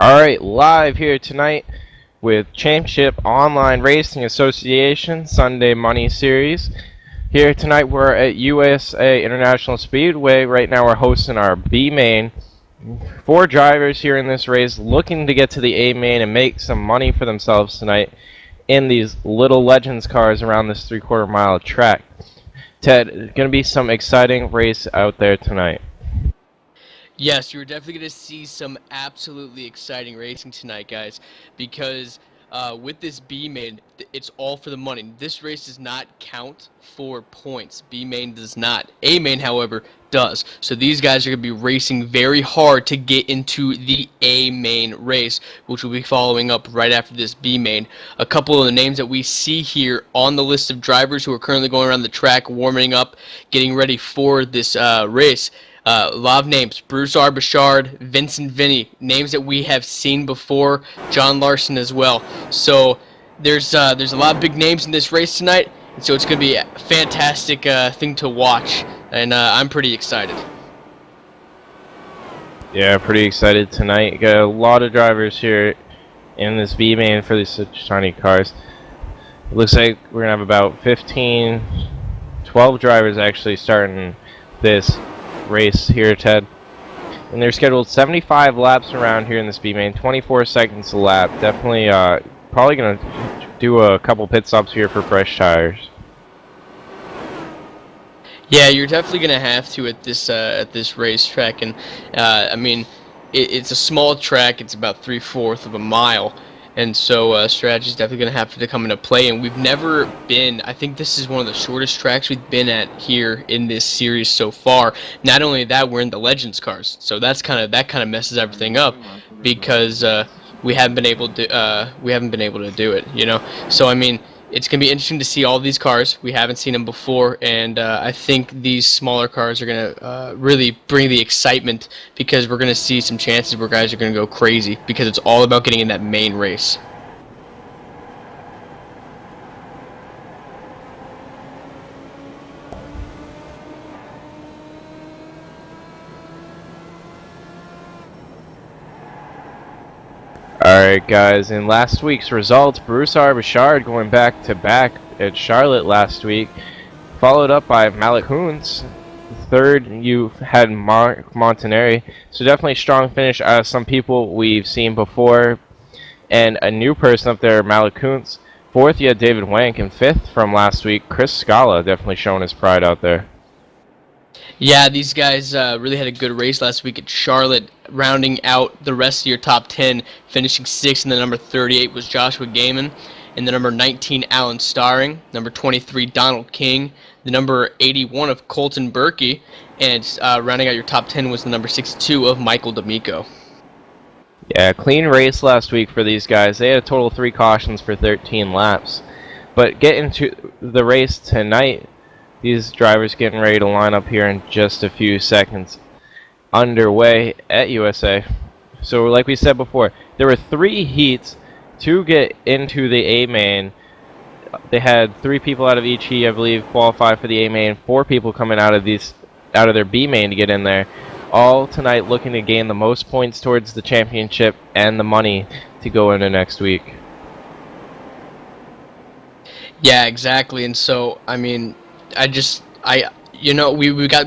Alright, live here tonight with Championship Online Racing Association Sunday Money Series. Here tonight we're at USA International Speedway. Right now we're hosting our B main. 4 drivers here in this race looking to get to the A main and make some money for themselves tonight in these little Legends cars around this 3/4 mile track. Ted, going to be some exciting race out there tonight. Yes, you're definitely going to see some absolutely exciting racing tonight, guys, because with this B main, it's all for the money. This race does not count for points. B main does not. A main, however, does. So these guys are going to be racing very hard to get into the A main race, which we'll be following up right after this B main. A couple of the names that we see here on the list of drivers who are currently going around the track, warming up, getting ready for this race. A lot of names: Bruce R. Bouchard, Vincent Vinny, names that we have seen before. John Larson as well. So there's a lot of big names in this race tonight, and so it's going to be a fantastic thing to watch, and I'm pretty excited. Yeah, pretty excited tonight. Got a lot of drivers here in this B main for these such tiny cars. It looks like we're gonna have about 12 drivers actually starting this race here, Ted. And they're scheduled 75 laps around here in this B main, 24 seconds a lap. Definitely probably gonna do a couple pit stops here for fresh tires. Yeah, you're definitely gonna have to at this racetrack, and I mean, it's a small track. It's about 3/4 of a mile, and so strategy is definitely gonna have to come into play. And we've never been. I think this is one of the shortest tracks we've been at here in this series so far. Not only that, we're in the Legends cars, so that kind of messes everything up because we haven't been able to do it. So I mean, it's going to be interesting to see all these cars. We haven't seen them before, and I think these smaller cars are going to really bring the excitement, because we're going to see some chances where guys are going to go crazy, because it's all about getting in that main race. Alright guys, in last week's results, Bruce R. Bouchard going back to back at Charlotte last week, followed up by Malik Hoons. Third, you had Mark Montanari. So definitely strong finish out of some people we've seen before. And a new person up there, Malik Hoons. Fourth, you had David Wank. And fifth from last week, Chris Scala, definitely showing his pride out there. Yeah, these guys really had a good race last week at Charlotte, rounding out the rest of your top 10, finishing 6th, and the number 38 was Joshua Gaiman, and the number 19, Alan Starring, number 23, Donald King, the number 81 of Colton Berkey, and rounding out your top 10 was the number 62 of Michael D'Amico. Yeah, clean race last week for these guys. They had a total of 3 cautions for 13 laps. But getting to the race tonight, these drivers getting ready to line up here in just a few seconds. Underway at USA. So like we said before, there were 3 heats to get into the A main. They had 3 people out of each heat, I believe, qualify for the A main. 4 people coming out of their B main to get in there. All tonight looking to gain the most points towards the championship and the money to go into next week. Yeah, exactly. And so, I mean, we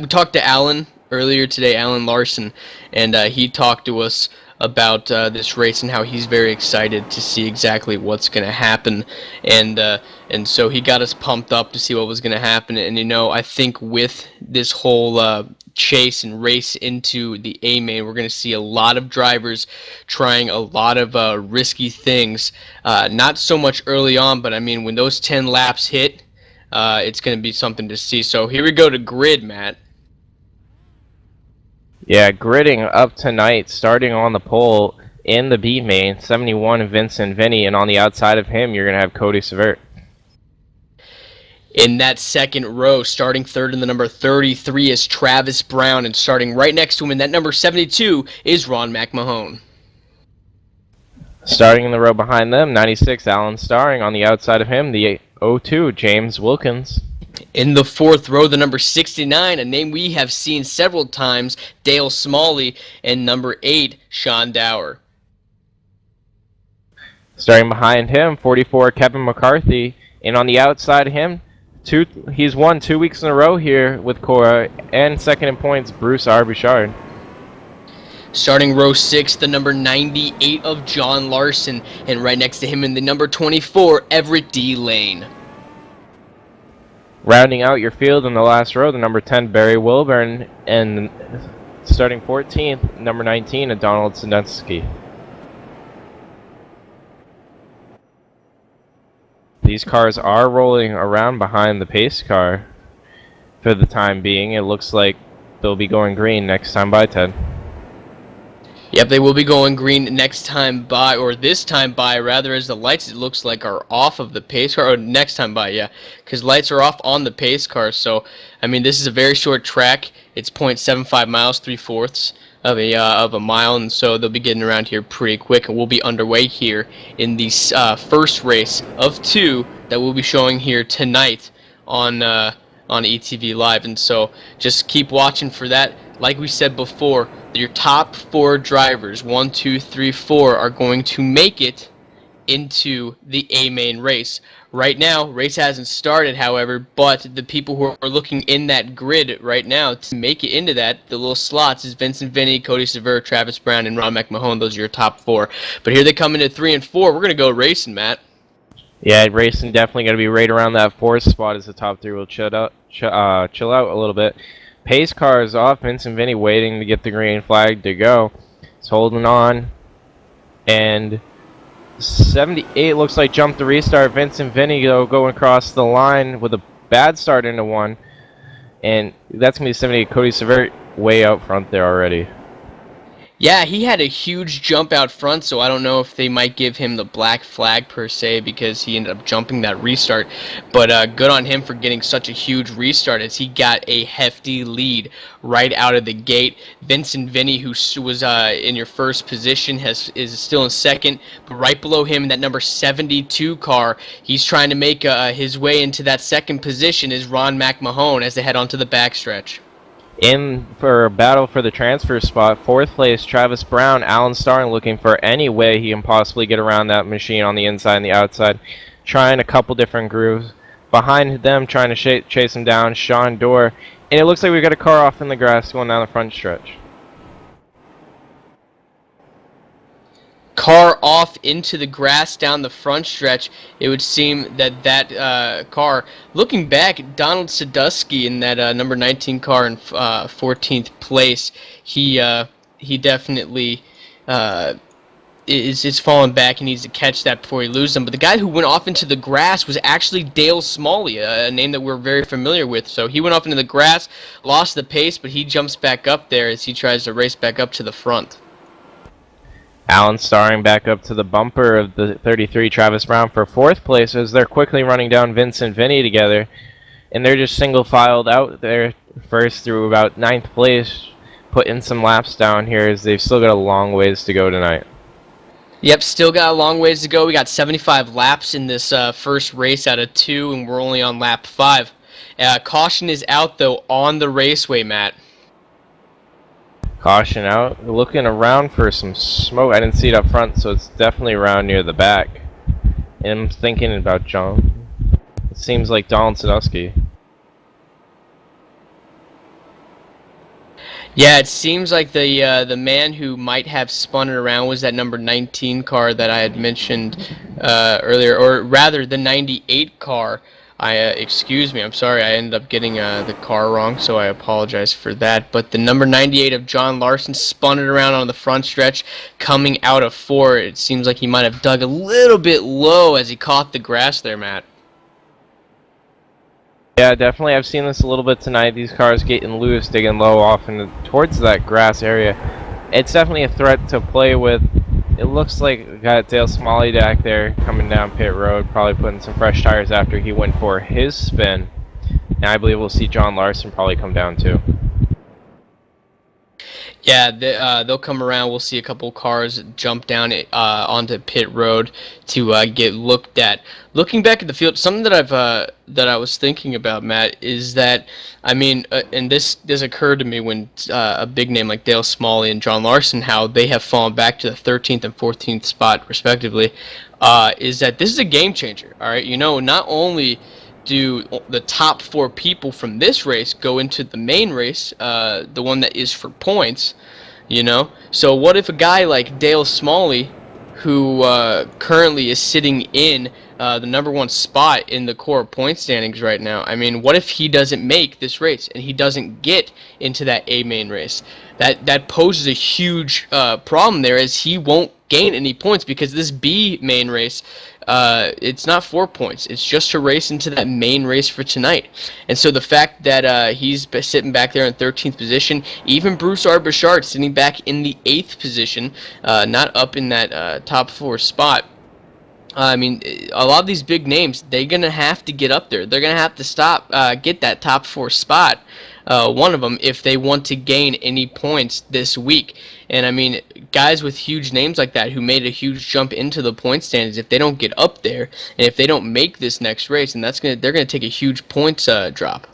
talked to Alan earlier today, Alan Larson, and he talked to us about this race and how he's very excited to see exactly what's going to happen, and so he got us pumped up to see what was going to happen. And I think with this whole chase and race into the A main, we're going to see a lot of drivers trying a lot of risky things. Not so much early on, but I mean, when those 10 laps hit, it's going to be something to see. So here we go to grid, Matt. Yeah, gridding up tonight, starting on the pole in the B main, 71 Vincent Vinny, and on the outside of him, you're going to have Cody Severt. In that second row, starting third in the number 33 is Travis Brown, and starting right next to him in that number 72 is Ron McMahon. Starting in the row behind them, 96 Alan Starring. On the outside of him, the 02 James Wilkins. In the fourth row, the number 69, a name we have seen several times, Dale Smalley, and number 8, Sean Dower. Starting behind him, 44 Kevin McCarthy, and on the outside of him, he's won 2 weeks in a row here with Cora, and second in points, Bruce R. Bouchard. Starting row 6, the number 98 of John Larson, and right next to him in the number 24, Everett D. Lane. Rounding out your field in the last row, the number 10, Barry Wilburn, and starting 14th, number 19, Donald Sadusky. These cars are rolling around behind the pace car for the time being. It looks like they'll be going green next time by, Ted. Yep, they will be going green next time by, or this time by, rather, as the lights, it looks like, are off of the pace car. Or next time by, yeah, because lights are off on the pace car. So, I mean, this is a very short track. It's 0.75 miles, 3/4 of a mile, and so they'll be getting around here pretty quick, and we'll be underway here in the first race of 2 that we'll be showing here tonight on ETV Live. And so just keep watching for that. Like we said before, your top 4 drivers, 1, 2, 3, 4, are going to make it into the A main race. Right now, race hasn't started, however, but the people who are looking in that grid right now to make it into that, the little slots, is Vincent Vinny, Cody Sever, Travis Brown, and Ron McMahon. Those are your top 4. But here they come into 3 and 4. We're going to go racing, Matt. Yeah, racing definitely going to be right around that 4th spot as the top 3 will chill out a little bit. Pace car is off. Vincent Vinny waiting to get the green flag to go. He's holding on. And 78 looks like jumped the restart. Vincent Vinny going across the line with a bad start into 1. And that's going to be 78 Cody Sever way out front there already. Yeah, he had a huge jump out front, so I don't know if they might give him the black flag per se because he ended up jumping that restart. But good on him for getting such a huge restart as he got a hefty lead right out of the gate. Vincent Vinny, who was in your first position, is still in second, but right below him in that number 72 car, he's trying to make his way into that second position, is Ron McMahon as they head onto the backstretch. In for a battle for the transfer spot, 4th place, Travis Brown, Alan Starling looking for any way he can possibly get around that machine on the inside and the outside, trying a couple different grooves. Behind them, trying to chase him down, Sean Dorr, and it looks like we got a car off in the grass going down the front stretch. Car off into the grass down the front stretch. It would seem that car, looking back, Donald Sadusky in that number 19 car in 14th place, he definitely is falling back. He needs to catch that before he loses them. But the guy who went off into the grass was actually Dale Smalley, a name that we're very familiar with. So he went off into the grass, lost the pace, but he jumps back up there as he tries to race back up to the front. Alan Starling back up to the bumper of the 33 Travis Brown for 4th place as they're quickly running down Vincent Vinny together. And they're just single-filed out there first through about 9th place, putting some laps down here as they've still got a long ways to go tonight. Yep, still got a long ways to go. We got 75 laps in this first race out of 2, and we're only on lap 5. Caution is out, though, on the raceway, Matt. Caution out. Looking around for some smoke. I didn't see it up front, so it's definitely around near the back. And I'm thinking about John. It seems like Donald Sadusky. Yeah, it seems like the man who might have spun it around was that number 19 car that I had mentioned earlier, or rather the 98 car. Excuse me, I'm sorry, I ended up getting the car wrong, so I apologize for that. But the number 98 of John Larson spun it around on the front stretch, coming out of 4. It seems like he might have dug a little bit low as he caught the grass there, Matt. Yeah, definitely. I've seen this a little bit tonight. These cars getting loose, digging low off towards that grass area. It's definitely a threat to play with. It looks like we got Dale Smalley back there coming down pit road, probably putting some fresh tires after he went for his spin. And I believe we'll see John Larson probably come down too. Yeah, they'll come around. We'll see a couple cars jump down onto pit road to get looked at. Looking back at the field, something that I was thinking about, Matt, is that I mean, and this occurred to me when a big name like Dale Smalley and John Larson, how they have fallen back to the 13th and 14th spot respectively. is that this is a game changer. All right, not only do the top 4 people from this race go into the main race, the one that is for points, So what if a guy like Dale Smalley, who currently is sitting in the #1 spot in the core point standings right now? I mean, what if he doesn't make this race and he doesn't get into that A main race? That poses a huge problem there, as he won't gain any points because this B main race, it's not 4 points. It's just to race into that main race for tonight. And so the fact that he's sitting back there in 13th position, even Bruce Arbachard sitting back in the 8th position, not up in that top 4 spot. I mean, a lot of these big names, they're going to have to get up there. They're going to have to get that top 4 spot, one of them, if they want to gain any points this week. And, I mean, guys with huge names like that who made a huge jump into the point standings, if they don't get up there and if they don't make this next race, and they're going to take a huge points drop.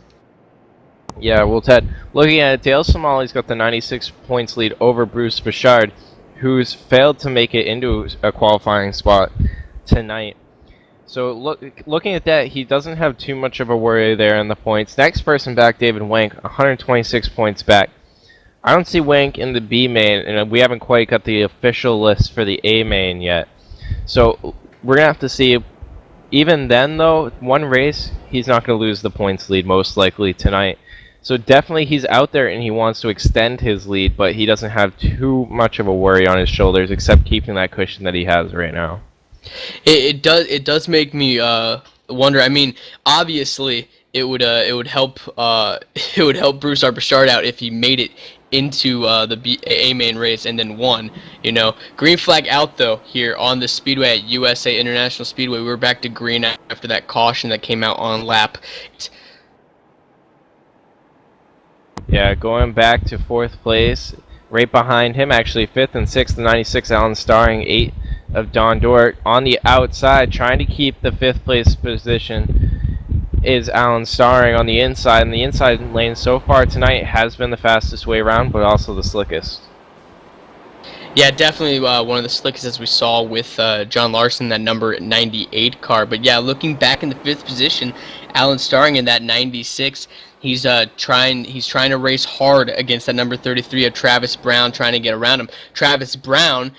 Yeah, well, Ted, looking at it, Dale Somali's got the 96 points lead over Bruce Bouchard, who's failed to make it into a qualifying spot tonight. So looking at that, he doesn't have too much of a worry there in the points. Next person back, David Wank, 126 points back. I don't see Wank in the B main, and we haven't quite got the official list for the A main yet. So we're going to have to see. Even then, though, one race, he's not going to lose the points lead most likely tonight. So definitely he's out there and he wants to extend his lead, but he doesn't have too much of a worry on his shoulders except keeping that cushion that he has right now. It does make me wonder. I mean, obviously it would help it would help Bruce Arbachard out if he made it into the A main race and then won. Green flag out though here on the speedway at USA International Speedway. We were back to green after that caution that came out on lap. Yeah, going back to 4th place. Right behind him, actually 5th and 6th, the 96 Alan Starring, 8 of Don Dort. On the outside, trying to keep the 5th place position is Alan Starring on the inside. And the inside lane so far tonight has been the fastest way around, but also the slickest. Yeah, definitely one of the slickest, as we saw with John Larson, that number 98 car. But yeah, looking back in the 5th position, Alan Starring in that 96. He's trying to race hard against that number 33 of Travis Brown, trying to get around him. Travis Brown,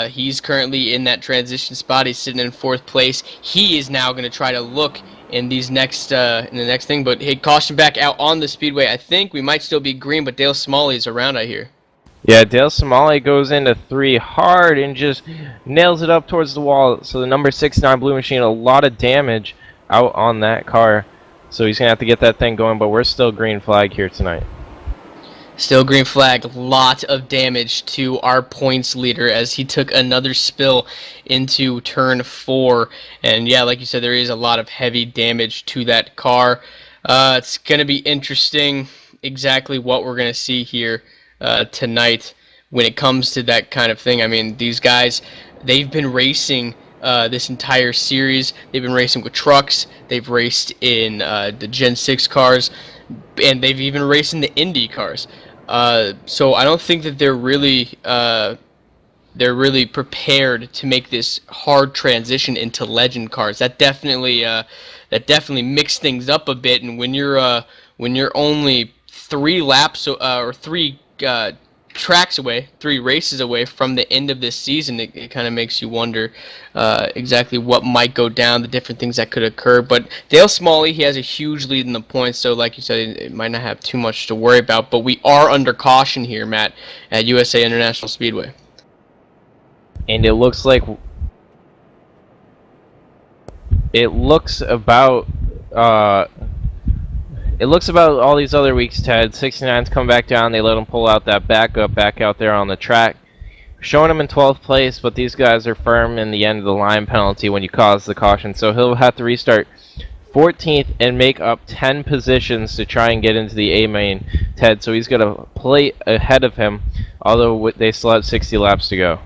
he's currently in that transition spot. He's sitting in 4th place. He is now going to try to look in the next thing. But hey, caution back out on the speedway. I think we might still be green, but Dale Smalley is around, I hear. Yeah, Dale Somali goes into 3 hard and just nails it up towards the wall. So the number 69 Blue Machine, a lot of damage out on that car. So he's going to have to get that thing going, but we're still green flag here tonight. Still green flag. Lot of damage to our points leader as he took another spill into turn 4. And yeah, like you said, there is a lot of heavy damage to that car. It's going to be interesting exactly what we're going to see here tonight when it comes to that kind of thing. I mean, these guys, they've been racing this entire series. They've been racing with trucks. They've raced in the Gen 6 cars, and they've even raced in the Indy cars. So I don't think that they're really prepared to make this hard transition into legend cars. That definitely mixed things up a bit. And when you're only 3 laps or 3 tracks away, 3 races away from the end of this season, it kind of makes you wonder exactly what might go down, the different things that could occur. But Dale Smalley, he has a huge lead in the points, so like you said, it might not have too much to worry about. But we are under caution here, Matt, at USA International Speedway. And it looks about all these other weeks, Ted. 69's come back down. They let him pull out that backup back out there on the track. Showing him in 12th place, but these guys are firm in the end of the line penalty when you cause the caution. So he'll have to restart 14th and make up 10 positions to try and get into the A main, Ted. So he's got a plate ahead of him, although they still have 60 laps to go.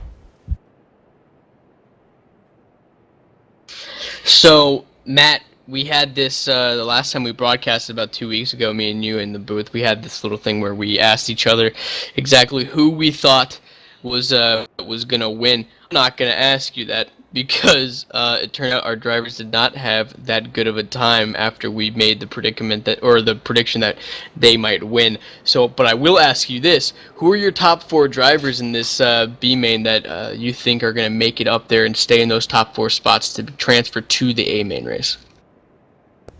So, Matt, we had this the last time we broadcasted about 2 weeks ago, me and you in the booth. We had this little thing where we asked each other exactly who we thought was gonna win. I'm not gonna ask you that because it turned out our drivers did not have that good of a time after we made the predicament that, or the prediction that they might win. So, but I will ask you this: who are your top 4 drivers in this B main that you think are going to make it up there and stay in those top 4 spots to transfer to the A main race?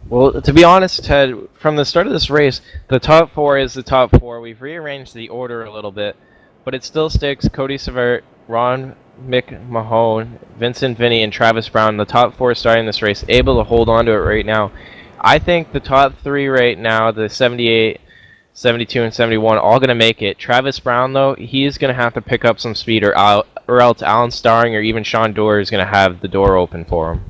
Well, to be honest, Ted, from the start of this race, the top 4 is the top 4. We've rearranged the order a little bit, but it still sticks. Cody Severt, Ron McMahon, Vincent Vinny, and Travis Brown, the top 4 starting this race, able to hold on to it right now. I think the top 3 right now, the 78, 72, and 71, all going to make it. Travis Brown, though, he's going to have to pick up some speed, or else Alan Starring or even Sean Dorr is going to have the door open for him.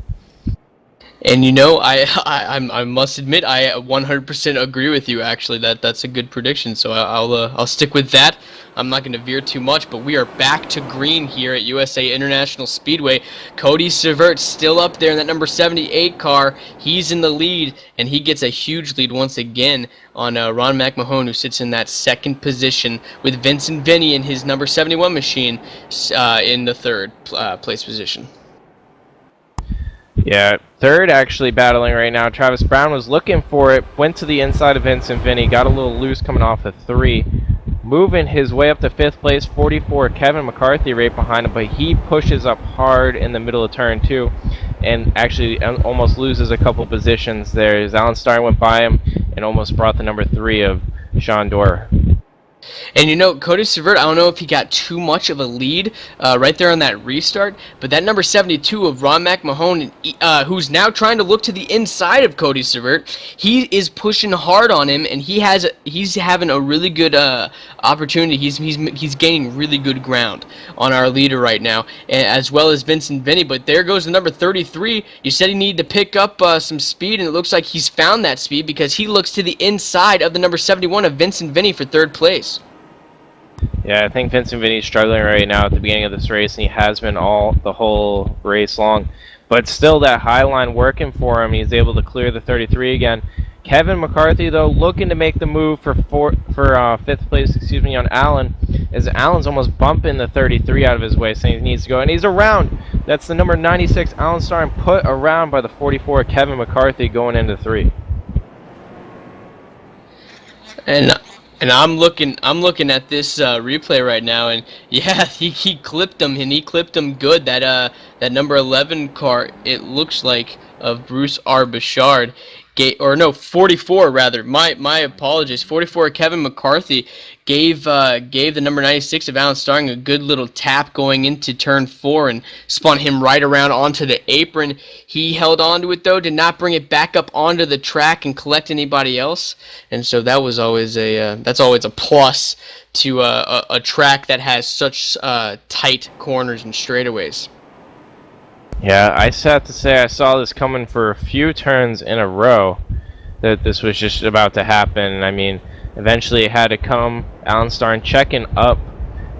And you know, I must admit I 100% agree with you. Actually, that's a good prediction. So I'll stick with that. I'm not going to veer too much, but we are back to green here at USA International Speedway. Cody Severt still up there in that number 78 car. He's in the lead, and he gets a huge lead once again on Ron McMahon, who sits in that second position with Vincent Vinny in his number 71 machine in the third place position. Yeah, third actually battling right now. Travis Brown was looking for it, went to the inside of Vincent Vinny, got a little loose coming off of 3. Moving his way up to 5th place, 44, Kevin McCarthy right behind him, but he pushes up hard in the middle of turn 2 and actually almost loses a couple positions there as Alan Starr went by him and almost brought the number 3 of Sean Dorr. And you know, Cody Severt, I don't know if he got too much of a lead right there on that restart, but that number 72 of Ron McMahon, who's now trying to look to the inside of Cody Severt, he is pushing hard on him, and he's having a really good opportunity. He's gaining really good ground on our leader right now, as well as Vincent Vinny. But there goes the number 33. You said he needed to pick up some speed, and it looks like he's found that speed because he looks to the inside of the number 71 of Vincent Vinny for third place. Yeah, I think Vincent Vinny's struggling right now at the beginning of this race, and he has been the whole race long. But still, that high line working for him. He's able to clear the 33 again. Kevin McCarthy, though, looking to make the move for 5th place, on Allen, as Allen's almost bumping the 33 out of his way, saying he needs to go, and he's around. That's the number 96, Alan Starr, and put around by the 44, Kevin McCarthy, going into 3. And I'm looking at this replay right now, and yeah, he clipped him, and he clipped him good. That number 11 car, it looks like, of Bruce R. Bouchard, or no, 44 rather. My apologies. 44 Kevin McCarthy gave the number 96 of Alan Starring a good little tap going into turn 4 and spun him right around onto the apron. He held onto it though, did not bring it back up onto the track and collect anybody else, and so that was always that's always a plus to a track that has such tight corners and straightaways. Yeah, I have to say I saw this coming for a few turns in a row, that this was just about to happen. I mean, eventually it had to come. Alan Starr checking up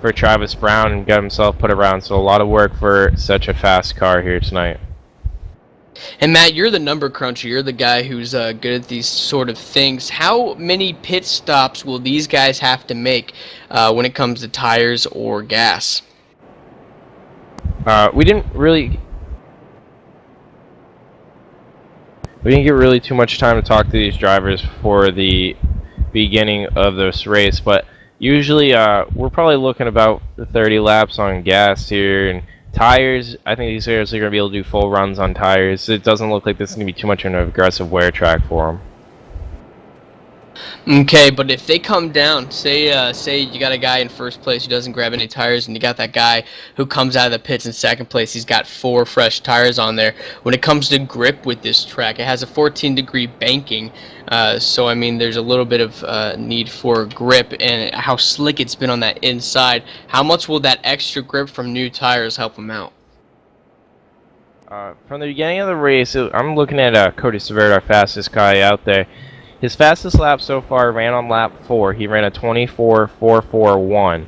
for Travis Brown and got himself put around, so a lot of work for such a fast car here tonight. And Matt, you're the number cruncher. You're the guy who's good at these sort of things. How many pit stops will these guys have to make when it comes to tires or gas? We didn't get really too much time to talk to these drivers for the beginning of this race, but usually we're probably looking about 30 laps on gas here, and tires, I think these guys are going to be able to do full runs on tires. It doesn't look like this is going to be too much of an aggressive wear track for them. Okay, but if they come down, say you got a guy in first place who doesn't grab any tires, and you got that guy who comes out of the pits in second place, he's got 4 fresh tires on there. When it comes to grip with this track, it has a 14-degree banking, so I mean there's a little bit of need for grip, and how slick it's been on that inside. How much will that extra grip from new tires help them out? From the beginning of the race, I'm looking at Cody Severt, our fastest guy out there. His fastest lap so far ran on lap 4. He ran a 24.441.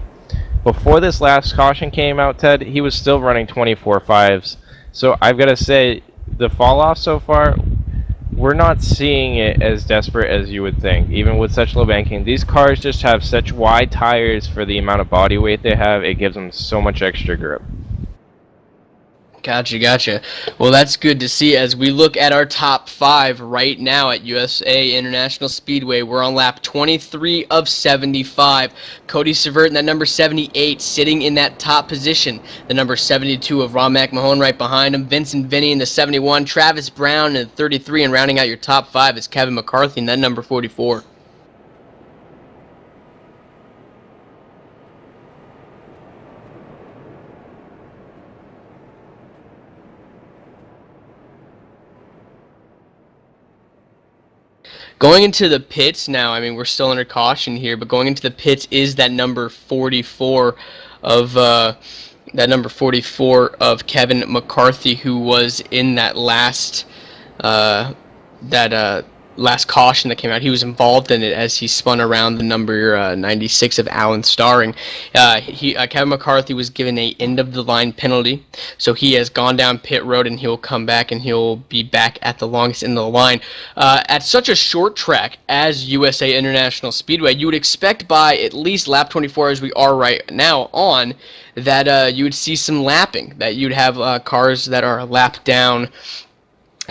Before this last caution came out, Ted, he was still running 24.5s. So I've got to say, the fall off so far, we're not seeing it as desperate as you would think. Even with such low banking, these cars just have such wide tires for the amount of body weight they have. It gives them so much extra grip. Gotcha. Well, that's good to see. As we look at our top 5 right now at USA International Speedway, we're on lap 23 of 75. Cody Severt in that number 78 sitting in that top position. The number 72 of Ron McMahon right behind him. Vincent Vinny in the 71. Travis Brown in the 33. And rounding out your top 5 is Kevin McCarthy in that number 44. Going into the pits now, I mean, we're still under caution here, but going into the pits is that number 44 of Kevin McCarthy, who was in that last last caution that came out. He was involved in it as he spun around the number 96 of Alan Starring. Kevin McCarthy was given a end of the line penalty, so he has gone down pit road and he'll come back and he'll be back at the longest end of the line. At such a short track as USA International Speedway, you would expect by at least lap 24, as we are right now on, that you would see some lapping, that you'd have cars that are a lap down,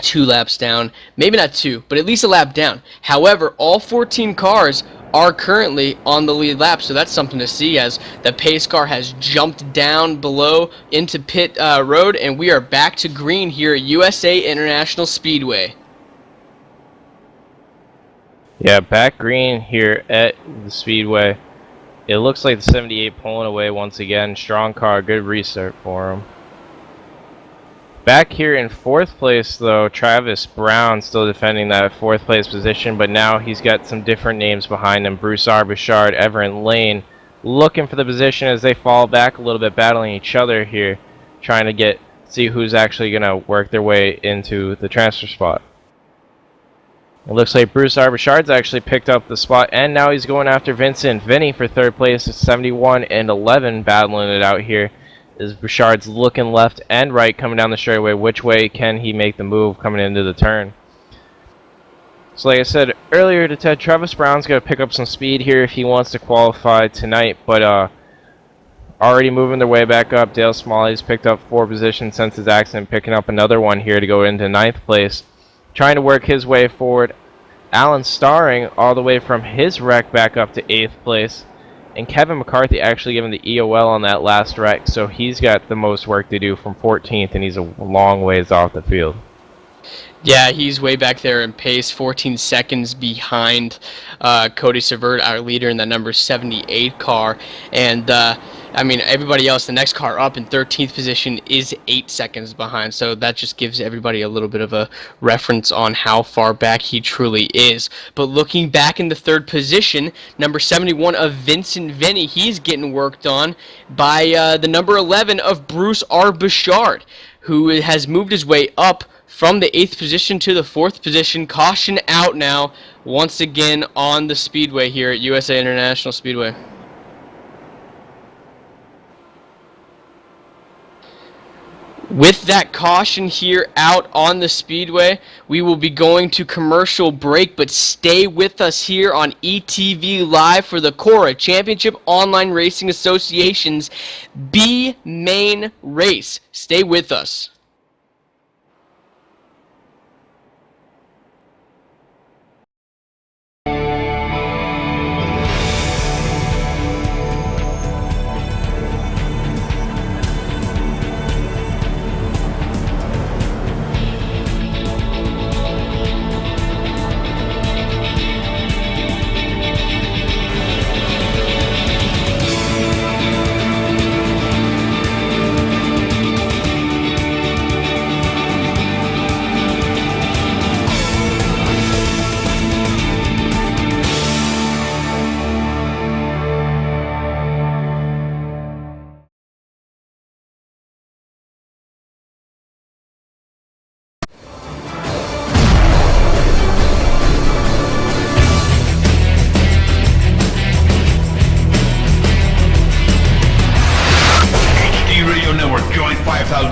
2 laps down, maybe not 2, but at least a lap down. However, all 14 cars are currently on the lead lap, so that's something to see, as the pace car has jumped down below into pit road, and we are back to green here at USA International Speedway. Yeah, back green here at the Speedway. It looks like the 78 pulling away once again. Strong car, good restart for him. Back here in 4th place, though, Travis Brown still defending that 4th place position, but now he's got some different names behind him. Bruce Arbachard, Everett Lane, looking for the position as they fall back a little bit, battling each other here, trying to see who's actually going to work their way into the transfer spot. It looks like Bruce Arbachard's actually picked up the spot, and now he's going after Vincent Vinny for 3rd place at 71 and 11, battling it out here. As Bouchard's looking left and right coming down the straightaway. Which way can he make the move coming into the turn? So like I said earlier to Ted, Travis Brown's got to pick up some speed here if he wants to qualify tonight, but already moving their way back up. Dale Smalley's picked up 4 positions since his accident, picking up another one here to go into 9th place. Trying to work his way forward. Alan Starring all the way from his wreck back up to 8th place. And Kevin McCarthy actually given the EOL on that last wreck, so he's got the most work to do from 14th, and he's a long ways off the field. Yeah, he's way back there in pace, 14 seconds behind Cody Severt, our leader in the number 78 car. And, I mean, everybody else, the next car up in 13th position is 8 seconds behind. So that just gives everybody a little bit of a reference on how far back he truly is. But looking back in the 3rd position, number 71 of Vincent Vinny, he's getting worked on by the number 11 of Bruce R. Bouchard, who has moved his way up from the 8th position to the 4th position. Caution out now, once again on the speedway here at USA International Speedway. With that caution here out on the speedway, we will be going to commercial break, but stay with us here on ETV Live for the Cora Championship Online Racing Association's B Main Race. Stay with us.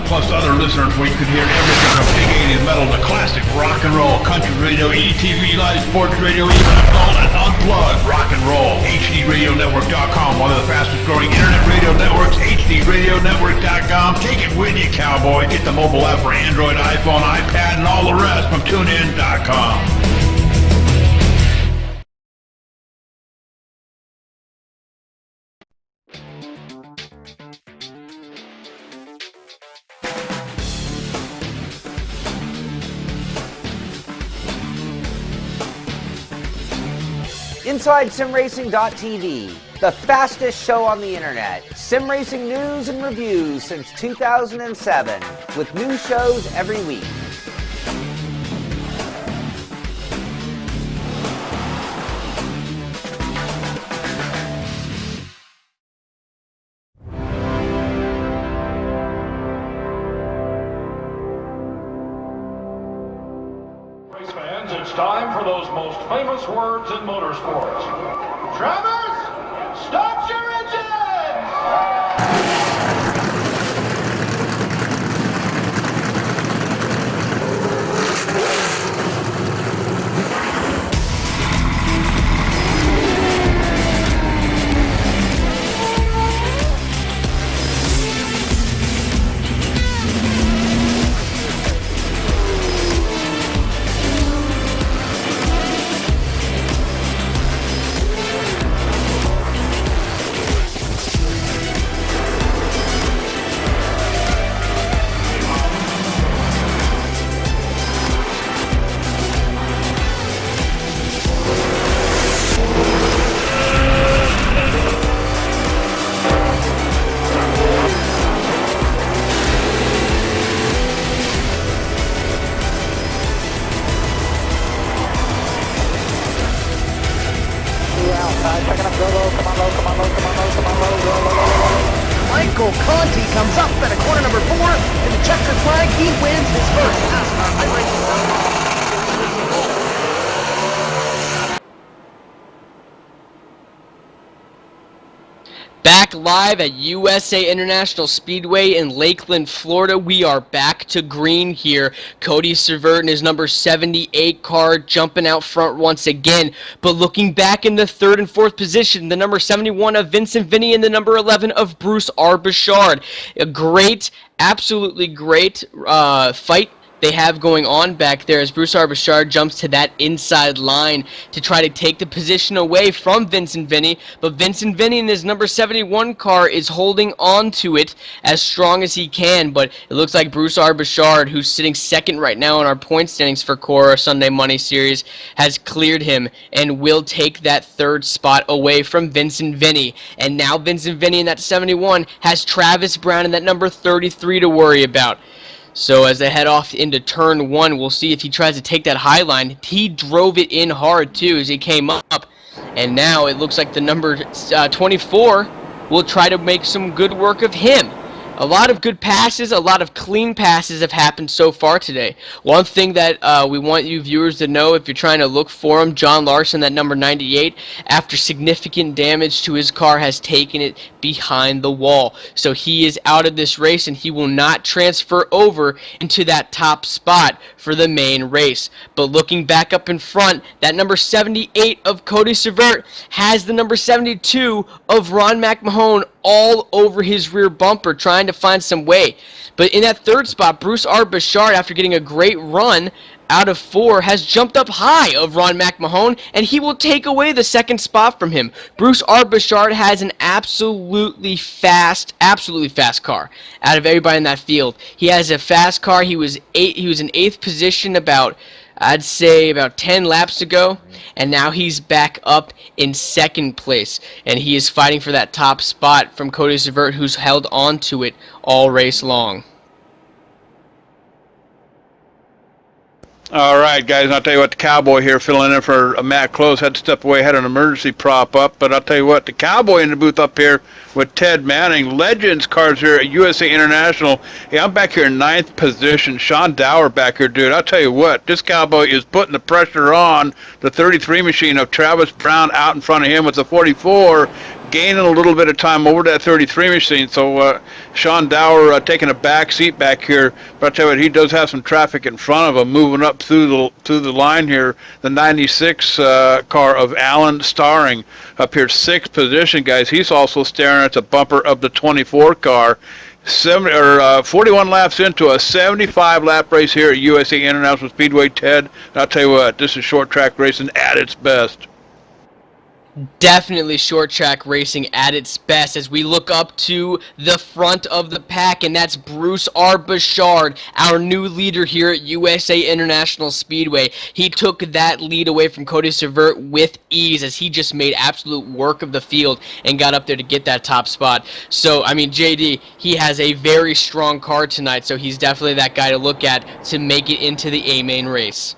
Plus other listeners where you can hear everything from big 80s metal to classic rock and roll, country country radio, ETV live sports radio, even adult and unplugged rock and roll. HDRadioNetwork.com, one of the fastest growing internet radio networks. HDRadioNetwork.com. Take it with you, cowboy. Get the mobile app for Android, iPhone, iPad, and all the rest from TuneIn.com. InsideSimRacing.tv, the fastest show on the internet. Sim racing news and reviews since 2007, with new shows every week. It's time for those most famous words in motorsports. Travis, start your engines! Michael Conti comes up at a corner number 4, and the checkered flag, he wins his first NASCAR iRacing. Back live at USA International Speedway in Lakeland, Florida. We are back to green here. Cody Servert in his number 78 car jumping out front once again. But looking back in the third and fourth position, the number 71 of Vincent Vinny and the number 11 of Bruce R. Bouchard. A great, absolutely great fight they have going on back there as Bruce R. Bouchard jumps to that inside line to try to take the position away from Vincent Vinny, but Vincent Vinny in his number 71 car is holding on to it as strong as he can, but it looks like Bruce R. Bouchard, who's sitting second right now in our point standings for Cora Sunday Money Series, has cleared him and will take that third spot away from Vincent Vinny. And now Vincent Vinny in that 71 has Travis Brown in that number 33 to worry about. So as they head off into turn 1, we'll see if he tries to take that high line. He drove it in hard too as he came up. And now it looks like the number 24 will try to make some good work of him. A lot of good passes, a lot of clean passes have happened so far today. One thing that we want you viewers to know, if you're trying to look for him, John Larson, that number 98, after significant damage to his car, has taken it behind the wall. So he is out of this race, and he will not transfer over into that top spot for the main race. But looking back up in front, that number 78 of Cody Servert has the number 72 of Ron McMahon all over his rear bumper, trying to find some way. But in that third spot, Bruce R. Bouchard, after getting a great run out of 4, has jumped up high of Ron McMahon, and he will take away the second spot from him. Bruce R. Bouchard has an absolutely fast car out of everybody in that field. He has a fast car. He was in 8th position about, I'd say, about 10 laps ago, and now he's back up in 2nd place, and he is fighting for that top spot from Cody Servert, who's held on to it all race long. All right, guys, and I'll tell you what, the Cowboy here filling in for Matt Close had to step away, had an emergency prop up, but I'll tell you what, the Cowboy in the booth up here with Ted Manning, Legends cars here at USA International. Hey, I'm back here in 9th position. Sean Dower back here, dude. I'll tell you what, this Cowboy is putting the pressure on the 33 machine of Travis Brown out in front of him with the 44. gaining a little bit of time over that 33 machine. So Sean Dower taking a back seat back here. But I tell you what, he does have some traffic in front of him moving up through the line here. The 96 car of Alan Starring up here, 6th position, guys. He's also staring at the bumper of the 24 car. 41 laps into a 75-lap race here at USA International Speedway, Ted. And I'll tell you what, this is short track racing at its best. Definitely short track racing at its best as we look up to the front of the pack, and that's Bruce R. Bouchard, our new leader here at USA International Speedway. He took that lead away from Cody Severt with ease as he just made absolute work of the field and got up there to get that top spot. So, I mean, JD, he has a very strong car tonight, so he's definitely that guy to look at to make it into the A-main race.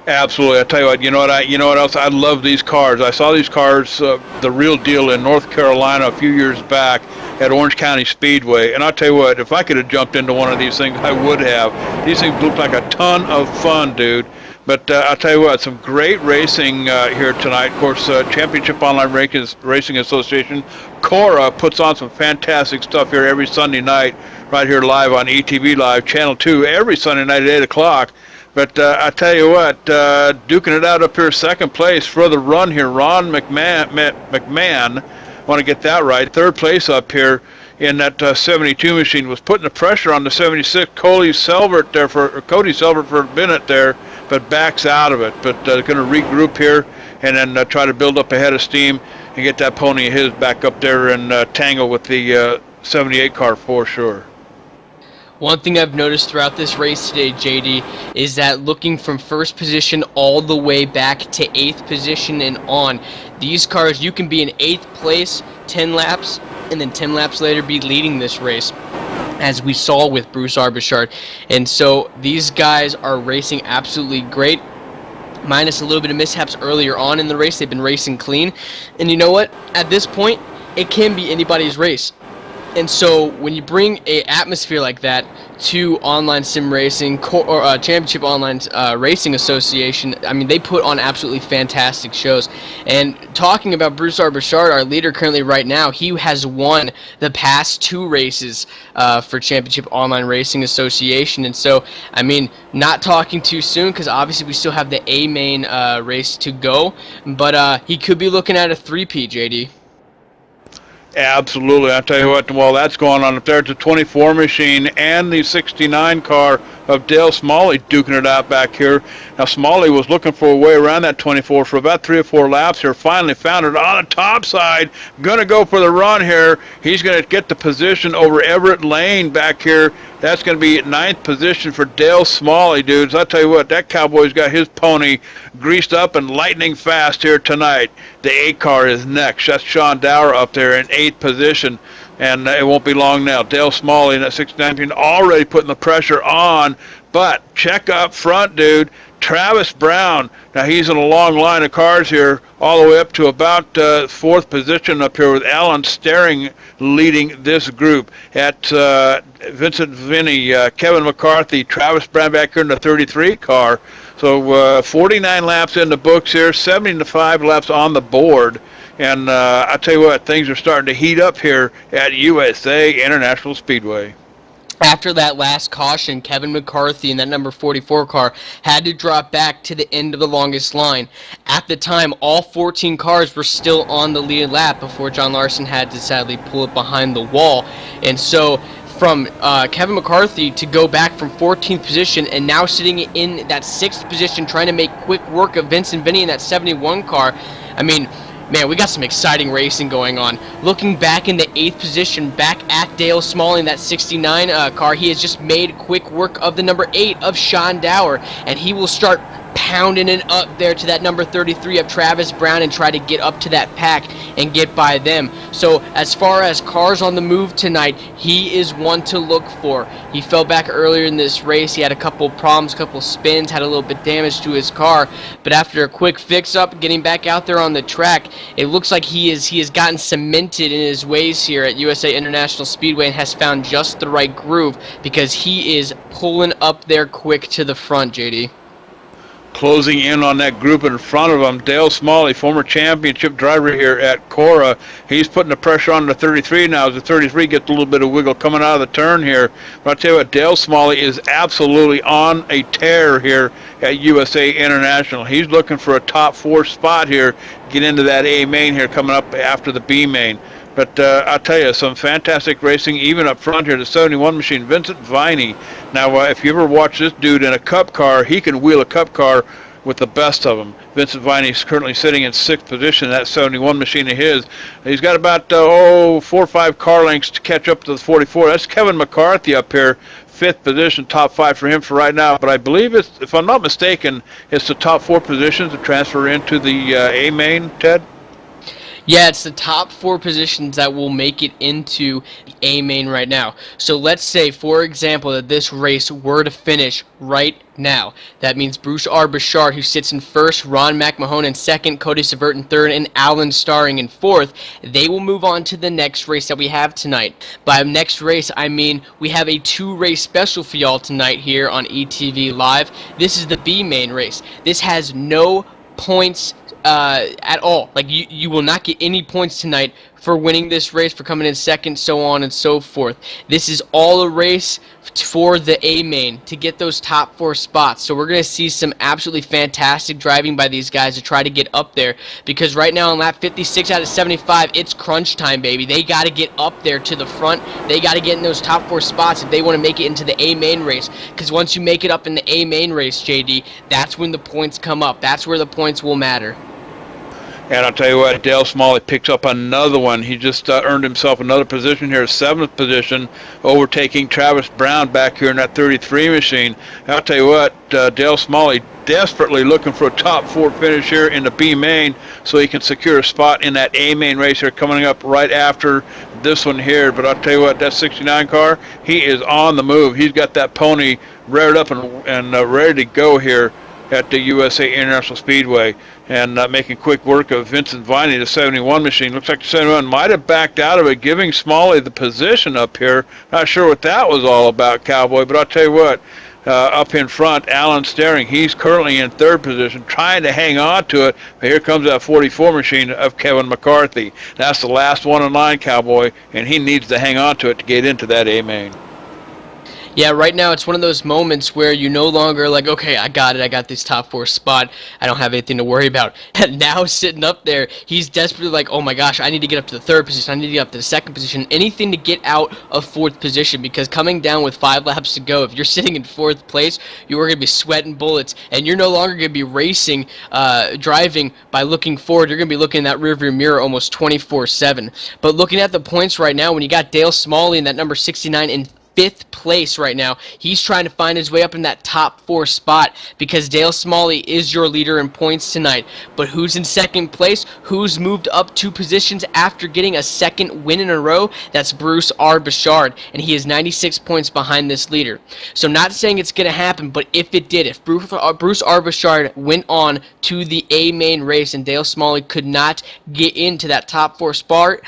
Absolutely. I tell you what. You know what else? I love these cars. I saw these cars, the real deal, in North Carolina a few years back at Orange County Speedway. And I'll tell you what, if I could have jumped into one of these things, I would have. These things look like a ton of fun, dude. But I'll tell you what, some great racing here tonight. Of course, Championship Online Racing Association, Cora, puts on some fantastic stuff here every Sunday night, right here live on ETV Live, Channel 2, every Sunday night at 8 o'clock. But I tell you what, duking it out up here, second place for the run here, Ron McMahon, want to get that right, third place up here in that 72 machine, was putting the pressure on the 76, Cody Selvert for a minute there, but backs out of it. But going to regroup here and then try to build up a head of steam and get that pony of his back up there and tangle with the 78 car for sure. One thing I've noticed throughout this race today, JD, is that looking from first position all the way back to 8th position and on, these cars, you can be in 8th place 10 laps, and then 10 laps later be leading this race, as we saw with Bruce R. Bouchard. And so these guys are racing absolutely great, minus a little bit of mishaps earlier on in the race. They've been racing clean. And you know what? At this point, it can be anybody's race. And so when you bring a atmosphere like that to online sim racing or Championship Online Racing Association, I mean, they put on absolutely fantastic shows. And talking about Bruce R. Bouchard, our leader currently right now, he has won the past 2 races for Championship Online Racing Association. And so, I mean, not talking too soon because obviously we still have the A-main race to go, but he could be looking at a 3P, JD. Absolutely. I'll tell you what, while that's going on up there, it's a 24 machine and the 69 car of Dale Smalley duking it out back here. Now, Smalley was looking for a way around that 24 for about 3 or 4 laps here. Finally found it on the top side. Going to go for the run here. He's going to get the position over Everett Lane back here. That's going to be 9th position for Dale Smalley, dudes. I'll tell you what, that cowboy's got his pony greased up and lightning fast here tonight. The 8 car is next. That's Sean Dower up there in 8th position. And it won't be long now. Dale Smalley in that 69 already putting the pressure on. But check up front, dude. Travis Brown. Now he's in a long line of cars here, all the way up to about 4th position up here with Alan Staring leading this group. At Vincent Vinny, Kevin McCarthy, Travis Brown back here in the 33 car. So 49 laps in the books here, 75 laps on the board. And I tell you what, things are starting to heat up here at USA International Speedway. After that last caution, Kevin McCarthy in that number 44 car had to drop back to the end of the longest line. At the time, all 14 cars were still on the lead lap before John Larson had to sadly pull it behind the wall. And so from Kevin McCarthy to go back from 14th position and now sitting in that 6th position trying to make quick work of Vincent Vinny in that 71 car, I mean, man, we got some exciting racing going on. Looking back in the 8th position, back at Dale Smalley in that 69 car, he has just made quick work of the number 8 of Sean Dower, and he will start pounding it up there to that number 33 of Travis Brown and try to get up to that pack and get by them. So as far as cars on the move tonight, he is one to look for. He fell back earlier in this race. He had a couple problems, a couple spins, had a little bit damage to his car, but after a quick fix-up, getting back out there on the track, it looks like he has gotten cemented in his ways here at USA International Speedway and has found just the right groove because he is pulling up there quick to the front, JD. closing in on that group in front of him. Dale Smalley, former championship driver here at Cora, he's putting the pressure on the 33 now as the 33 gets a little bit of wiggle coming out of the turn here. But I'll tell you what, Dale Smalley is absolutely on a tear here at USA International. He's looking for a top 4 spot here, get into that A main here coming up after the B main. But I'll tell you, some fantastic racing, even up front here, the 71 machine, Vincent Viney. Now, if you ever watch this dude in a cup car, he can wheel a cup car with the best of them. Vincent Viney is currently sitting in 6th position, that 71 machine of his. He's got about, 4 or 5 car lengths to catch up to the 44. That's Kevin McCarthy up here, 5th position, top 5 for him for right now. But I believe, if I'm not mistaken, it's the top 4 positions to transfer into the A main, Ted? Yeah, it's the top 4 positions that will make it into the A main right now. So let's say, for example, that this race were to finish right now. That means Bruce R. Bouchard, who sits in 1st, Ron McMahon in 2nd, Cody Savert in 3rd, and Alan Starring in 4th. They will move on to the next race that we have tonight. By next race, I mean we have a 2-race special for y'all tonight here on ETV Live. This is the B main race. This has no points at all. Like, you will not get any points tonight for winning this race, for coming in 2nd, so on and so forth. This is all a race for the A main to get those top 4 spots. So we're going to see some absolutely fantastic driving by these guys to try to get up there, because right now on lap 56 out of 75, it's crunch time, baby. They got to get up there to the front. They got to get in those top 4 spots if they want to make it into the A main race, because once you make it up in the A main race, JD, that's when the points come up. That's where the points will matter. And I'll tell you what, Dale Smalley picks up another one. He just earned himself another position here, 7th position, overtaking Travis Brown back here in that 33 machine. I'll tell you what, Dale Smalley desperately looking for a top 4 finish here in the B main so he can secure a spot in that A main race here coming up right after this one here. But I'll tell you what, that 69 car, he is on the move. He's got that pony reared up and ready to go here at the USA International Speedway, and making quick work of Vincent Viney, the 71 machine. Looks like the 71 might have backed out of it, giving Smalley the position up here. Not sure what that was all about, Cowboy, but I'll tell you what, up in front, Alan Staring, he's currently in 3rd position, trying to hang on to it, but here comes that 44 machine of Kevin McCarthy. That's the last one in line, Cowboy, and he needs to hang on to it to get into that A main. Yeah, right now it's one of those moments where you no longer like, okay, I got it, I got this top 4 spot, I don't have anything to worry about. And now sitting up there, he's desperately like, oh my gosh, I need to get up to the 3rd position, I need to get up to the 2nd position, anything to get out of 4th position, because coming down with 5 laps to go, if you're sitting in 4th place, you are going to be sweating bullets, and you're no longer going to be racing, driving by looking forward. You're going to be looking in that rearview mirror almost 24/7. But looking at the points right now, when you got Dale Smalley in that number 69 in 5th place right now, he's trying to find his way up in that top 4 spot, because Dale Smalley is your leader in points tonight. But who's in 2nd place? Who's moved up 2 positions after getting a 2nd win in a row? That's Bruce R. Bouchard, and he is 96 points behind this leader. So not saying it's going to happen, but if it did, if Bruce R. Bouchard went on to the A main race and Dale Smalley could not get into that top 4 spot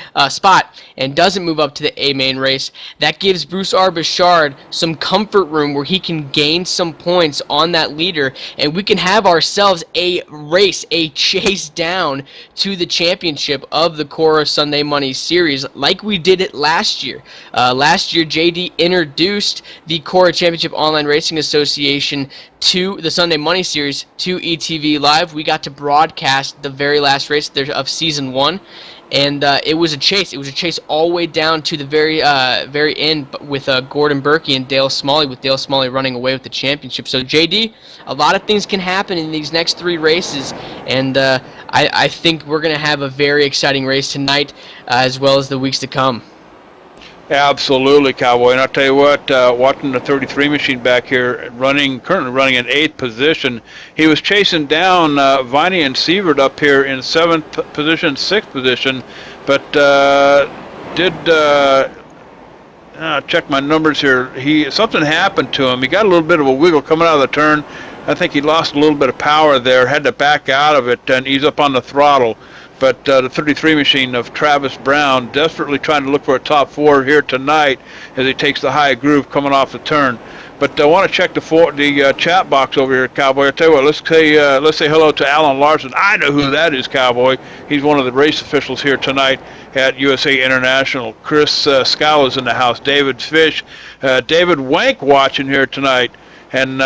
and doesn't move up to the A main race, that gives Bruce R. Bouchard some comfort room where he can gain some points on that leader, and we can have ourselves a race, a chase down to the championship of the Cora Sunday Money series like we did it last year. Last year, JD introduced the Cora Championship Online Racing Association to the Sunday Money series to ETV Live. We got to broadcast the very last race of season 1. And it was a chase. It was a chase all the way down to the very end with Gordon Berkey and Dale Smalley, with Dale Smalley running away with the championship. So, JD, a lot of things can happen in these next 3 races, and I think we're going to have a very exciting race tonight as well as the weeks to come. Absolutely, Cowboy. And I'll tell you what, watching the 33 machine back here, currently running in 8th position, he was chasing down Viney and Sievert up here in 7th position, 6th position, but check my numbers here. Something happened to him. He got a little bit of a wiggle coming out of the turn. I think he lost a little bit of power there, had to back out of it and ease up on the throttle. But the 33 machine of Travis Brown desperately trying to look for a top 4 here tonight as he takes the high groove coming off the turn. But I want to check the chat box over here, Cowboy. I tell you what, let's say hello to Alan Larson. I know who that is, Cowboy. He's one of the race officials here tonight at USA International. Chris Scow is in the house. David Fish, David Wank watching here tonight, and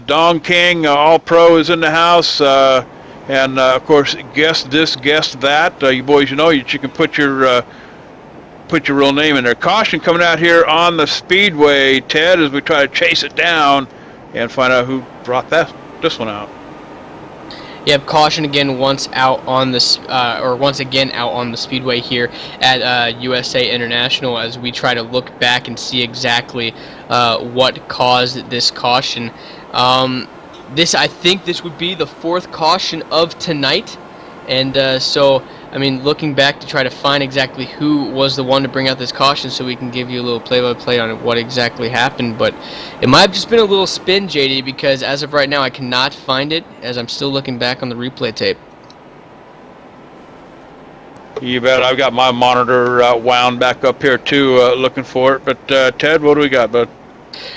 Dong King, All Pro, is in the house. And of course, guess this, guess that. You boys, you know you can put your real name in there. Caution coming out here on the speedway, Ted, as we try to chase it down and find out who brought this one out. Yep, caution again once out on this, once again out on the speedway here at USA International, as we try to look back and see exactly what caused this caution. I think this would be the fourth caution of tonight, and so I mean, looking back to try to find exactly who was the one to bring out this caution so we can give you a little play-by-play on what exactly happened. But it might have just been a little spin, JD, because as of right now I cannot find it, as I'm still looking back on the replay tape. You bet. I've got my monitor wound back up here too, looking for it. But Ted, what do we got, bud?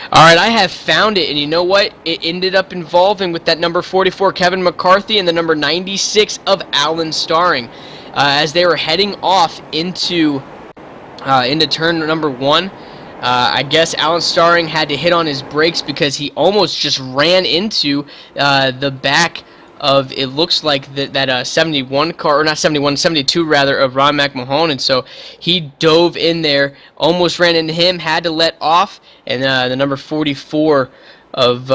Alright, I have found it, and you know what? It ended up involving with that number 44, Kevin McCarthy, and the number 96 of Alan Starring. As they were heading off into turn number 1, I guess Alan Starring had to hit on his brakes because he almost just ran into the back of, it looks like that 71 car, or not 71, 72 rather, of Ron McMahon, and so he dove in there, almost ran into him, had to let off, and the number 44 of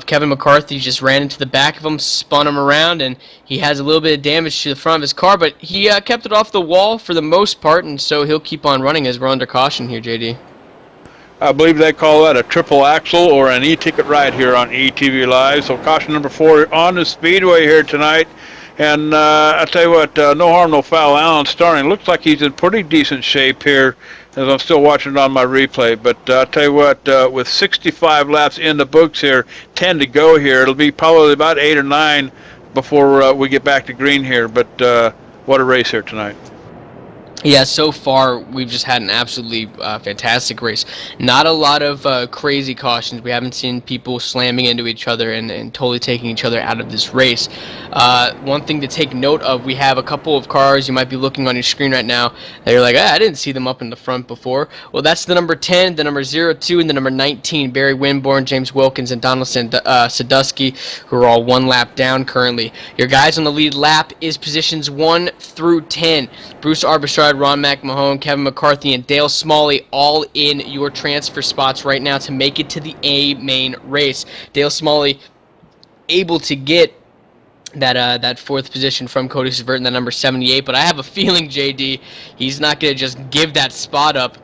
Kevin McCarthy just ran into the back of him, spun him around, and he has a little bit of damage to the front of his car, but he kept it off the wall for the most part, and so he'll keep on running as we're under caution here, JD. I believe they call that a triple axle or an e-ticket ride here on ETV Live. So caution number 4 on the speedway here tonight. And I tell you what, no harm, no foul. Alan Starring looks like he's in pretty decent shape here, as I'm still watching it on my replay. But I tell you what, with 65 laps in the books here, 10 to go here, it'll be probably about 8 or 9 before we get back to green here. But what a race here tonight. Yeah, so far we've just had an absolutely fantastic race. Not a lot of crazy cautions. We haven't seen people slamming into each other and totally taking each other out of this race. One thing to take note of, we have a couple of cars you might be looking on your screen right now that you're like, I didn't see them up in the front before. Well, that's the number 10, the number 02, and the number 19, Barry Winborn, James Wilkins, and Donald Sadusky, who are all 1 lap down currently. Your guys on the lead lap is positions 1 through 10. Bruce Arbstrad, Ron McMahon, Kevin McCarthy, and Dale Smalley all in your transfer spots right now to make it to the A main race. Dale Smalley able to get that 4th position from Cody Savert in the number 78, but I have a feeling, JD, he's not going to just give that spot up,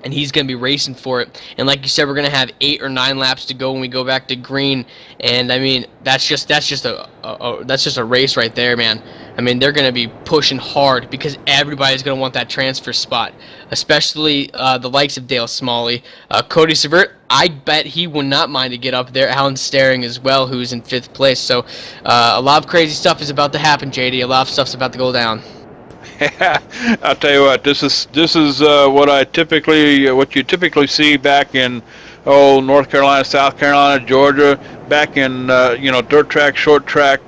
and he's going to be racing for it. And like you said, we're going to have 8 or 9 laps to go when we go back to green. And I mean, that's just a race right there, man. I mean, they're going to be pushing hard because everybody's going to want that transfer spot, especially the likes of Dale Smalley. Cody Savert, I bet he would not mind to get up there. Alan Starring as well, who's in 5th place. So a lot of crazy stuff is about to happen, JD. A lot of stuff's about to go down. I'll tell you what. This is what you typically see back in North Carolina, South Carolina, Georgia, back in dirt track, short track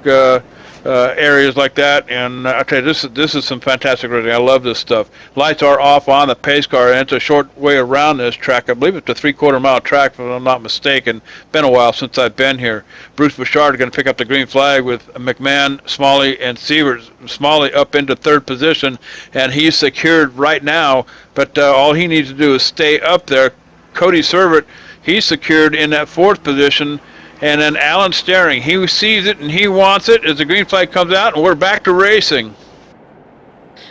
areas like that. And I tell you, this is some fantastic racing. I love this stuff. Lights are off on the pace car, and it's a short way around this track. I believe it's a 3/4 mile track, if I'm not mistaken. Been a while since I've been here. Bruce Bouchard is going to pick up the green flag with McMahon, Smalley, and Sievers. Smalley up into 3rd position, and he's secured right now. But all he needs to do is stay up there. Cody Servett, he's secured in that 4th position. And then Alan Starring, he sees it and he wants it as the green flag comes out, and we're back to racing.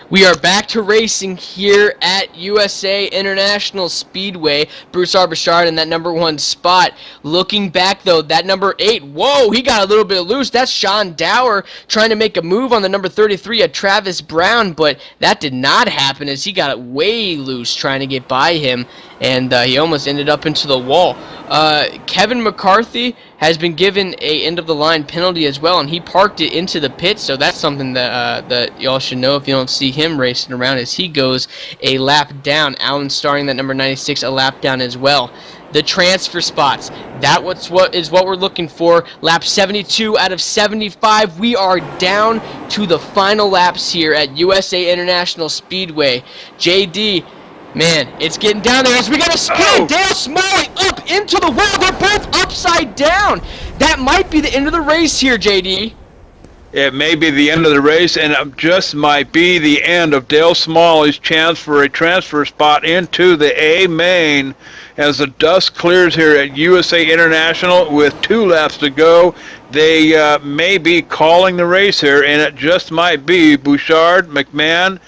We are back to racing here at USA International Speedway. Bruce Arbstrad in that number 1 spot. Looking back, though, that number 8, whoa, he got a little bit loose. That's Sean Dower trying to make a move on the number 33 at Travis Brown, but that did not happen as he got it way loose trying to get by him, and he almost ended up into the wall. Kevin McCarthy has been given a end-of-the-line penalty as well, and he parked it into the pit, so that's something that y'all should know if you don't see him racing around as he goes a lap down. Alan Starring, that number 96, a lap down as well. the transfer spots. What we're looking for. Lap 72 out of 75. We are down to the final laps here at USA International Speedway. JD, man, it's getting down there as we got a spin. Oh! Dale Smalley up into the wall. They're both upside down. That might be the end of the race here, JD. It may be the end of the race, and it just might be the end of Dale Smalley's chance for a transfer spot into the A main as the dust clears here at USA International with 2 laps to go. They may be calling the race here, and it just might be Bouchard, McMahon,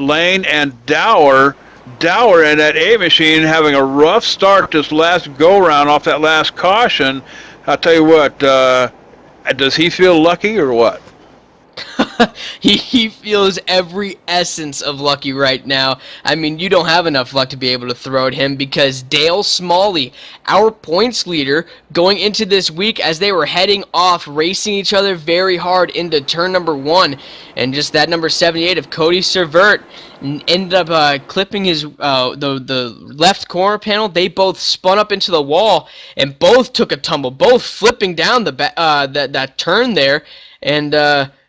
Lane, and Dower. Dower in that A machine having a rough start this last go-round off that last caution. I'll tell you what, does he feel lucky or what? He feels every essence of lucky right now. I mean, you don't have enough luck to be able to throw at him because Dale Smalley, our points leader, going into this week as they were heading off, racing each other very hard into turn number 1, and just that number 78 of Cody Servert ended up clipping his the left corner panel. They both spun up into the wall and both took a tumble, both flipping down that turn there, and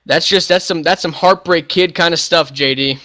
that's some Heartbreak Kid kind of stuff, JD.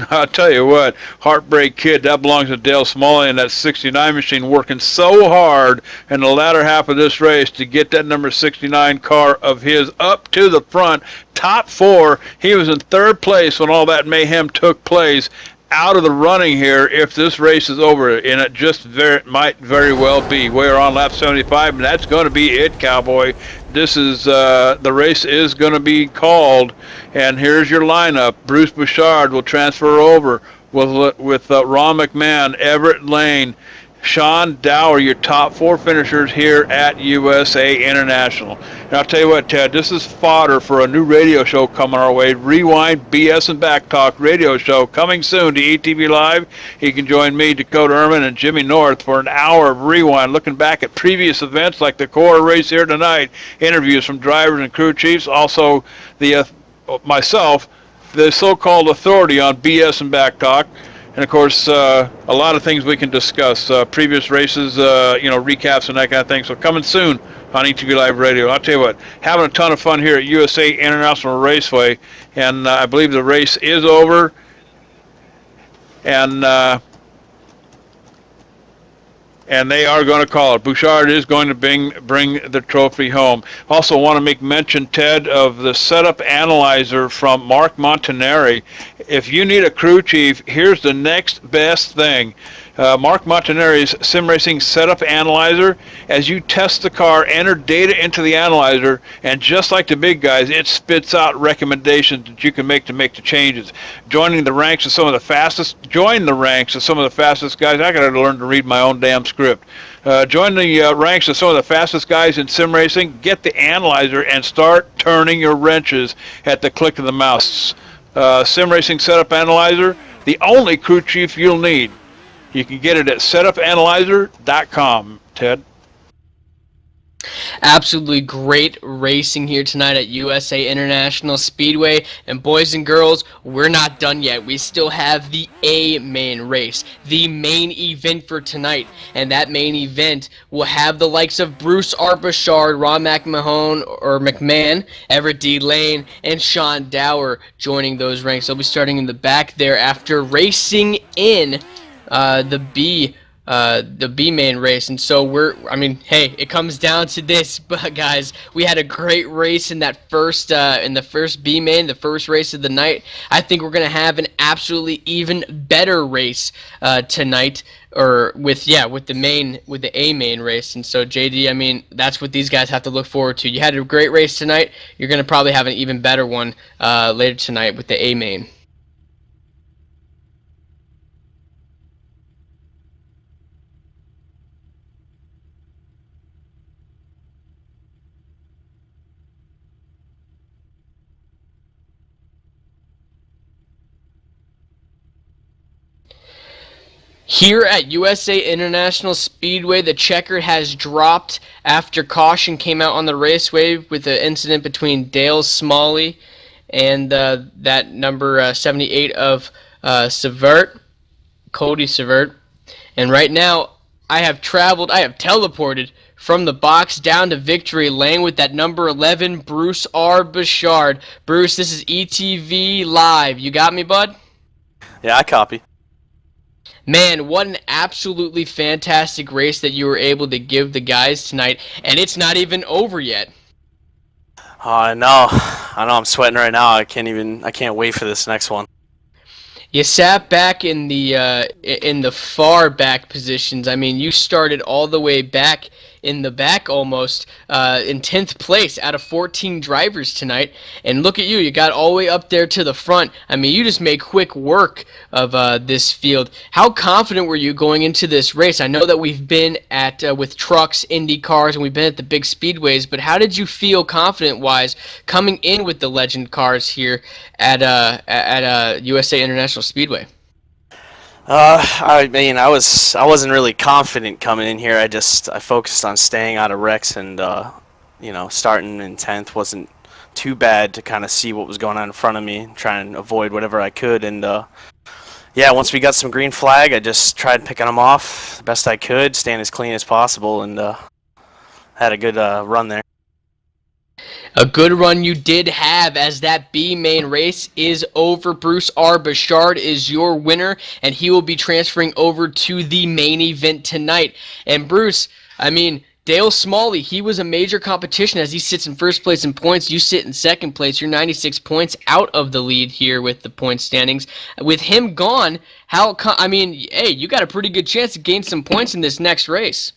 I'll tell you what, Heartbreak Kid, that belongs to Dale Smalley and that 69 machine working so hard in the latter half of this race to get that number 69 car of his up to the front, top 4. He was in 3rd place when all that mayhem took place, out of the running here if this race is over, and it just might very well be. We're on lap 75, and that's going to be it, Cowboy. This is the race is going to be called, and here's your lineup. Bruce Bouchard will transfer over with Ron McMahon, Everett Lane, Sean Dower, your top 4 finishers here at USA International. And I'll tell you what, Ted, this is fodder for a new radio show coming our way. Rewind BS and Back Talk radio show coming soon to ETV Live. You can join me, Dakota Ehrman, and Jimmy North for an hour of Rewind, looking back at previous events like the Cora race here tonight, interviews from drivers and crew chiefs, also the myself, the so-called authority on BS and Back Talk. And, of course, a lot of things we can discuss, previous races, recaps and that kind of thing. So coming soon on ETV Live Radio. I'll tell you what, having a ton of fun here at USA International Raceway. And I believe the race is over. And they are going to call it. Bouchard is going to bring the trophy home. Also want to make mention, Ted, of the setup analyzer from Mark Montanari. If you need a crew chief, here's the next best thing. Mark Montanari's Sim Racing Setup Analyzer. As you test the car, enter data into the analyzer, and just like the big guys, it spits out recommendations that you can make to make the changes. Join the ranks of some of the fastest guys. I got to learn to read my own damn script. Join the ranks of some of the fastest guys in sim racing. Get the analyzer and start turning your wrenches at the click of the mouse. Sim Racing Setup Analyzer, the only crew chief you'll need. You can get it at setupanalyzer.com, Ted. Absolutely great racing here tonight at USA International Speedway. And boys and girls, we're not done yet. We still have the A main race, the main event for tonight. And that main event will have the likes of Bruce Bouchard, Ron McMahon, Everett D. Lane, and Sean Dower joining those ranks. They'll be starting in the back there after racing in the B main race. And so hey, it comes down to this, but guys, we had a great race in that first in the first B main, the first race of the night. I think we're gonna have an absolutely even better race tonight, or with the A main race. And so JD, that's what these guys have to look forward to. You had a great race tonight, you're gonna probably have an even better one later tonight with the A main. Here at USA International Speedway, the checker has dropped after caution came out on the raceway with the incident between Dale Smalley and that number 78 of Cody Servert. And right now, I have teleported from the box down to victory lane with that number 11, Bruce R. Bouchard. Bruce, this is ETV Live. You got me, bud? Yeah, I copy. Man, what an absolutely fantastic race that you were able to give the guys tonight, and it's not even over yet. Oh, I know. I'm sweating right now. I can't wait for this next one. You sat back in the far back positions. I mean, you started all the way back in the back almost in 10th place out of 14 drivers tonight. And look at you, you got all the way up there to the front. I mean, you just made quick work of this field. How confident were you going into this race? I know that we've been at with trucks, Indy cars, and we've been at the big speedways, but how did you feel confident-wise coming in with the legend cars here at USA International Speedway? I mean, I wasn't really confident coming in here. I focused on staying out of wrecks, and starting in 10th wasn't too bad to kind of see what was going on in front of me, try and avoid whatever I could. And yeah, once we got some green flag, I just tried picking them off the best I could, staying as clean as possible, and had a good run there. A good run you did have, as that B main race is over. Bruce R. Bouchard is your winner, and he will be transferring over to the main event tonight. And Bruce, I mean, Dale Smalley, he was a major competition as he sits in first place in points. You sit in second place. You're 96 points out of the lead here with the point standings. With him gone, hey, you got a pretty good chance to gain some points in this next race.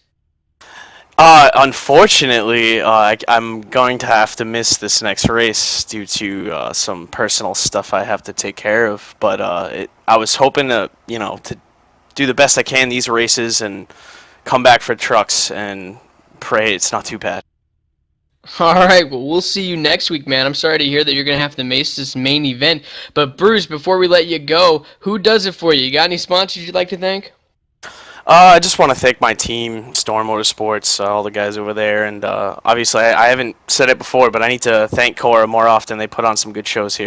Unfortunately, I'm going to have to miss this next race due to some personal stuff I have to take care of. But I was hoping to do the best I can these races and come back for trucks and pray it's not too bad. All right, well, we'll see you next week, man. I'm sorry to hear that you're going to have to miss this main event. But Bruce, before we let you go, who does it for you? You got any sponsors you'd like to thank? I just want to thank my team, Storm Motorsports, all the guys over there, and obviously I haven't said it before, but I need to thank Cora more often. They put on some good shows here.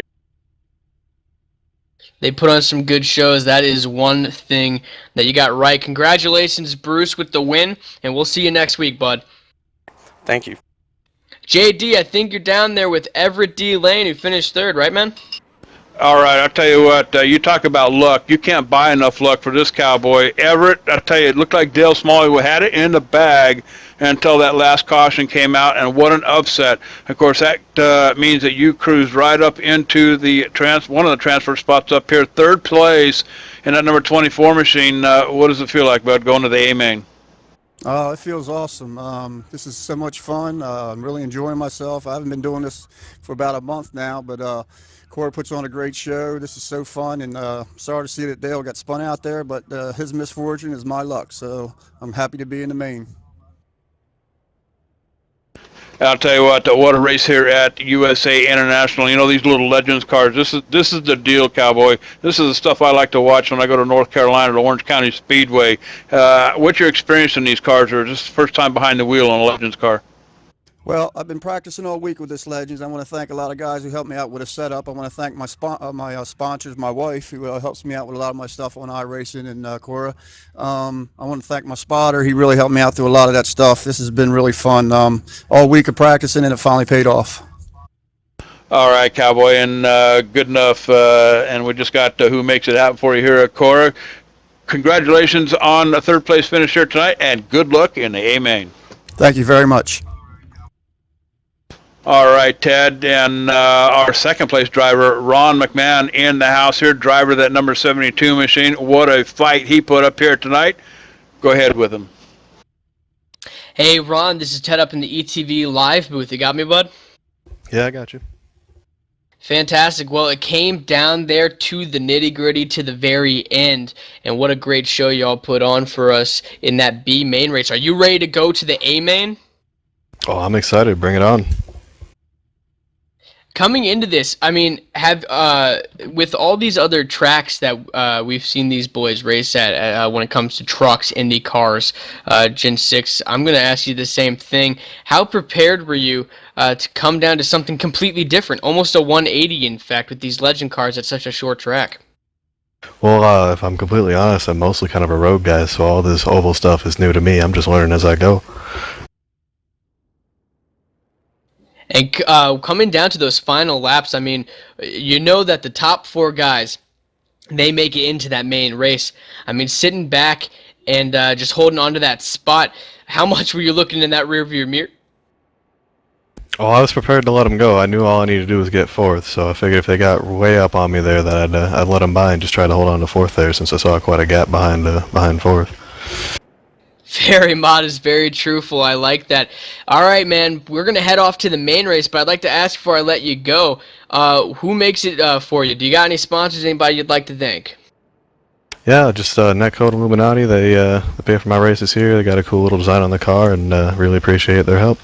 They put on some good shows. That is one thing that you got right. Congratulations, Bruce, with the win, and we'll see you next week, bud. Thank you. JD, I think you're down there with Everett D. Lane, who finished third, right, man? All right, I'll tell you what, you talk about luck. You can't buy enough luck for this cowboy. Everett, I'll tell you, it looked like Dale Smalley had it in the bag until that last caution came out, and what an upset. Of course, that means that you cruised right up into the one of the transfer spots up here, third place in that number 24 machine. What does it feel like, bud, going to the A-main? It feels awesome. This is so much fun. I'm really enjoying myself. I haven't been doing this for about a month now, but Cora puts on a great show. This is so fun, and sorry to see that Dale got spun out there, but his misfortune is my luck, so I'm happy to be in the main. I'll tell you what a race here at USA International. You know, these little Legends cars, this is the deal, cowboy. This is the stuff I like to watch when I go to North Carolina to Orange County Speedway. What's your experience in these cars, or is this the first time behind the wheel on a Legends car? Well, I've been practicing all week with this Legends. I want to thank a lot of guys who helped me out with a setup. I want to thank my sponsors, my wife, who helps me out with a lot of my stuff on iRacing, and Cora. I want to thank my spotter. He really helped me out through a lot of that stuff. This has been really fun. All week of practicing, and it finally paid off. All right, cowboy, and good enough. And we just got who makes it happen for you here at Cora. Congratulations on a third place finish here tonight, and good luck in the A-main. Thank you very much. All right, Ted, and our second place driver, Ron McMahon, in the house here, driver of that number 72 machine. What a fight he put up here tonight. Go ahead with him. Hey, Ron, this is Ted up in the ETV Live booth. You got me, bud? Yeah, I got you. Fantastic. Well, it came down there to the nitty-gritty to the very end, and what a great show y'all put on for us in that B main race. Are you ready to go to the A main? Oh, I'm excited. Bring it on. Coming into this, I mean, with all these other tracks that we've seen these boys race at when it comes to trucks, Indy cars, Gen 6, I'm going to ask you the same thing. How prepared were you to come down to something completely different, almost a 180 in fact, with these legend cars at such a short track? Well, if I'm completely honest, I'm mostly kind of a road guy, so all this oval stuff is new to me. I'm just learning as I go. And coming down to those final laps, I mean, you know that the top 4 guys, they make it into that main race. I mean, sitting back and just holding on to that spot, how much were you looking in that rearview mirror? Oh, I was prepared to let them go. I knew all I needed to do was get fourth, so I figured if they got way up on me there, that I'd let them by and just try to hold on to fourth there, since I saw quite a gap behind fourth. Very modest, very truthful. I like that. All right, man. We're going to head off to the main race, but I'd like to ask before I let you go, who makes it for you? Do you got any sponsors, anybody you'd like to thank? Yeah, just Netcode Illuminati. They pay for my races here. They got a cool little design on the car, and really appreciate their help.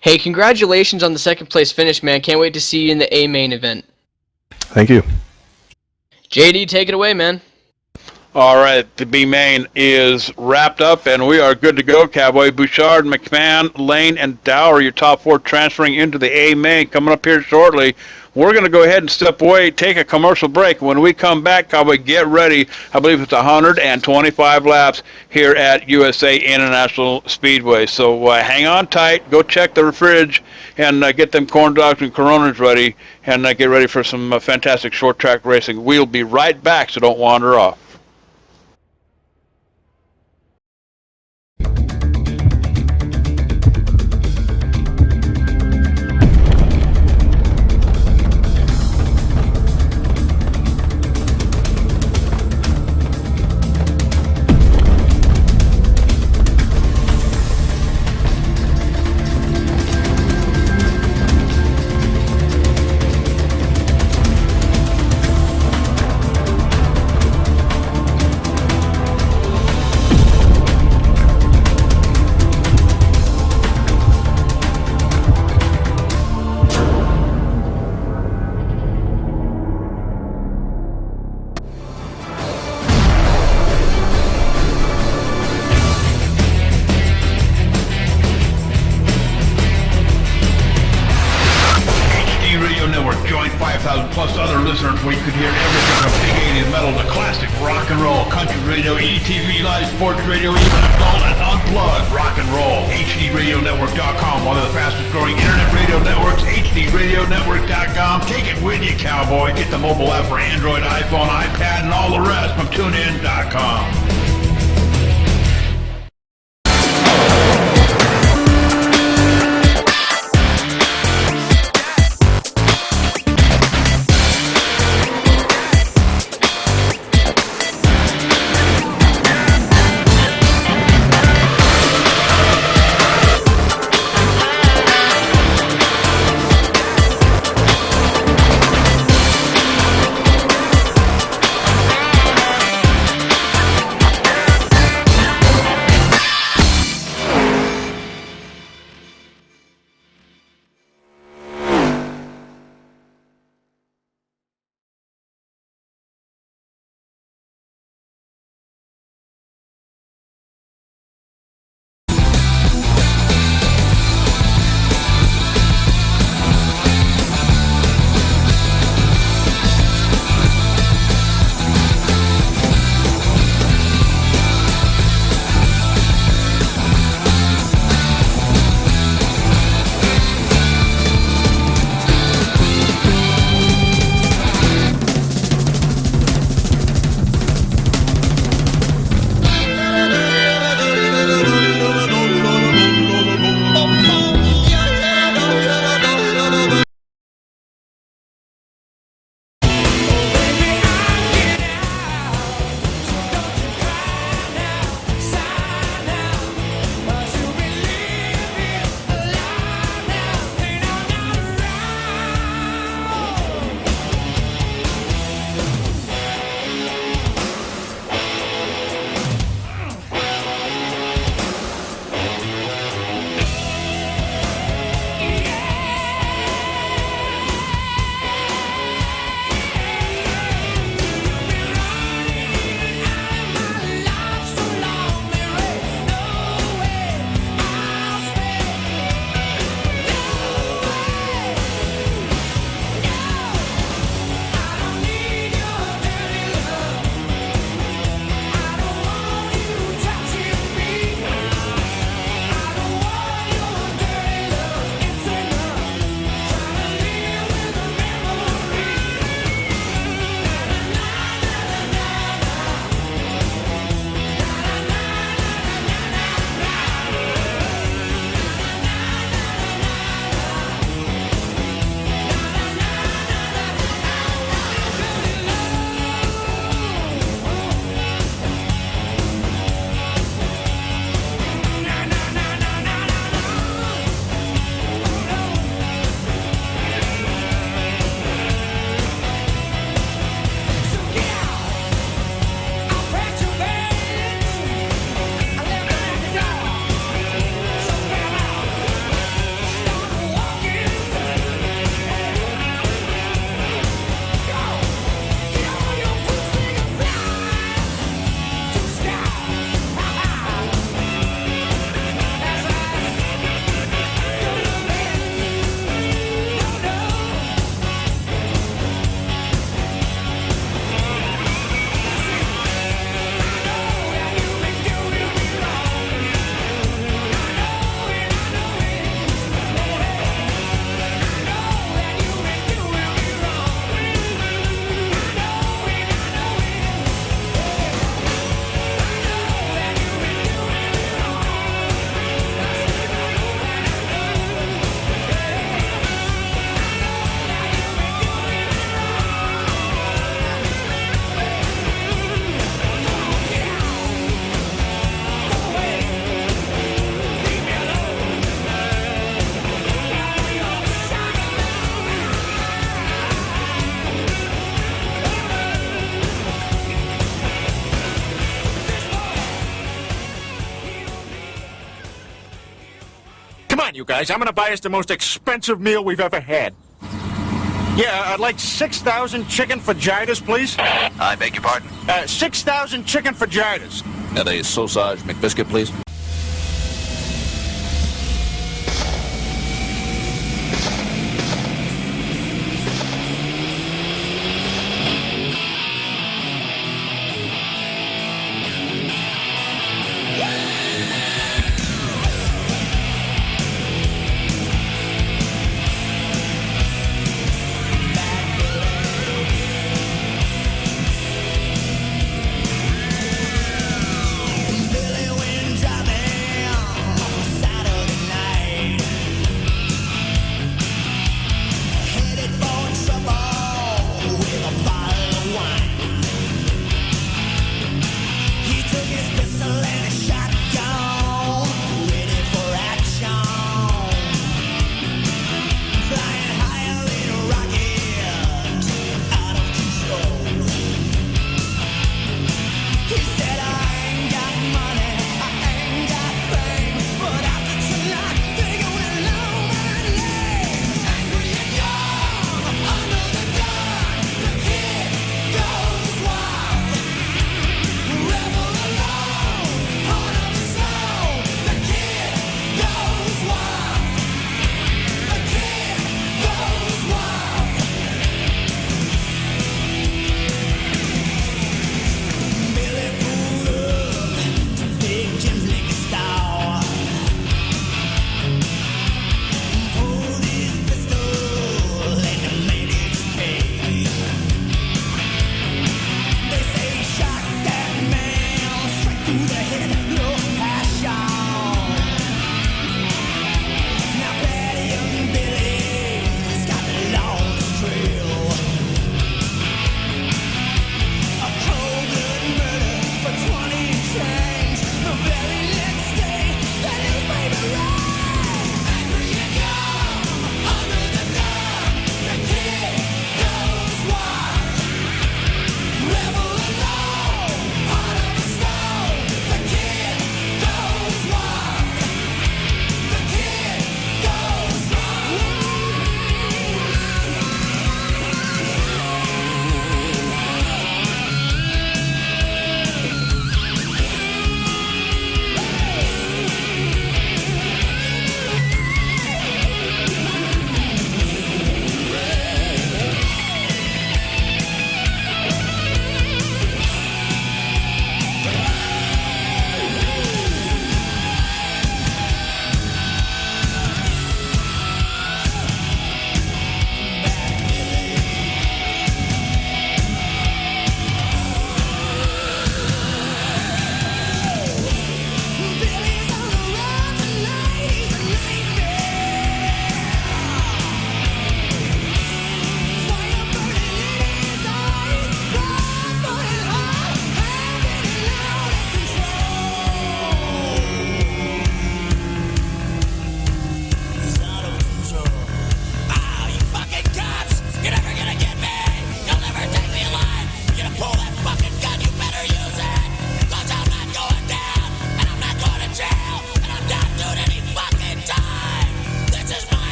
Hey, congratulations on the second place finish, man. Can't wait to see you in the A main event. Thank you. JD, take it away, man. All right, the B main is wrapped up, and we are good to go. Cowboy, Bouchard, McMahon, Lane, and Dower, your top 4 transferring into the A main. Coming up here shortly, we're going to go ahead and step away, take a commercial break. When we come back, Cowboy, get ready. I believe it's 125 laps here at USA International Speedway. So hang on tight, go check the fridge, and get them corn dogs and Coronas ready, and get ready for some fantastic short track racing. We'll be right back, so don't wander off. Plus other listeners where you could hear everything from big 80s metal to classic rock and roll, country radio, ETV live sports radio, even adult and unplugged rock and roll. HDRadioNetwork.com, one of the fastest growing internet radio networks, HDRadioNetwork.com. Take it with you, cowboy. Get the mobile app for Android, iPhone, iPad, and all the rest from TuneIn.com. you guys. I'm going to buy us the most expensive meal we've ever had. Yeah, I'd like 6,000 chicken fajitas, please. I beg your pardon? 6,000 chicken fajitas. And a sausage McBiscuit, please. Billy Wynn driving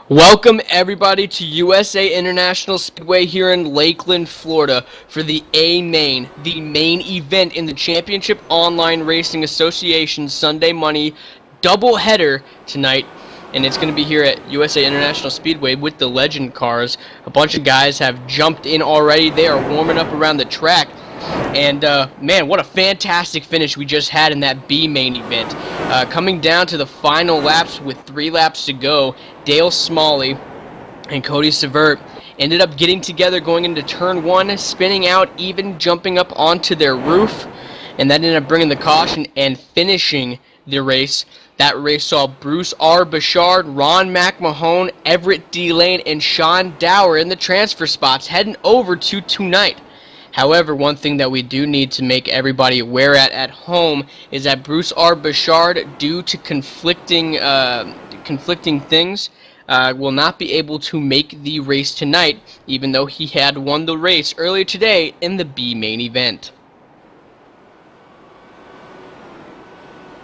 Welcome everybody to USA International Speedway here in Lakeland, Florida for the A-Main, the main event in the Championship Online Racing Association Sunday Money doubleheader tonight. And it's going to be here at USA International Speedway with the Legend cars. A bunch of guys have jumped in already. They are warming up around the track. And, man, what a fantastic finish we just had in that B main event. Coming down to the final laps with 3 laps to go, Dale Smalley and Cody Severt ended up getting together going into turn 1, spinning out, even jumping up onto their roof. And that ended up bringing the caution and finishing the race. That race saw Bruce R. Bouchard, Ron McMahon, Everett D. Lane, and Sean Dower in the transfer spots heading over to tonight. However, one thing that we do need to make everybody aware at home is that Bruce R. Bouchard, due to conflicting things, will not be able to make the race tonight, even though he had won the race earlier today in the B main event.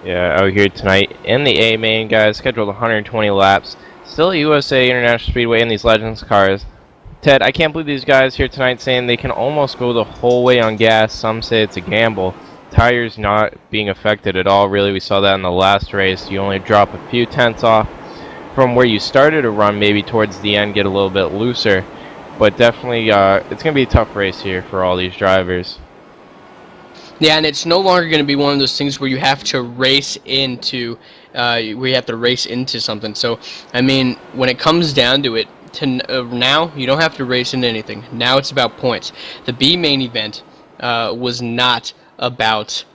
Yeah, out here tonight in the A main, guys, scheduled 120 laps. Still USA International Speedway in these Legends cars. Ted, I can't believe these guys here tonight saying they can almost go the whole way on gas. Some say it's a gamble. Tires not being affected at all, really. We saw that in the last race. You only drop a few tenths off from where you started to run, maybe towards the end, get a little bit looser. But definitely, it's going to be a tough race here for all these drivers. Yeah, and it's no longer going to be one of those things where you have to race into, something. So, I mean, when it comes down to it, now you don't have to race into anything. Now it's about points. The B main event was not about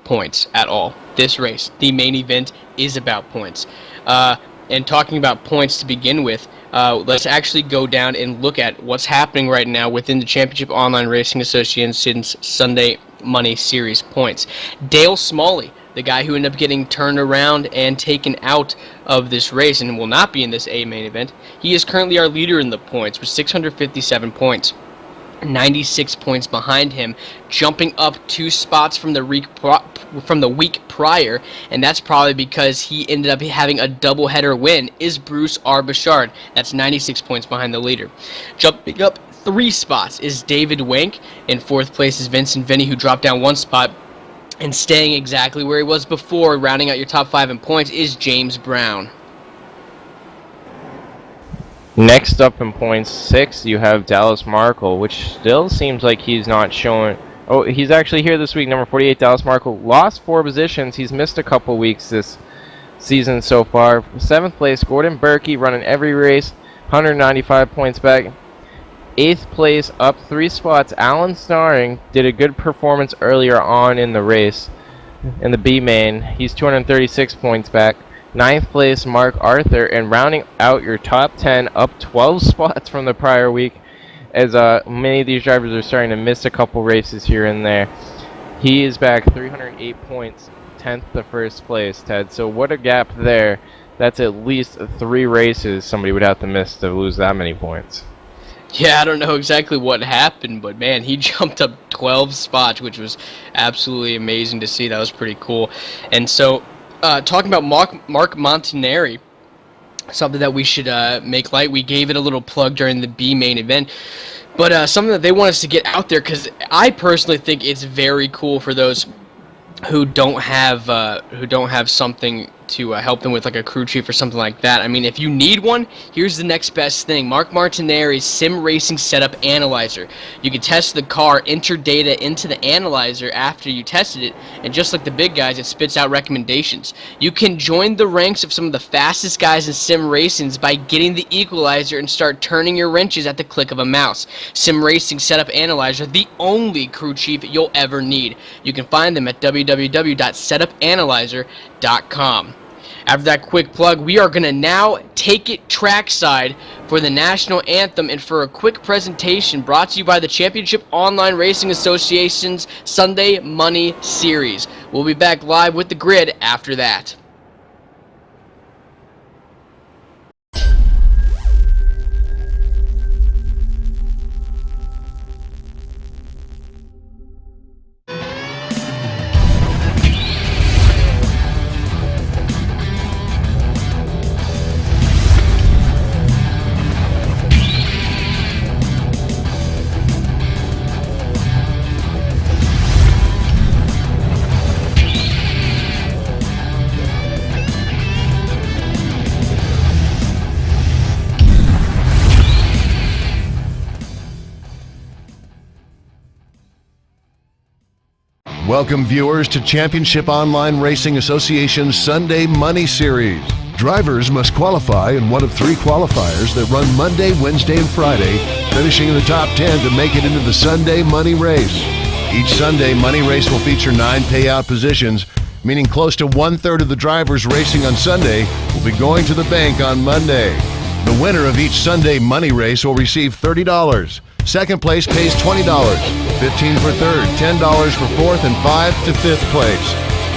points at all. This race, the main event, is about points. And talking about points to begin with, let's actually go down and look at what's happening right now within the Championship Online Racing Association's Sunday Money Series points. Dale Smalley, the guy who ended up getting turned around and taken out of this race and will not be in this A main event, he is currently our leader in the points with 657 points. 96 points behind him, jumping up 2 spots from the week prior, and that's probably because he ended up having a doubleheader win, is Bruce R. Bouchard. That's 96 points behind the leader. Jumping up 3 spots is David Wink. In 4th place is Vincent Vinny, who dropped down 1 spot. And staying exactly where he was before, rounding out your top 5 in points, is James Brown. Next up in points 6, you have Dallas Markle, which still seems like he's not showing. Oh, he's actually here this week. Number 48, Dallas Markle, lost 4 positions. He's missed a couple weeks this season so far. 7th place, Gordon Berkey, running every race, 195 points back. 8th place, up 3 spots, Alan Starring did a good performance earlier on in the race in the B main. He's 236 points back. 9th place, Mark Arthur, and rounding out your top 10, up 12 spots from the prior week, as many of these drivers are starting to miss a couple races here and there. He is back 308 points, 10th to 1st place, Ted. So what a gap there. That's at least 3 races somebody would have to miss to lose that many points. Yeah, I don't know exactly what happened, but man, he jumped up 12 spots, which was absolutely amazing to see. That was pretty cool. And so, talking about Mark Montanari, something that we should make light. We gave it a little plug during the B main event, but something that they want us to get out there, because I personally think it's very cool for those who don't have something to help them with, like a crew chief or something like that. I mean, if you need one, here's the next best thing. Mark Martinari's Sim Racing Setup Analyzer. You can test the car, enter data into the analyzer after you tested it, and just like the big guys, it spits out recommendations. You can join the ranks of some of the fastest guys in sim racings by getting the equalizer and start turning your wrenches at the click of a mouse. Sim Racing Setup Analyzer, the only crew chief you'll ever need. You can find them at www.setupanalyzer.com. After that quick plug, we are going to now take it trackside for the National Anthem and for a quick presentation brought to you by the Championship Online Racing Association's Sunday Money Series. We'll be back live with the grid after that. Welcome viewers to Championship Online Racing Association's Sunday Money Series. Drivers must qualify in one of 3 qualifiers that run Monday, Wednesday, and Friday, finishing in the top 10 to make it into the Sunday Money Race. Each Sunday Money Race will feature 9 payout positions, meaning close to 1/3 of the drivers racing on Sunday will be going to the bank on Monday. The winner of each Sunday Money Race will receive $30. Second place pays $20, $15 for third, $10 for fourth, and $5 to fifth place.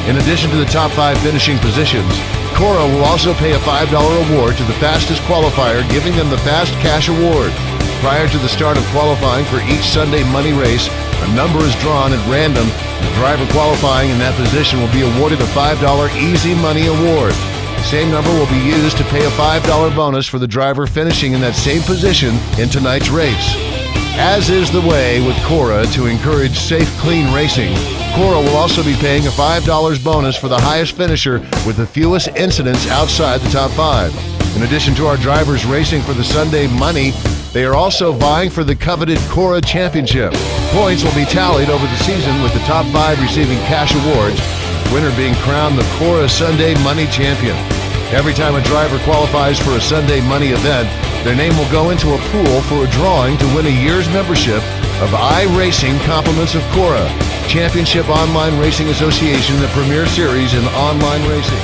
In addition to the top 5 finishing positions, Cora will also pay a $5 award to the fastest qualifier, giving them the Fast Cash Award. Prior to the start of qualifying for each Sunday Money Race, a number is drawn at random. The driver qualifying in that position will be awarded a $5 Easy Money Award. The same number will be used to pay a $5 bonus for the driver finishing in that same position in tonight's race. As is the way with Cora to encourage safe, clean racing, Cora will also be paying a $5 bonus for the highest finisher with the fewest incidents outside the top 5. In addition to our drivers racing for the Sunday Money, they are also vying for the coveted Cora Championship. Points will be tallied over the season with the top 5 receiving cash awards, the winner being crowned the Cora Sunday Money Champion. Every time a driver qualifies for a Sunday Money event, their name will go into a pool for a drawing to win a year's membership of iRacing Compliments of Cora, Championship Online Racing Association, the premier series in online racing.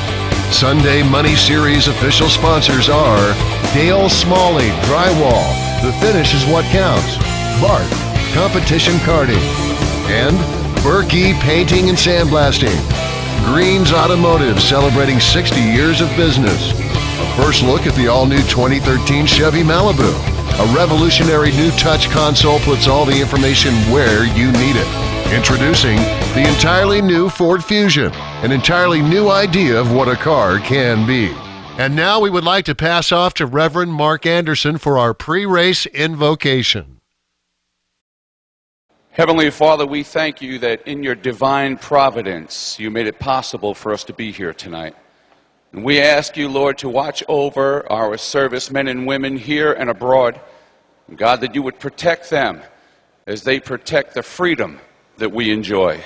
Sunday Money Series official sponsors are Dale Smalley Drywall, The Finish is What Counts, Bart, Competition Karting, and Berkey Painting and Sandblasting. Green's Automotive, celebrating 60 years of business. A first look at the all-new 2013 Chevy Malibu. A revolutionary new touch console puts all the information where you need it. Introducing the entirely new Ford Fusion, an entirely new idea of what a car can be. And now we would like to pass off to Reverend Mark Anderson for our pre-race invocation. Heavenly Father, we thank you that in your divine providence, you made it possible for us to be here tonight. And we ask you, Lord, to watch over our servicemen and women here and abroad. And God, that you would protect them as they protect the freedom that we enjoy.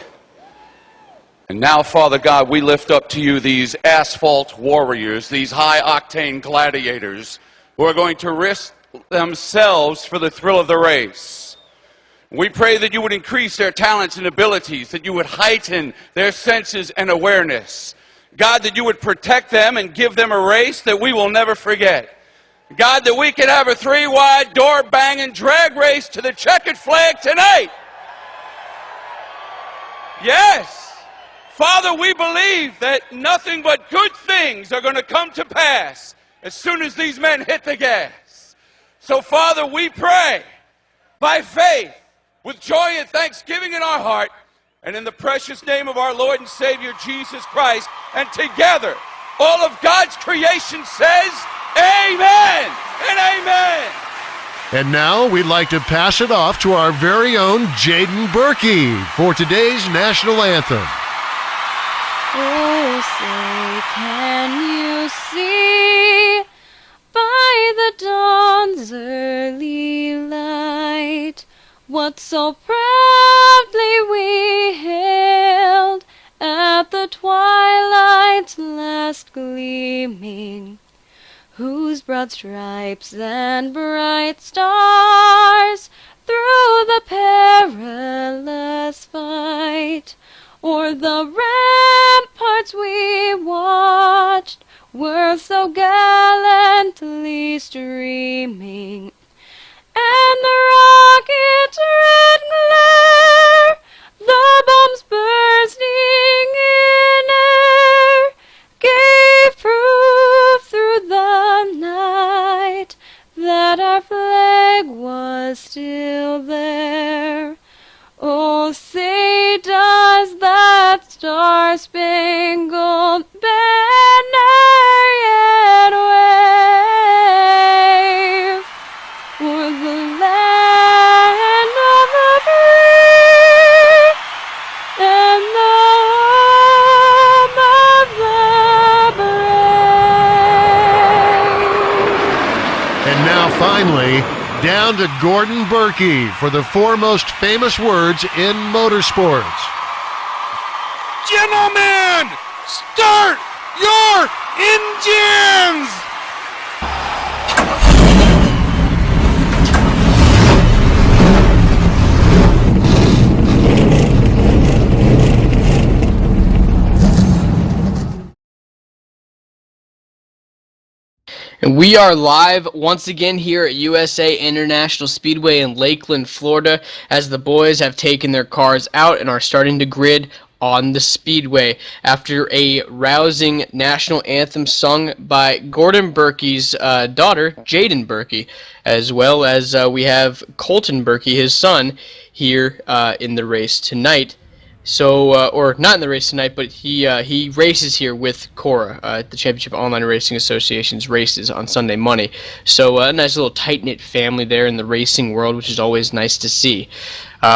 And now, Father God, we lift up to you these asphalt warriors, these high-octane gladiators who are going to risk themselves for the thrill of the race. We pray that you would increase their talents and abilities, that you would heighten their senses and awareness. God, that you would protect them and give them a race that we will never forget. God, that we can have a 3-wide, door-banging drag race to the checkered flag tonight. Yes. Father, we believe that nothing but good things are going to come to pass as soon as these men hit the gas. So, Father, we pray by faith, with joy and thanksgiving in our heart, and in the precious name of our Lord and Savior Jesus Christ, and together, all of God's creation says, amen and amen. And now we'd like to pass it off to our very own Jaden Berkey for today's national anthem. Oh, say, can you see by the dawn's early light what so proudly we hailed at the twilight's last gleaming, whose broad stripes and bright stars through the perilous fight o'er the ramparts we watched were so gallantly streaming. And the rocket's red glare, the bombs bursting in air, gave proof through the night that our flag was still there. Oh, say does that star-spangled banner yet wave o'er the land of the free and the home of the brave? And now finally, down to Gordon Berkey for the 4 most famous words in motorsports. Gentlemen, start your engines! And we are live once again here at USA International Speedway in Lakeland, Florida, as the boys have taken their cars out and are starting to grid on the speedway after a rousing national anthem sung by Gordon Berkey's daughter, Jaden Berkey, as well as we have Colton Berkey, his son, here in the race tonight. So, or not in the race tonight, but he races here with Cora at the Championship Online Racing Association's races on Sunday Money. So, a nice little tight-knit family there in the racing world, which is always nice to see.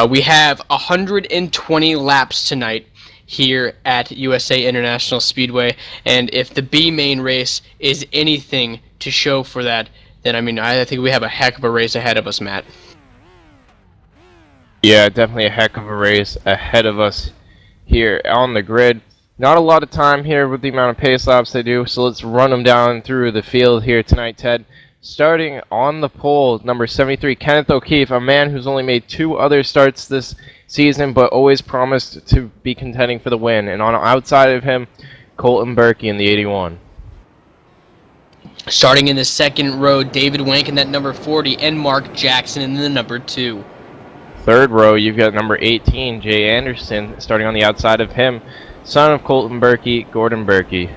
We have 120 laps tonight here at USA International Speedway, and if the B main race is anything to show for that, then I think we have a heck of a race ahead of us, Matt. Yeah, definitely a heck of a race ahead of us here on the grid. Not a lot of time here with the amount of pace laps they do, so let's run them down through the field here tonight, Ted. Starting on the pole, number 73, Kenneth O'Keefe, a man who's only made 2 other starts this season, but always promised to be contending for the win. And on outside of him, Colton Berkey in the 81. Starting in the second row, David Wank in that number 40, and Mark Jackson in the number 2. Third row, you've got number 18, Jay Anderson, starting on the outside of him, son of Colton Berkey, Gordon Berkey.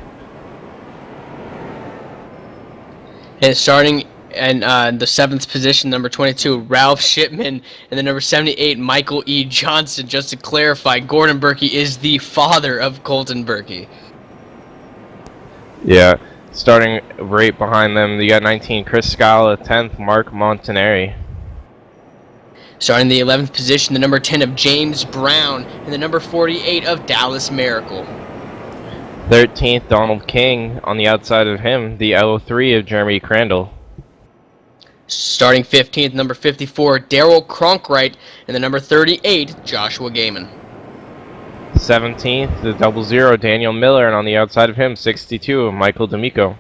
And starting in the 7th position, number 22, Ralph Shipman, and the number 78, Michael E. Johnson. Just to clarify, Gordon Berkey is the father of Colton Berkey. Yeah, starting right behind them, you got 19, Chris Scala, 10th, Mark Montanari. Starting the 11th position, the number 10 of James Brown, and the number 48 of Dallas Miracle. 13th, Donald King. On the outside of him, the L03 of Jeremy Crandall. Starting 15th, number 54, Daryl Cronkright, and the number 38, Joshua Gaiman. 17th, the 00, Daniel Miller, and on the outside of him, 62, Michael D'Amico.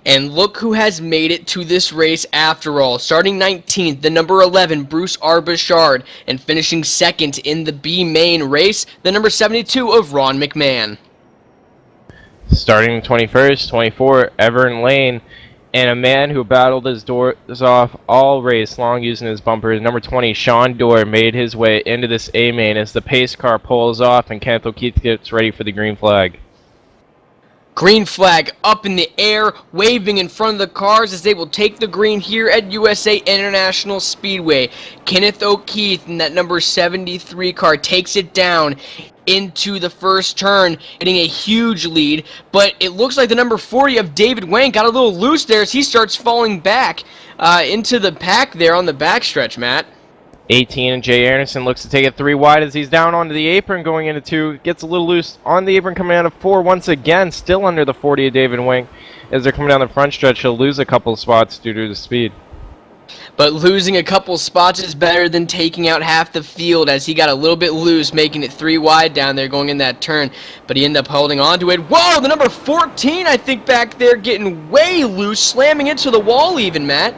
And look who has made it to this race after all. Starting 19th, the number 11, Bruce R. Bouchard, and finishing second in the B main race, the number 72 of Ron McMahon. Starting 21st, 24, Everin Lane, and a man who battled his doors off all race long using his bumpers, number 20, Sean Dorr, made his way into this A main as the pace car pulls off and Kenneth O'Keefe gets ready for the green flag. Green flag up in the air, waving in front of the cars as they will take the green here at USA International Speedway. Kenneth O'Keefe in that number 73 car takes it down into the first turn, getting a huge lead, but it looks like the number 40 of David Wayne got a little loose there as he starts falling back into the pack there on the backstretch, Matt. 18, and Jay Anderson looks to take it 3 wide as he's down onto the apron going into 2. Gets a little loose on the apron coming out of 4 once again, still under the 40 of David Wink. As they're coming down the front stretch, he'll lose a couple spots due to the speed. But losing a couple spots is better than taking out half the field as he got a little bit loose, making it 3 wide down there going in that turn. But he ended up holding on to it. Whoa, the number 14, I think, back there getting way loose, slamming into the wall even, Matt.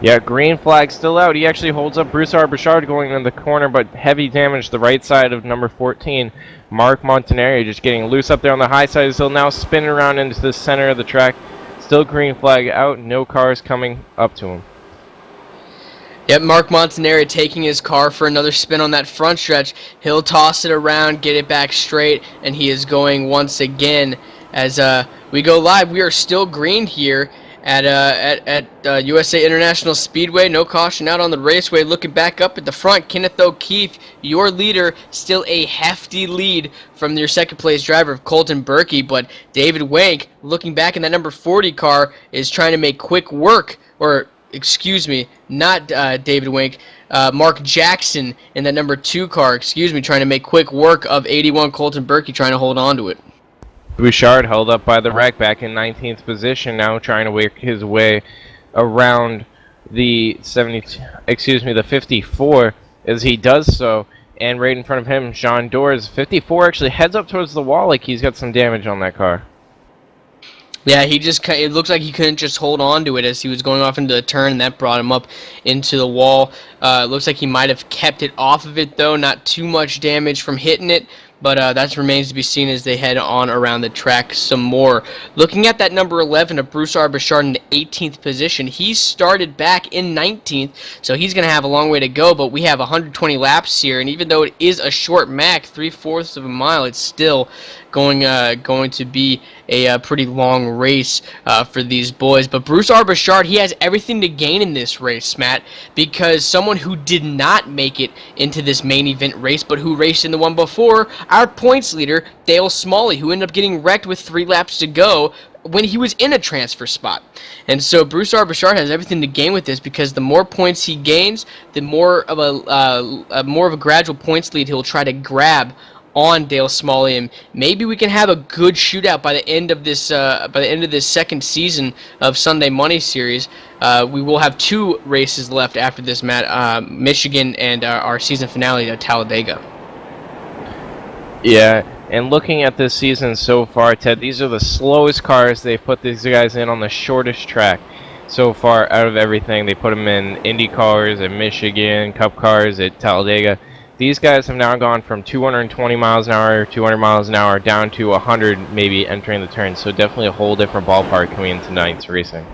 Yeah, green flag still out. He actually holds up Bruce R. Bouchard going in the corner, but heavy damage to the right side of number 14. Mark Montanari just getting loose up there on the high side. He'll now spin around into the center of the track. Still green flag out. No cars coming up to him. Yep, Mark Montanari taking his car for another spin on that front stretch. He'll toss it around, get it back straight, and he is going once again. As we go live, we are still green here at USA International Speedway. No caution out on the raceway. Looking back up at the front, Kenneth O'Keefe, your leader, still a hefty lead from your second place driver of Colton Berkey, but David Wank, looking back in that number 40 car, is trying to make quick work, or excuse me, not David Wank, Mark Jackson in that number 2 car, trying to make quick work of 81 Colton Berkey, trying to hold on to it. Bouchard held up by the wreck back in 19th position, now trying to work his way around the the 54 as he does so. And right in front of him, Jean Doors, 54, actually heads up towards the wall like he's got some damage on that car. Yeah, it looks like he couldn't just hold on to it as he was going off into the turn, and that brought him up into the wall. It looks like he might have kept it off of it, though. Not too much damage from hitting it, but that remains to be seen as they head on around the track some more. Looking at that number 11 of Bruce Arbachard in the 18th position, he started back in 19th, so he's going to have a long way to go, but we have 120 laps here, and even though it is a short MAC, 3/4 of a mile, it's still going to be a pretty long race for these boys. But Bruce Arbachard, he has everything to gain in this race, Matt, because someone who did not make it into this main event race, but who raced in the one before, our points leader, Dale Smalley, who ended up getting wrecked with 3 laps to go when he was in a transfer spot. And so Bruce Arbachard has everything to gain with this, because the more points he gains, the more of a gradual points lead he'll try to grab on Dale Smalley, and maybe we can have a good shootout by the end of this second season of Sunday Money Series. We will have 2 races left after this, Matt, Michigan and our season finale at Talladega. Yeah, and looking at this season so far, Ted, these are the slowest cars. They've put these guys in on the shortest track so far out of everything. They put them in Indy cars at Michigan, Cup cars at Talladega. These guys have now gone from 220 miles an hour, 200 miles an hour, down to 100 maybe entering the turn. So definitely a whole different ballpark coming into tonight's racing.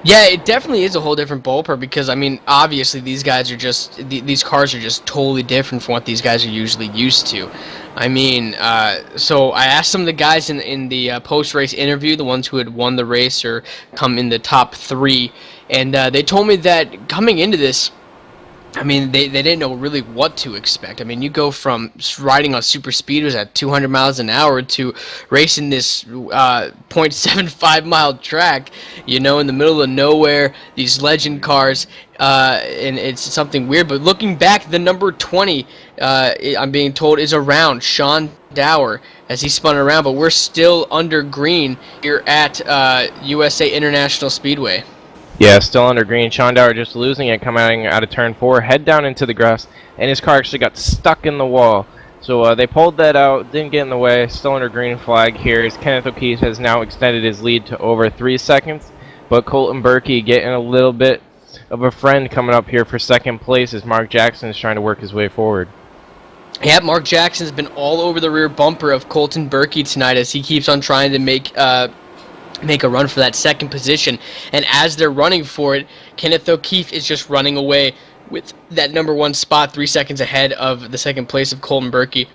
Yeah, it definitely is a whole different ballpark, because, I mean, obviously these guys are these cars are just totally different from what these guys are usually used to. I mean, so I asked some of the guys in the post-race interview, the ones who had won the race or come in the top 3, and they told me that coming into this, I mean, they didn't know really what to expect. I mean, you go from riding on super speeders at 200 miles an hour to racing this 0.75 mile track, you know, in the middle of nowhere, these legend cars, and it's something weird. But looking back, the number 20, I'm being told, is around Sean Dower as he spun around, but we're still under green here at USA International Speedway. Yeah, still under green. Sean Dower just losing it, coming out of turn 4, head down into the grass, and his car actually got stuck in the wall. So they pulled that out, didn't get in the way, still under green flag here, as Kenneth O'Keefe has now extended his lead to over 3 seconds. But Colton Berkey getting a little bit of a friend coming up here for second place as Mark Jackson is trying to work his way forward. Yeah, Mark Jackson's been all over the rear bumper of Colton Berkey tonight as he keeps on trying to make a run for that second position. And as they're running for it, Kenneth O'Keefe is just running away with that number 1 spot, 3 seconds ahead of the second place of Colton Berkey.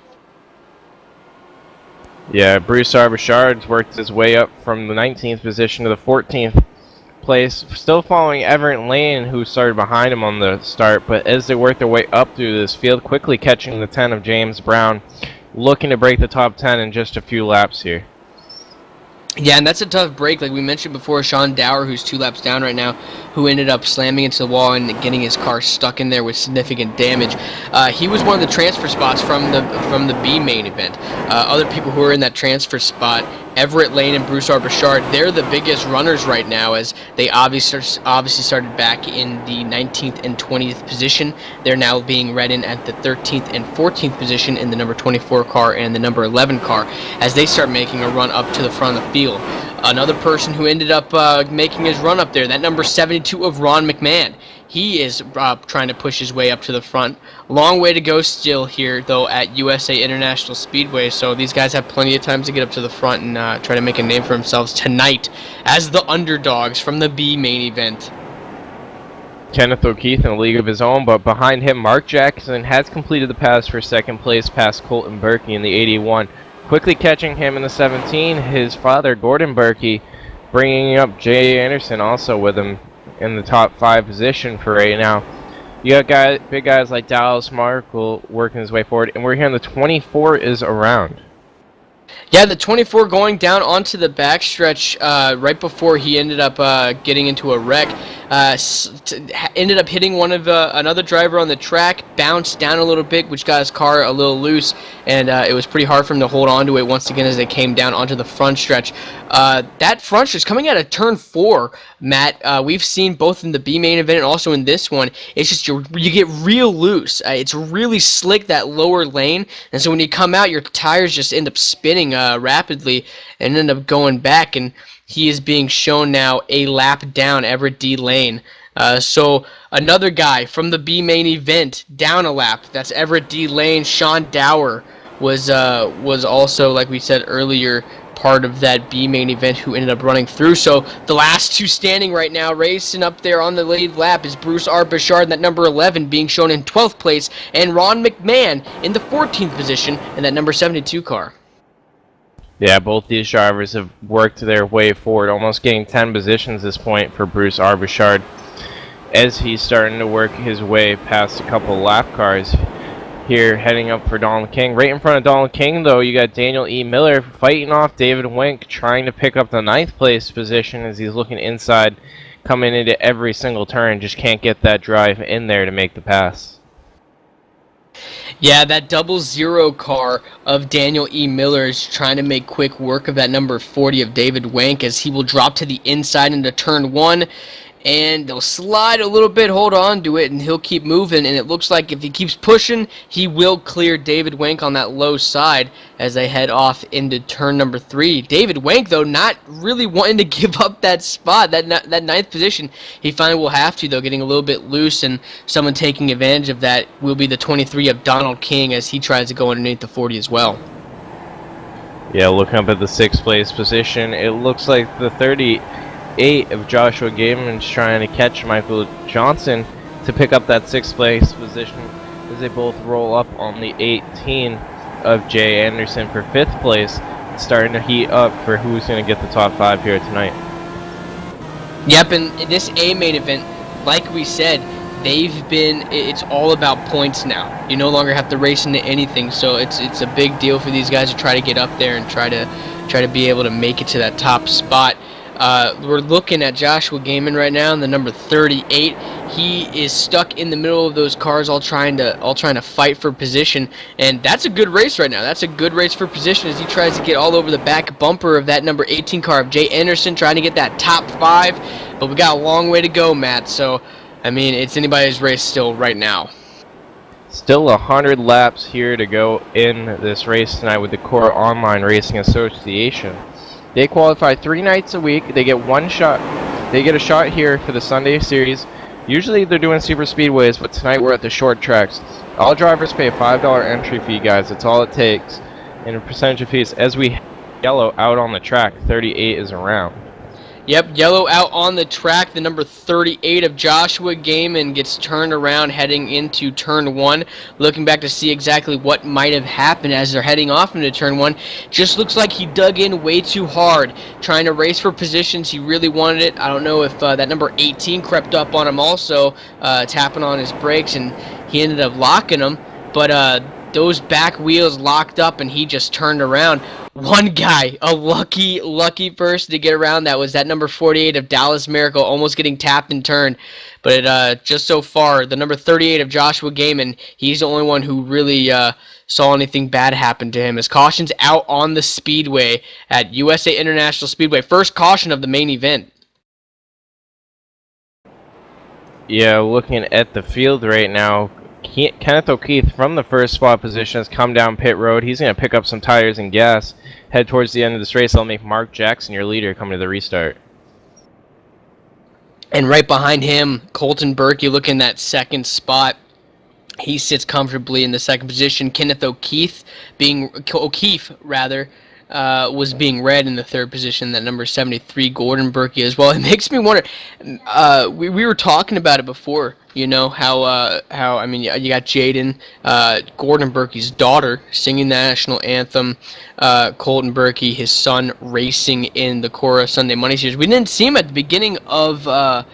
Yeah, Bruce Arbachard's worked his way up from the 19th position to the 14th place, still following Everett Lane, who started behind him on the start, but as they work their way up through this field, quickly catching the 10 of James Brown, looking to break the top 10 in just a few laps here. Yeah, and that's a tough break. Like we mentioned before, Sean Dower, who's 2 laps down right now, who ended up slamming into the wall and getting his car stuck in there with significant damage. He was one of the transfer spots from the B main event. Other people who are in that transfer spot, Everett Lane and Bruce Arbachard, they're the biggest runners right now, as they obviously started back in the 19th and 20th position. They're now being read in at the 13th and 14th position in the number 24 car and the number 11 car, as they start making a run up to the front of the field. Another person who ended up making his run up there, that number 72 of Ron McMahon. He is trying to push his way up to the front. Long way to go still here, though, at USA International Speedway, so these guys have plenty of time to get up to the front and try to make a name for themselves tonight as the underdogs from the B main event. Kenneth O'Keefe in a league of his own, but behind him, Mark Jackson has completed the pass for second place past Colton Berkey in the 81. Quickly catching him in the 17, his father, Gordon Berkey, bringing up Jay Anderson also with him in the top 5 position for right now. You got big guys like Dallas Markle working his way forward, and we're hearing the 24 is around. Yeah, the 24 going down onto the backstretch right before he ended up getting into a wreck. ended up hitting one of another driver on the track, bounced down a little bit, which got his car a little loose, and it was pretty hard for him to hold on to it once again as they came down onto the front stretch. That front stretch coming out of turn 4, Matt, we've seen both in the B main event and also in this one, it's just you get real loose. It's really slick, that lower lane, and so when you come out, your tires just end up spinning rapidly and end up going back, and he is being shown now a lap down Everett D. Lane. So another guy from the B main event down a lap. That's Everett D. Lane. Sean Dower was also, like we said earlier, part of that B main event who ended up running through. So the last two standing right now, racing up there on the lead lap, is Bruce R. Bouchard in that number 11 being shown in 12th place, and Ron McMahon in the 14th position in that number 72 car. Yeah, both these drivers have worked their way forward, almost getting 10 positions this point for Bruce R. Bouchard, as he's starting to work his way past a couple lap cars here, heading up for Donald King. Right in front of Donald King, though, you got Daniel E. Miller fighting off David Wink, trying to pick up the 9th place position as he's looking inside, coming into every single turn, just can't get that drive in there to make the pass. Yeah, that 00 car of Daniel E. Miller is trying to make quick work of that number 40 of David Wank, as he will drop to the inside into turn 1, and they'll slide a little bit, hold on to it, and he'll keep moving, and it looks like if he keeps pushing, he will clear David Wank on that low side as they head off into turn number 3. David Wank, though, not really wanting to give up that spot, that 9th position. He finally will have to, though, getting a little bit loose, and someone taking advantage of that will be the 23 of Donald King as he tries to go underneath the 40 as well. Yeah, looking up at the 6th place position, it looks like the 38 of Joshua Gaiman's trying to catch Michael Johnson to pick up that 6th place position as they both roll up on the 18 of Jay Anderson for 5th place, starting to heat up for who's going to get the top 5 here tonight. Yep, and in this A main event, like we said, it's all about points now. You no longer have to race into anything, so it's a big deal for these guys to try to get up there and try to be able to make it to that top spot. We're looking at Joshua Gaiman right now in the number 38. He is stuck in the middle of those cars, all trying to fight for position, and that's a good race right now. That's a good race for position as he tries to get all over the back bumper of that number 18 car of Jay Anderson, trying to get that top 5. But we got a long way to go, Matt. So, I mean, it's anybody's race still right now. Still 100 laps here to go in this race tonight with the Cora Online Racing Association. They qualify 3 nights a week. They get one shot. They get a shot here for the Sunday series. Usually they're doing super speedways, but tonight we're at the short tracks. All drivers pay a $5 entry fee, guys. That's all it takes. And a percentage of fees. As we yellow out on the track, 38 is around. Yep, yellow out on the track. The number 38 of Joshua Gaiman gets turned around heading into turn 1. Looking back to see exactly what might have happened as they're heading off into turn 1. Just looks like he dug in way too hard, trying to race for positions. He really wanted it. I don't know if that number 18 crept up on him also, tapping on his brakes, and he ended up locking him. But those back wheels locked up, and he just turned around. One guy, a lucky person to get around that was that number 48 of Dallas Miracle, almost getting tapped and turned. But just so far, the number 38 of Joshua Gaiman, he's the only one who really saw anything bad happen to him. As caution's out on the speedway at USA International Speedway. First caution of the main event. Yeah, looking at the field right now, Kenneth O'Keefe from the first spot position has come down pit road. He's going to pick up some tires and gas, head towards the end of this race. That'll make Mark Jackson your leader coming to the restart. And right behind him, Colton Burke, you look in that second spot. He sits comfortably in the second position. Kenneth O'Keefe, was being red in the third position. That number 73, Gordon Burke as well. It makes me wonder. We were talking about it before. You know how I mean, you got Jaden, Gordon Burke's daughter, singing the national anthem. Colton Burke, his son, racing in the Cora Sunday Money series. We didn't see him at the beginning of the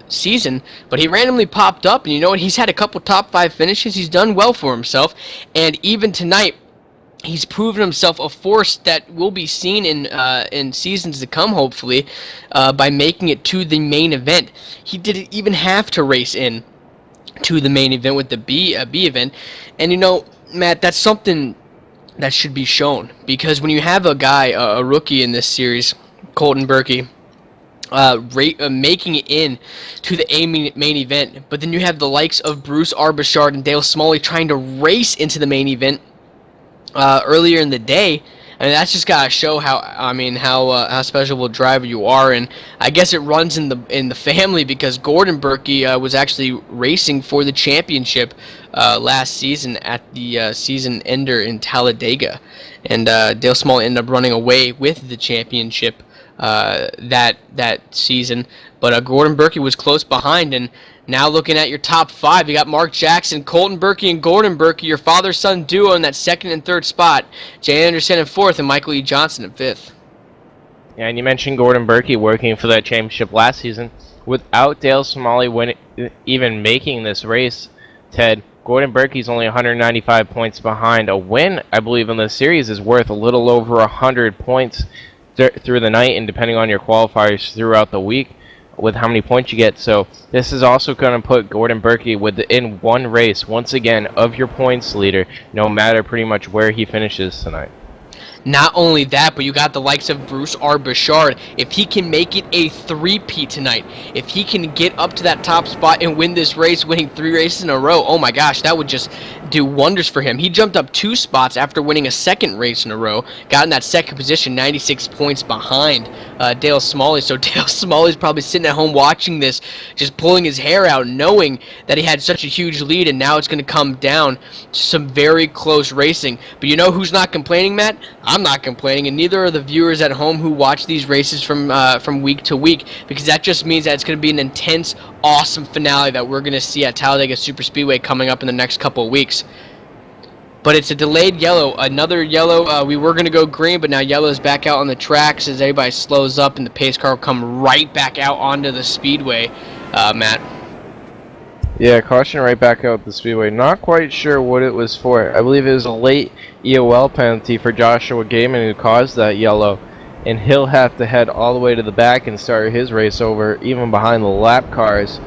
season, but he randomly popped up, and you know what? He's had a couple top 5 finishes. He's done well for himself, and even tonight, he's proven himself a force that will be seen in seasons to come, hopefully, by making it to the main event. He didn't even have to race in to the main event with the B event, and Matt, that's something that should be shown, because when you have a guy, a rookie in this series, Colton Berkey, making it in to the main event, but then you have the likes of Bruce Arbachard and Dale Smalley trying to race into the main event earlier in the day. I mean, that's just gotta show how special of a driver you are, and I guess it runs in the family, because Gordon Berkey was actually racing for the championship last season at the season ender in Talladega, and Dale Smalley ended up running away with the championship that season, but Gordon Berkey was close behind. And now looking at your top 5, you got Mark Jackson, Colton Berkey, and Gordon Berkey, your father-son duo in that 2nd and 3rd spot. Jay Anderson in 4th, and Michael E. Johnson in 5th. Yeah, and you mentioned Gordon Berkey working for that championship last season. Without Dale Smalley even making this race, Ted, Gordon Berkey's only 195 points behind. A win, I believe, in this series is worth a little over 100 points through the night, and depending on your qualifiers throughout the week with how many points you get. So this is also going to put Gordon Berkey within one race once again of your points leader, no matter pretty much where he finishes tonight. Not only that, but you got the likes of Bruce Arbachard. If he can make it a 3-peat tonight, if he can get up to that top spot and win this race, winning 3 races in a row, oh my gosh, that would just do wonders for him. He jumped up 2 spots after winning a 2nd race in a row, got in that 2nd position, 96 points behind Dale Smalley. So Dale Smalley's probably sitting at home watching this, just pulling his hair out, knowing that he had such a huge lead, and now it's going to come down to some very close racing. But you know who's not complaining, Matt? I'm not complaining, and neither are the viewers at home who watch these races from week to week, because that just means that it's going to be an intense, awesome finale that we're going to see at Talladega Superspeedway coming up in the next couple of weeks. But it's a delayed yellow, another yellow. We were going to go green, but now yellow is back out on the tracks as everybody slows up, and the pace car will come right back out onto the speedway, Matt. Yeah, caution right back out the speedway. Not quite sure what it was for. I believe it was a late EOL penalty for Joshua Gaiman who caused that yellow, and he'll have to head all the way to the back and start his race over, even behind the lap cars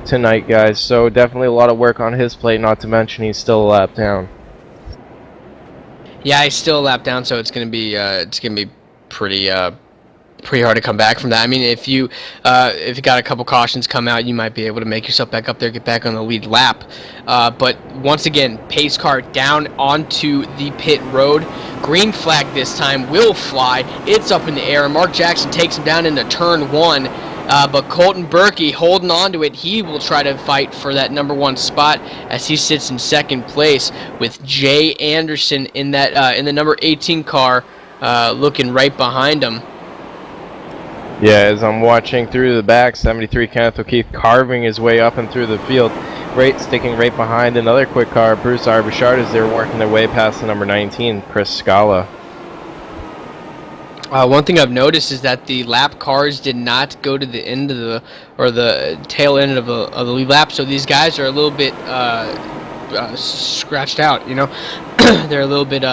tonight, guys. So definitely a lot of work on his plate, not to mention he's still a lap down. Yeah, he's still a lap down, so it's gonna be pretty hard to come back from that. I mean, if you got a couple cautions come out, you might be able to make yourself back up there, get back on the lead lap. But once again, pace car down onto the pit road. Green flag this time will fly. It's up in the air. Mark Jackson takes him down into turn 1. But Colton Berkey holding on to it. He will try to fight for that number 1 spot as he sits in 2nd place with Jay Anderson in that in the number 18 car, looking right behind him. Yeah, as I'm watching through the back, 73 Kenneth O'Keefe carving his way up and through the field, sticking right behind another quick car, Bruce Arbachard, as they're working their way past the number 19, Chris Scala. One thing I've noticed is that the lap cars did not go to the end of the tail end of the lead lap, so these guys are a little bit scratched out. You know, they're a little bit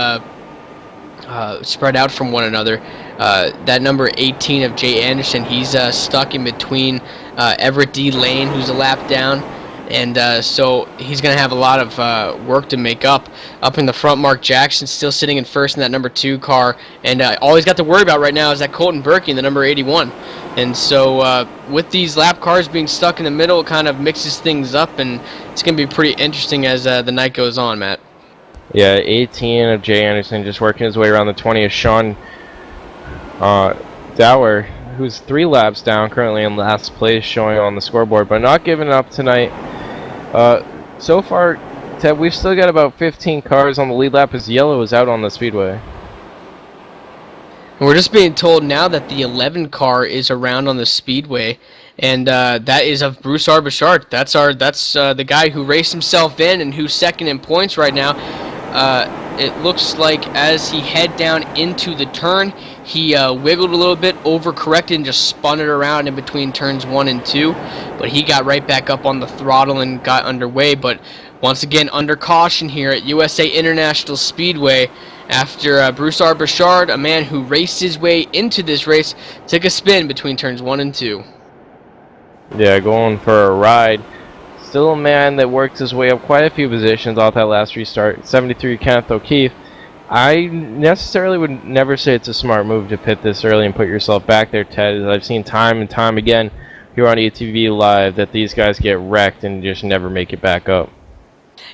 spread out from one another. That number 18 of Jay Anderson, he's stuck in between Everett D. Lane, who's a lap down, and so he's going to have a lot of work to make up. Up in the front, Mark Jackson still sitting in first in that number 2 car, and all he's got to worry about right now is that Colton Berkey in the number 81. And so with these lap cars being stuck in the middle, it kind of mixes things up, and it's going to be pretty interesting as the night goes on, Matt. Yeah, 18 of Jay Anderson just working his way around the 20 of Sean Dower, who's 3 laps down, currently in last place, showing on the scoreboard, but not giving up tonight. So far, Ted, we've still got about 15 cars on the lead lap as yellow is out on the speedway. And we're just being told now that the 11 car is around on the speedway, and that is of Bruce Arbachard. That's the guy who raced himself in and who's 2nd in points right now. It looks like as he head down into the turn, he wiggled a little bit, overcorrected, and just spun it around in between turns 1 and 2. But he got right back up on the throttle and got underway. But once again, under caution here at USA International Speedway, after Bruce R. Bouchard, a man who raced his way into this race, took a spin between turns 1 and 2. Yeah, going for a ride. Still a man that worked his way up quite a few positions off that last restart. 73 Kenneth O'Keefe. I necessarily would never say it's a smart move to pit this early and put yourself back there, Ted. As I've seen time and time again here on ETV Live that these guys get wrecked and just never make it back up.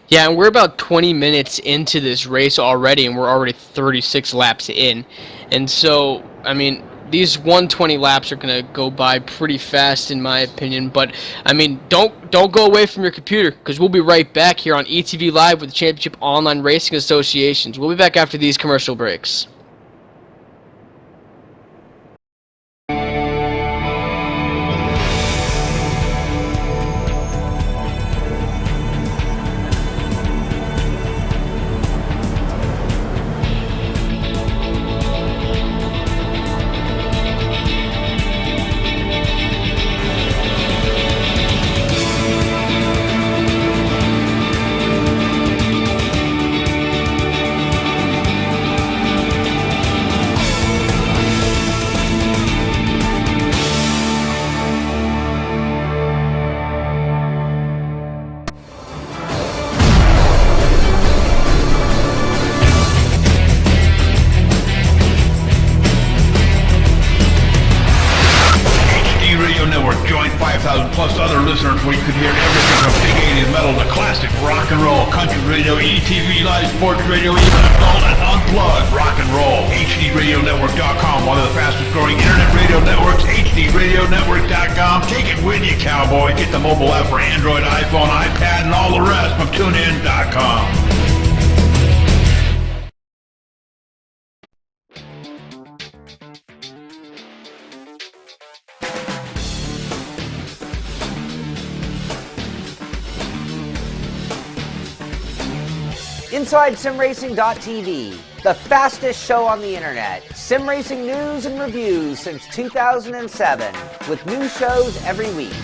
Yeah, and we're about 20 minutes into this race already, and we're already 36 laps in. And so, I mean, these 120 laps are going to go by pretty fast, in my opinion. But, I mean, don't go away from your computer, because we'll be right back here on ETV Live with the Championship Online Racing Associations. We'll be back after these commercial breaks. Plus other listeners where you could hear everything from big 80s metal to classic rock and roll, country radio, ETV, live sports radio, even adult and unplugged rock and roll. HDRadioNetwork.com, one of the fastest growing internet radio networks, HDRadioNetwork.com. Take it with you, cowboy. Get the mobile app for Android, iPhone, iPad, and all the rest from TuneIn.com. Inside SimRacing.tv, the fastest show on the internet. Sim racing news and reviews since 2007, with new shows every week.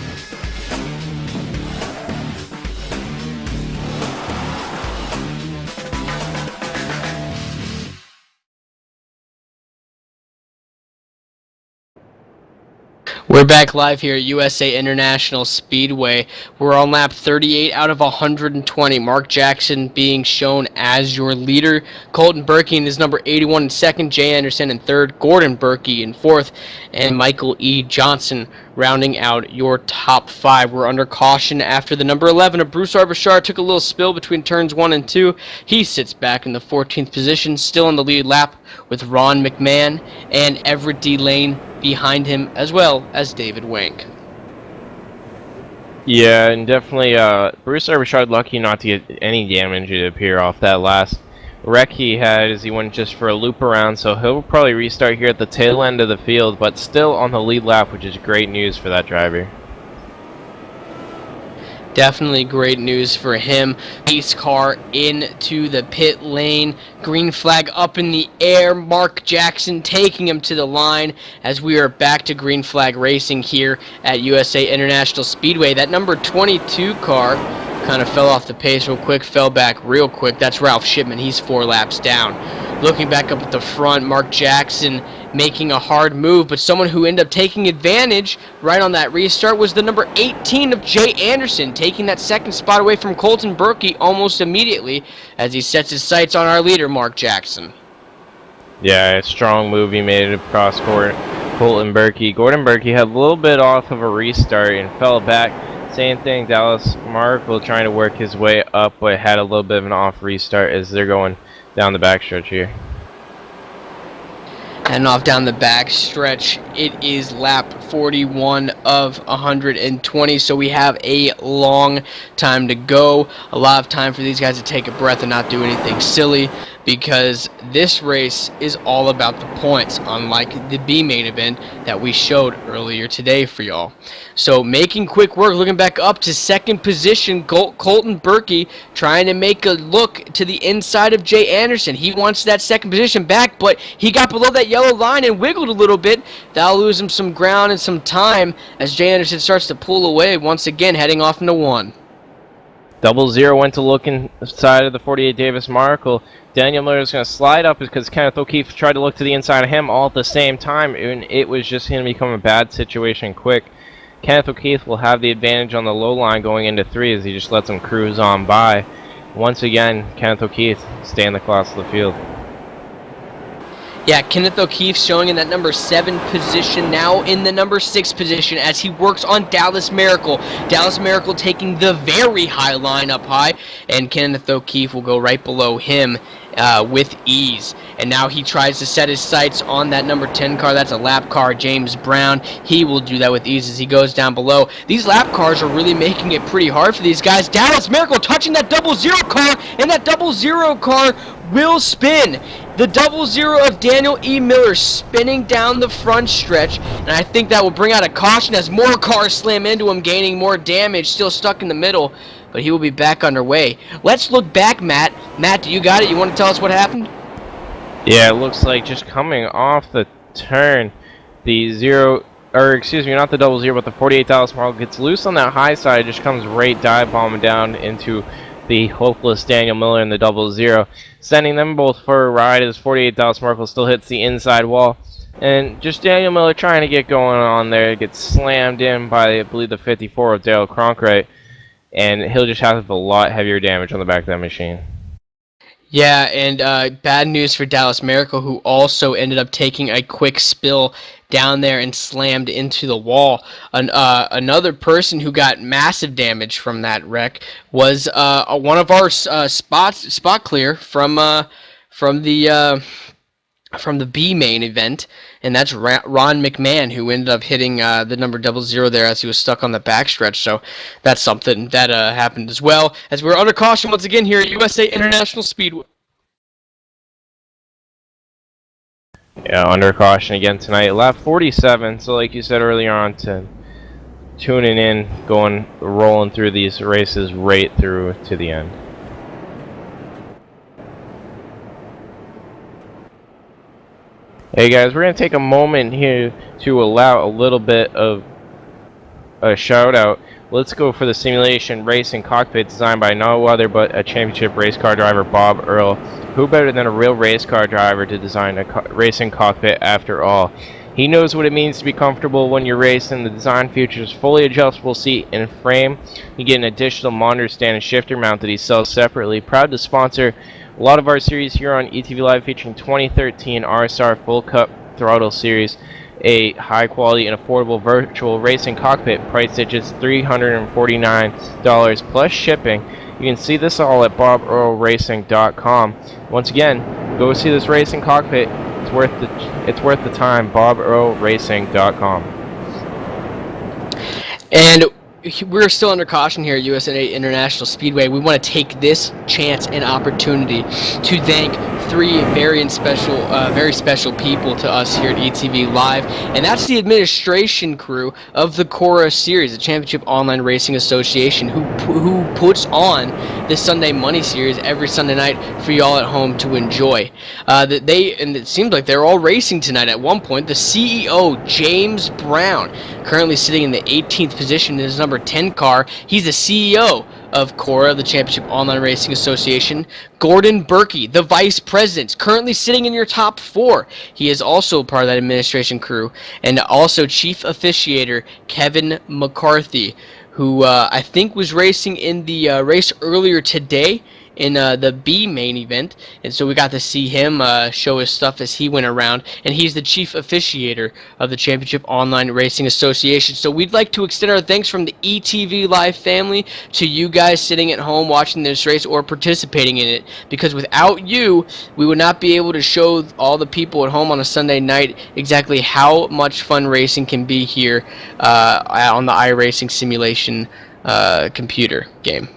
We're back live here at USA International Speedway. We're on lap 38 out of 120. Mark Jackson being shown as your leader. Colton Berkey in his number 81 in second. Jay Anderson in third. Gordon Berkey in fourth. And Michael E. Johnson rounding out your top five. We're under caution after the number 11 of Bruce R. Bouchard took a little spill between turns 1 and 2. He sits back in the 14th position, still in the lead lap with Ron McMahon and Everett D. Lane behind him, as well as David Wank. Yeah, and definitely Bruce R. Bouchard lucky not to get any damage, it appear, off that last wreck he had as he went just for a loop around, so he'll probably restart here at the tail end of the field, but still on the lead lap, which is great news for that driver. Definitely great news for him. Pace car into the pit lane. Green flag up in the air. Mark Jackson taking him to the line as we are back to green flag racing here at USA International Speedway. That number 22 car kind of fell off the pace real quick, fell back real quick. That's Ralph Shipman. He's 4 laps down. Looking back up at the front, Mark Jackson making a hard move, but someone who ended up taking advantage right on that restart was the number 18 of Jay Anderson, taking that second spot away from Colton Berkey almost immediately as he sets his sights on our leader, Mark Jackson. Yeah, a strong move he made across Colton Berkey. Gordon Berkey had a little bit off of a restart and fell back. Same thing, Dallas Markle trying to work his way up, but had a little bit of an off restart as they're going down the backstretch here. And off down the back stretch, it is lap 41 of 120, so we have a long time to go. A lot of time for these guys to take a breath and not do anything silly, because this race is all about the points, unlike the B main event that we showed earlier today for y'all. So making quick work, looking back up to second position, Colton Berkey trying to make a look to the inside of Jay Anderson. He wants that second position back, but he got below that yellow line and wiggled a little bit. That'll lose him some ground and some time as Jay Anderson starts to pull away once again, heading off into 1. 00 went to look inside of the 48 Davis Markle. Daniel Miller is going to slide up because Kenneth O'Keefe tried to look to the inside of him all at the same time, and it was just going to become a bad situation quick. Kenneth O'Keefe will have the advantage on the low line going into 3 as he just lets him cruise on by. Once again, Kenneth O'Keefe staying the class of the field. Yeah, Kenneth O'Keefe showing in that number 7 position, now in the number 6 position as he works on Dallas Miracle. Dallas Miracle taking the very high line up high, and Kenneth O'Keefe will go right below him with ease. And now he tries to set his sights on that number 10 car. That's a lap car, James Brown. He will do that with ease as he goes down below. These lap cars are really making it pretty hard for these guys. Dallas Miracle touching that 00 car, and that 00 car will spin. The 00 of Daniel E. Miller spinning down the front stretch, and I think that will bring out a caution as more cars slam into him, gaining more damage, still stuck in the middle, but he will be back underway. Let's look back, Matt. Matt, do you got it? You want to tell us what happened? Yeah, it looks like just coming off the turn, the not the 00, but the 48 Dallas Markle gets loose on that high side, just comes right dive bombing down into the hopeless Daniel Miller and the 00, sending them both for a ride as 48 Dallas Markle still hits the inside wall. And just Daniel Miller trying to get going on there, gets slammed in by, I believe, the 54 of Dale Cronkite, and he'll just have a lot heavier damage on the back of that machine. Yeah, and bad news for Dallas Miracle, who also ended up taking a quick spill down there and slammed into the wall. Another person who got massive damage from that wreck was one of our spot clear from the B main event, and that's Ron McMahon, who ended up hitting the number 00 there as he was stuck on the backstretch. So that's something that happened as well. As we're under caution once again here at USA International Speedway. Yeah, under caution again tonight. Lap 47, so like you said earlier on, tuning in, rolling through these races right through to the end. Hey guys, we're going to take a moment here to allow a little bit of a shout out. Let's go for the simulation racing cockpit designed by no other but a championship race car driver, Bob Earl. Who better than a real race car driver to design a racing cockpit after all? He knows what it means to be comfortable when you're racing. The design features fully adjustable seat and frame. You get an additional monitor stand and shifter mount that he sells separately. Proud to sponsor a lot of our series here on ETV Live, featuring 2013 RSR Full Cup Throttle Series, a high quality and affordable virtual racing cockpit priced at just $349 plus shipping. You can see this all at BobEarlRacing.com. Once again, go see this racing cockpit. It's worth the time. BobEarlRacing.com. And we're still under caution here at USA International Speedway. We want to take this chance and opportunity to thank 3 very special people to us here at ETV Live, and that's the administration crew of the Cora Series, the Championship Online Racing Association, who puts on this Sunday Money Series every Sunday night for y'all at home to enjoy. And it seems like they're all racing tonight. At one point, the CEO, James Brown, currently sitting in the 18th position in his number 10 car. He's the CEO of Cora, the Championship Online Racing Association. Gordon Berkey, the Vice President, currently sitting in your top 4. He is also part of that administration crew. And also Chief Officiator Kevin McCarthy, who I think was racing in the race earlier today in the B main event, and so we got to see him show his stuff as he went around, and he's the chief officiator of the Championship Online Racing Association. So we'd like to extend our thanks from the ETV Live family to you guys sitting at home watching this race or participating in it, because without you, we would not be able to show all the people at home on a Sunday night exactly how much fun racing can be here on the iRacing simulation computer game.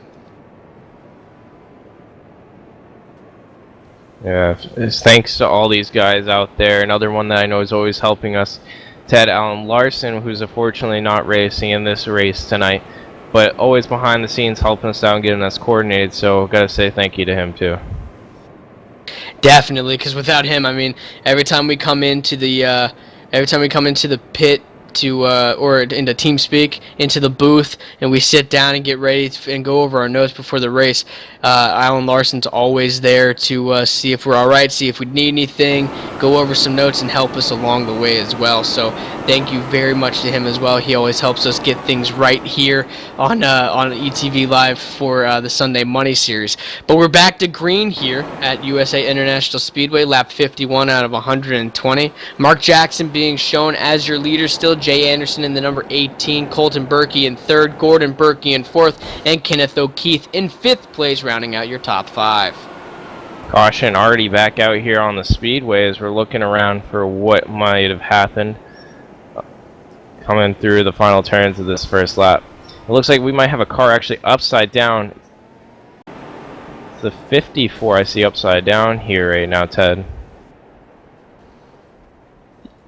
Yeah, it's thanks to all these guys out there. Another one that I know is always helping us, Ted Allen Larson, who's unfortunately not racing in this race tonight, but always behind the scenes helping us out and getting us coordinated. So gotta say thank you to him too. Definitely, because without him, I mean, every time we come into the pit into or into TeamSpeak, into the booth, and we sit down and get ready and go over our notes before the race. Alan Larson's always there to see if we're all right, see if we need anything, go over some notes, and help us along the way as well. So thank you very much to him as well. He always helps us get things right here on ETV Live for the Sunday Money Series. But we're back to green here at USA International Speedway, lap 51 out of 120. Mark Jackson being shown as your leader still, Jay Anderson in the number 18, Colton Berkey in third, Gordon Berkey in fourth, and Kenneth O'Keefe in fifth place, rounding out your top five. Caution already back out here on the speedway as we're looking around for what might have happened coming through the final turns of this first lap. It looks like we might have a car actually upside down. It's the 54 I see upside down here right now, Ted.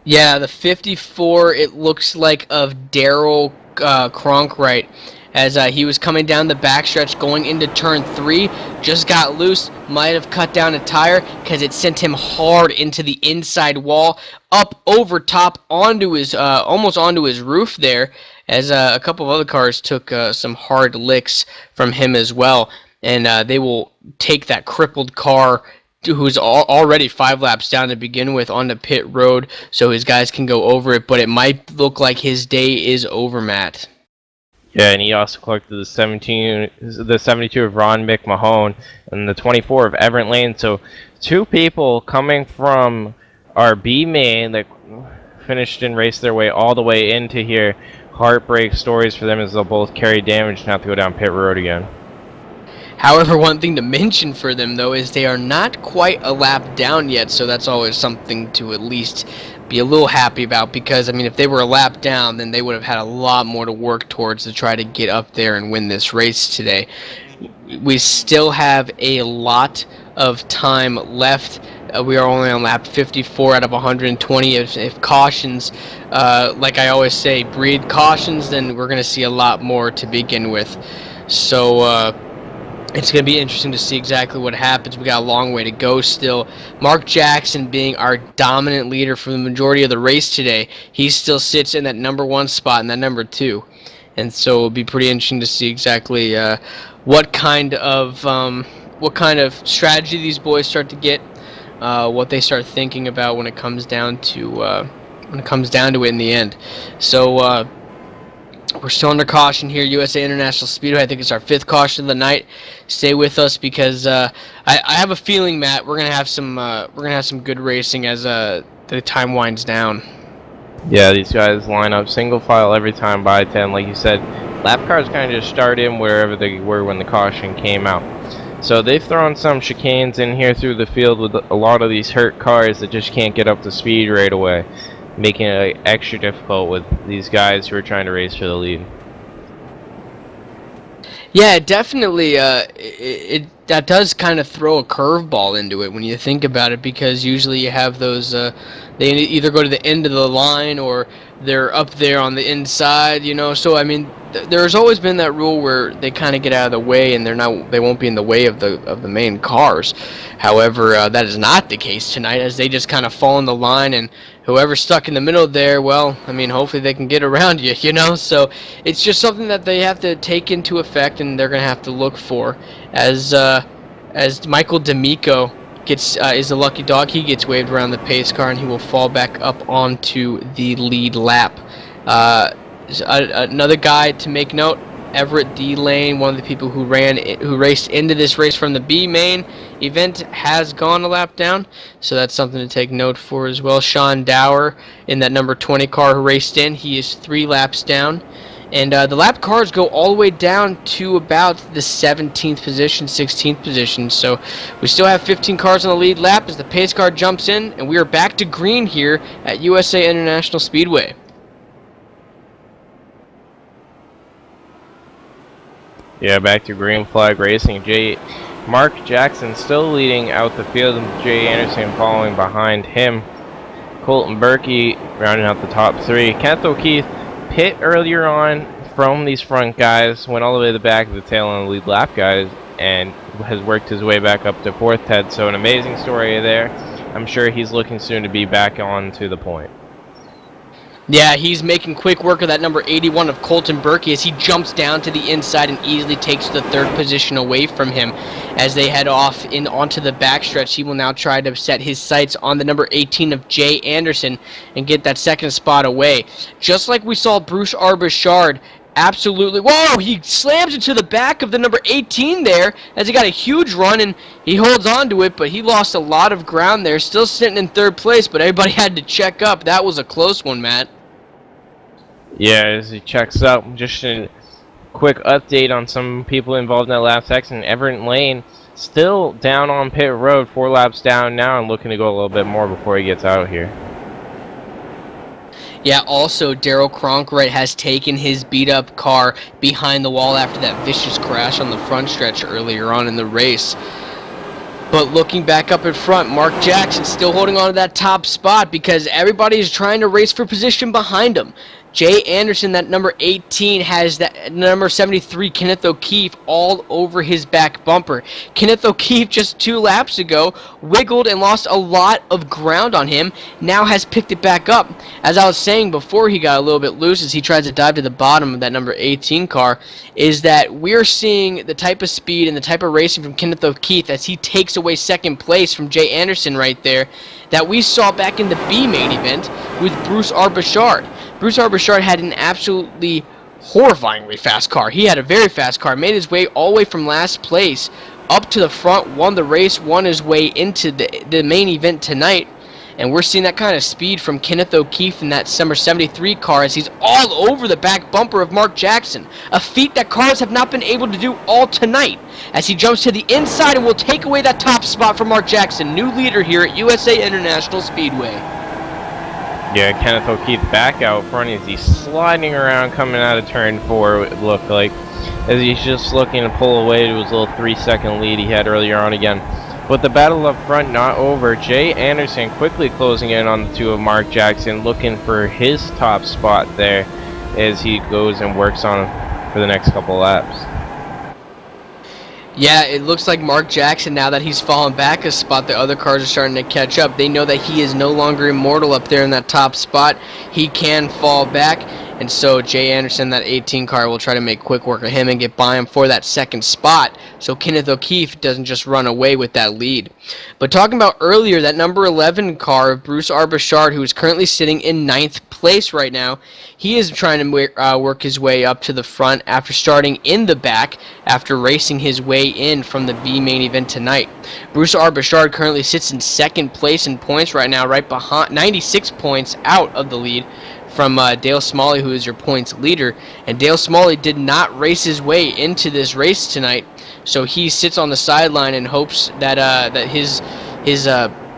Yeah, the 54, it looks like of Daryl Cronkright, as he was coming down the backstretch going into turn 3, just got loose, might have cut down a tire because it sent him hard into the inside wall, up over top onto his almost onto his roof there, as a couple of other cars took some hard licks from him as well, and they will take that crippled car who's already 5 laps down to begin with onto pit road so his guys can go over it, but it might look like his day is over, Matt. Yeah, and he also collected the 72 of Ron McMahon and the 24 of Everett Lane. So 2 people coming from our B main that finished and raced their way all the way into here. Heartbreak stories for them as they'll both carry damage and have to go down pit road again. However, one thing to mention for them, though, is they are not quite a lap down yet, so that's always something to at least be a little happy about, because, I mean, if they were a lap down, then they would have had a lot more to work towards to try to get up there and win this race today. We still have a lot of time left. We are only on lap 54 out of 120. If cautions, like I always say, breed cautions, then we're going to see a lot more to begin with. So, it's going to be interesting to see exactly what happens. We got a long way to go still. Mark Jackson being our dominant leader for the majority of the race today. He still sits in that number 1 spot and that number 2. And so it'll be pretty interesting to see exactly what kind of strategy these boys start to get, what they start thinking about when it comes down to it in the end. So we're still under caution here, USA International Speedway. I think it's our 5th caution of the night. Stay with us because I have a feeling, Matt, we're gonna have some good racing as the time winds down. Yeah, these guys line up single file every time by 10. Like you said, lap cars kind of just start in wherever they were when the caution came out. So they've thrown some chicanes in here through the field with a lot of these hurt cars that just can't get up to speed right away, making it extra difficult with these guys who are trying to race for the lead. Yeah, definitely. That does kind of throw a curveball into it when you think about it, because usually you have those. They either go to the end of the line or they're up there on the inside. So I mean, there's always been that rule where they kind of get out of the way and they won't be in the way of the main cars. However, that is not the case tonight, as they just kind of fall in the line, and whoever's stuck in the middle there, well, I mean, hopefully they can get around you, So it's just something that they have to take into effect, and they're going to have to look for. As Michael D'Amico is a lucky dog, he gets waved around the pace car, and he will fall back up onto the lead lap. Another guy to make note, Everett D. Lane, one of the people who raced into this race from the B main event, has gone a lap down, so that's something to take note for as well. Sean Dower in that number 20 car who raced in, he is 3 laps down, and the lap cars go all the way down to about the 17th position, 16th position, so we still have 15 cars on the lead lap as the pace car jumps in, and we are back to green here at USA International Speedway. Yeah, back to green flag racing. Mark Jackson still leading out the field, and Jay Anderson following behind him. Colton Berkey rounding out the top 3. Kenneth O'Keefe pit earlier on from these front guys, went all the way to the back of the tail on the lead lap guys, and has worked his way back up to 4th, Ted. So an amazing story there. I'm sure he's looking soon to be back on to the point. Yeah, he's making quick work of that number 81 of Colton Berkey as he jumps down to the inside and easily takes the third position away from him. As they head off onto the backstretch, he will now try to set his sights on the number 18 of Jay Anderson and get that second spot away. Just like we saw Bruce Arbachard absolutely... Whoa! He slams into the back of the number 18 there as he got a huge run, and he holds on to it, but he lost a lot of ground there. Still sitting in third place, but everybody had to check up. That was a close one, Matt. Yeah, as he checks up, just a quick update on some people involved in that last accident. Everett Lane still down on pit road, 4 laps down now, and looking to go a little bit more before he gets out here. Yeah, also, Daryl Cronkwright has taken his beat-up car behind the wall after that vicious crash on the front stretch earlier on in the race. But looking back up in front, Mark Jackson still holding on to that top spot because everybody is trying to race for position behind him. Jay Anderson, that number 18, has that number 73, Kenneth O'Keefe, all over his back bumper. Kenneth O'Keefe, just 2 laps ago, wiggled and lost a lot of ground on him, now has picked it back up. As I was saying before he got a little bit loose as he tries to dive to the bottom of that number 18 car, is that we're seeing the type of speed and the type of racing from Kenneth O'Keefe as he takes away second place from Jay Anderson right there that we saw back in the B main event with Bruce Arbachard. Bruce Arbachard had an absolutely horrifyingly fast car. He had a very fast car, made his way all the way from last place up to the front, won the race, won his way into the main event tonight. And we're seeing that kind of speed from Kenneth O'Keefe in that number 73 car as he's all over the back bumper of Mark Jackson. A feat that cars have not been able to do all tonight. As he jumps to the inside and will take away that top spot from Mark Jackson, new leader here at USA International Speedway. Yeah, Kenneth O'Keefe back out front as he's sliding around coming out of turn 4, it looked like, as he's just looking to pull away to his little 3-second lead he had earlier on again. But the battle up front not over. Jay Anderson quickly closing in on the 2 of Mark Jackson, looking for his top spot there as he goes and works on him for the next couple laps. Yeah, it looks like Mark Jackson, now that he's fallen back a spot, the other cars are starting to catch up. They know that he is no longer immortal up there in that top spot. He can fall back, and so Jay Anderson, that 18 car, will try to make quick work of him and get by him for that second spot, so Kenneth O'Keefe doesn't just run away with that lead. But talking about earlier, that number 11 car of Bruce Arbachard, who is currently sitting in 9th place right now, he is trying to work his way up to the front after starting in the back after racing his way in from the B main event tonight. Bruce Arbachard currently sits in 2nd place in points right now, right behind 96 points out of the lead from Dale Smalley, who is your points leader. And Dale Smalley did not race his way into this race tonight, so he sits on the sideline and hopes that that his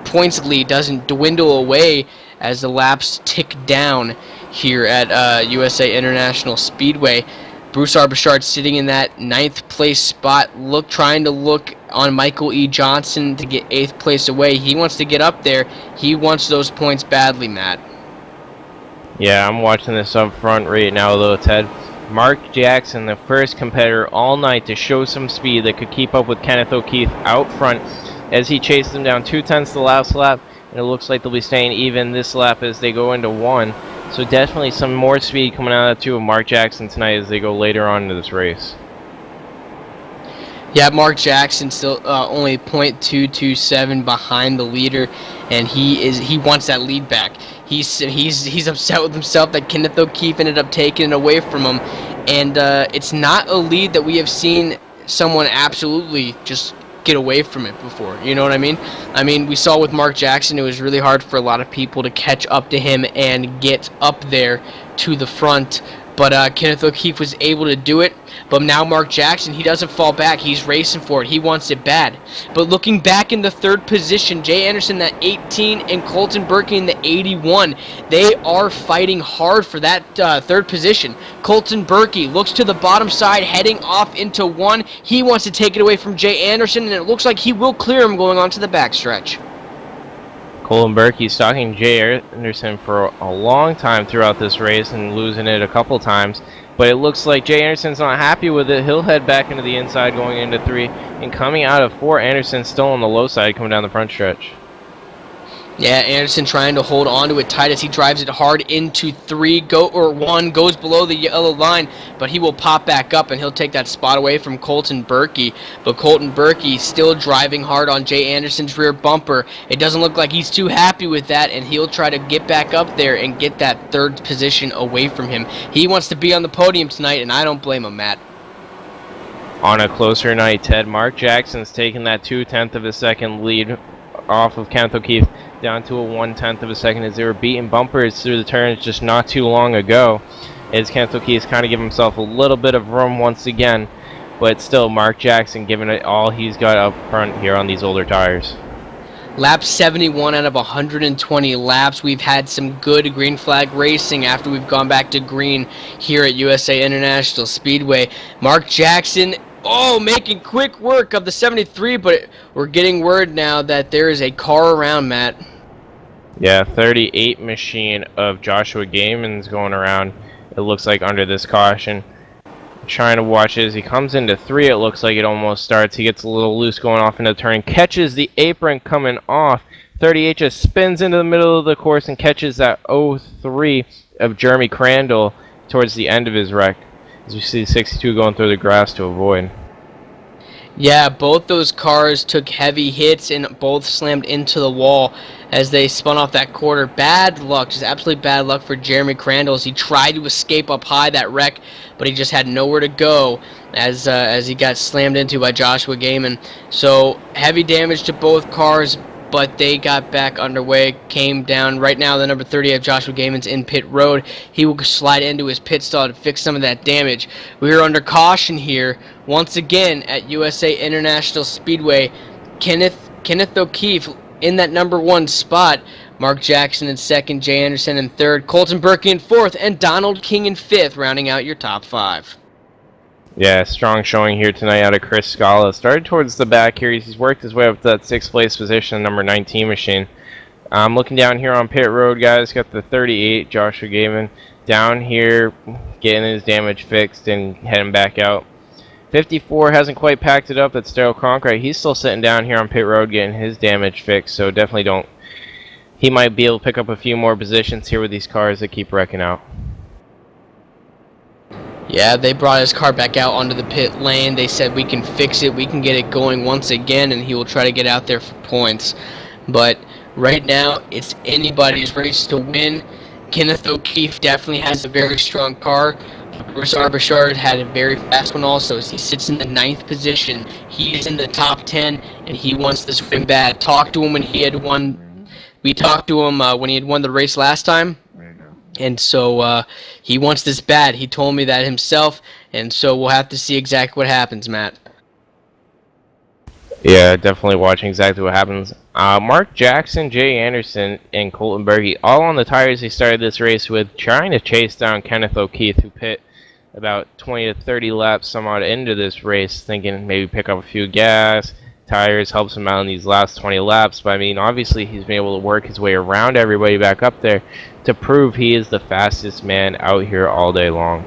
points lead doesn't dwindle away as the laps tick down here at USA International Speedway. Bruce Arbachard sitting in that 9th place spot, trying to look on Michael E. Johnson to get 8th place away. He wants to get up there. He wants those points badly, Matt. Yeah, I'm watching this up front right now, though, Ted. Mark Jackson, the first competitor all night to show some speed that could keep up with Kenneth O'Keefe out front as he chases him down 2/10 the last lap, and it looks like they'll be staying even this lap as they go into 1. So definitely some more speed coming out of 2 of Mark Jackson tonight as they go later on into this race. Yeah, Mark Jackson still only .227 behind the leader, and he wants that lead back. He's upset with himself that Kenneth O'Keefe ended up taking it away from him, and it's not a lead that we have seen someone absolutely just get away from it before. You know what I mean? I mean, we saw with Mark Jackson, it was really hard for a lot of people to catch up to him and get up there to the front. But Kenneth O'Keefe was able to do it. But now Mark Jackson, he doesn't fall back. He's racing for it. He wants it bad. But looking back in the 3rd position, Jay Anderson, that 18, and Colton Berkey in the 81, they are fighting hard for that 3rd position. Colton Berkey looks to the bottom side, heading off into 1. He wants to take it away from Jay Anderson, and it looks like he will clear him going on to the backstretch. Colton Berkey stalking Jay Anderson for a long time throughout this race and losing it a couple times. But it looks like Jay Anderson's not happy with it. He'll head back into the inside going into 3. And coming out of 4, Anderson's still on the low side coming down the front stretch. Yeah, Anderson trying to hold on to it tight as he drives it hard into 1 goes below the yellow line, but he will pop back up and he'll take that spot away from Colton Berkey. But Colton Berkey still driving hard on Jay Anderson's rear bumper. It doesn't look like he's too happy with that, and he'll try to get back up there and get that third position away from him. He wants to be on the podium tonight, and I don't blame him, Matt. On a closer night, Ted, Mark Jackson's taking that 2/10 of a second lead off of Kenneth O'Keefe down to a 1/10 of a second as they were beating bumpers through the turns just not too long ago. As Kenneth O'Keefe's kind of giving himself a little bit of room once again, but still Mark Jackson giving it all he's got up front here on these older tires. Lap 71 out of 120 laps. We've had some good green flag racing after we've gone back to green here at USA International Speedway. Mark Jackson, making quick work of the 73, but we're getting word now that there is a car around, Matt. Yeah, 38 machine of Joshua Gaiman's going around, it looks like, under this caution. Trying to watch as he comes into 3, it looks like it almost starts. He gets a little loose going off into the turn, catches the apron coming off. 38 just spins into the middle of the course and catches that 03 of Jeremy Crandall towards the end of his wreck, as we see 62 going through the grass to avoid. Yeah, both those cars took heavy hits and both slammed into the wall as they spun off that quarter. Bad luck, just absolutely bad luck for Jeremy Crandall as he tried to escape up high that wreck, but he just had nowhere to go as he got slammed into by Joshua Gaiman. So heavy damage to both cars, but they got back underway, came down. Right now, the number 30 of Joshua Gaiman's in pit road. He will slide into his pit stall to fix some of that damage. We are under caution here, once again, at USA International Speedway. Kenneth O'Keefe in that number 1 spot. Mark Jackson in 2nd, Jay Anderson in 3rd, Colton Berkey in 4th, and Donald King in 5th, rounding out your top 5. Yeah, strong showing here tonight out of Chris Scala. Started towards the back here. He's worked his way up to that 6th place position, number 19 machine. Looking down here on pit road, guys, got the 38, Joshua Gaiman, down here getting his damage fixed and heading back out. 54 hasn't quite packed it up. That's Daryl Cronkite. He's still sitting down here on pit road getting his damage fixed, so definitely don't. He might be able to pick up a few more positions here with these cars that keep wrecking out. Yeah, they brought his car back out onto the pit lane. They said we can fix it, we can get it going once again, and he will try to get out there for points. But right now, it's anybody's race to win. Kenneth O'Keefe definitely has a very strong car. Bruce Arbachard had a very fast one also, as he sits in the 9th position. He is in the top 10, and he wants this win bad. Talked to him when he had won. We talked to him when he had won the race last time. And so he wants this bad. He told me that himself, and so we'll have to see exactly what happens, Matt. Yeah, definitely watching exactly what happens. Mark Jackson, Jay Anderson, and Colton Berkey, all on the tires they started this race with, trying to chase down Kenneth O'Keefe, who pit about 20 to 30 laps somewhat into this race, thinking maybe pick up a few gas, tires, helps him out in these last 20 laps. But I mean, obviously he's been able to work his way around everybody back up there to prove he is the fastest man out here all day long.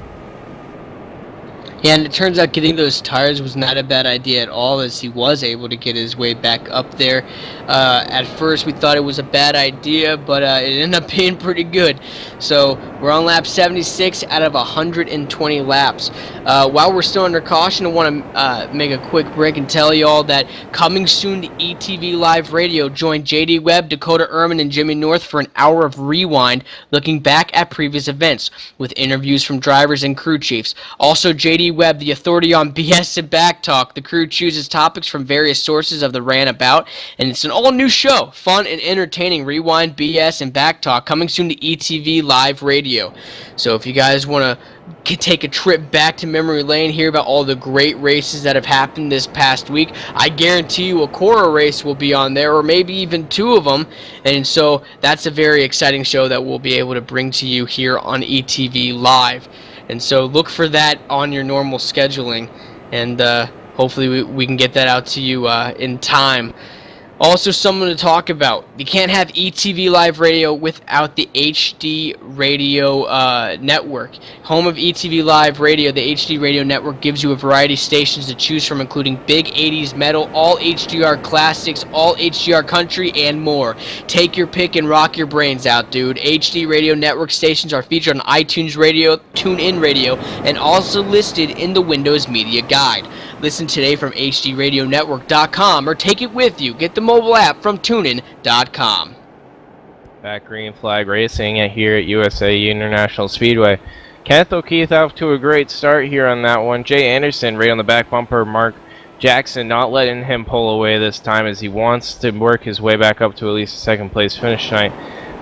Yeah, and it turns out getting those tires was not a bad idea at all, as he was able to get his way back up there. At first we thought it was a bad idea, but it ended up being pretty good. So we're on lap 76 out of 120 laps. While we're still under caution, I want to make a quick break and tell you all that coming soon to ETV Live Radio, join JD Webb, Dakota Ehrman, and Jimmy North for an hour of rewind, looking back at previous events with interviews from drivers and crew chiefs. Also, JD Webb, the authority on BS and back talk. The crew chooses topics from various sources of the ran about, and it's an all-new show. Fun and entertaining rewind, BS, and back talk coming soon to ETV Live Radio. So if you guys want to take a trip back to memory lane, hear about all the great races that have happened this past week, I guarantee you a Cora race will be on there, or maybe even 2 of them. And so that's a very exciting show that we'll be able to bring to you here on ETV Live. And so look for that on your normal scheduling, and hopefully we can get that out to you in time. Also, someone to talk about. You can't have ETV Live Radio without the HD Radio network. Home of ETV Live Radio, the HD Radio network gives you a variety of stations to choose from, including big 80s metal, all HDR classics, all HDR country, and more. Take your pick and rock your brains out, dude. HD Radio network stations are featured on iTunes Radio, TuneIn Radio, and also listed in the Windows Media Guide. Listen today from hdradionetwork.com or take it with you. Get the mobile app from tunein.com. Back green flag racing here at USA International Speedway. Kenneth O'Keefe off to a great start here on that one. Jay Anderson right on the back bumper. Mark Jackson not letting him pull away this time as he wants to work his way back up to at least a second place finish tonight.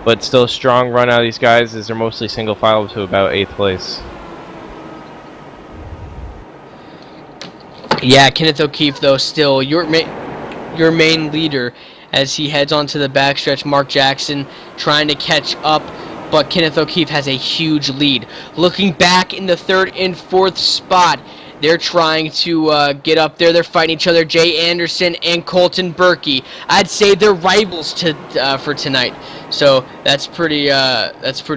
But still a strong run out of these guys as they're mostly single file to about 8th place. Yeah, Kenneth O'Keefe, though, still your main leader as he heads onto the backstretch. Mark Jackson trying to catch up, but Kenneth O'Keefe has a huge lead. Looking back in the 3rd and 4th spot, they're trying to get up there. They're fighting each other. Jay Anderson and Colton Berkey. I'd say they're rivals for tonight. So that's pretty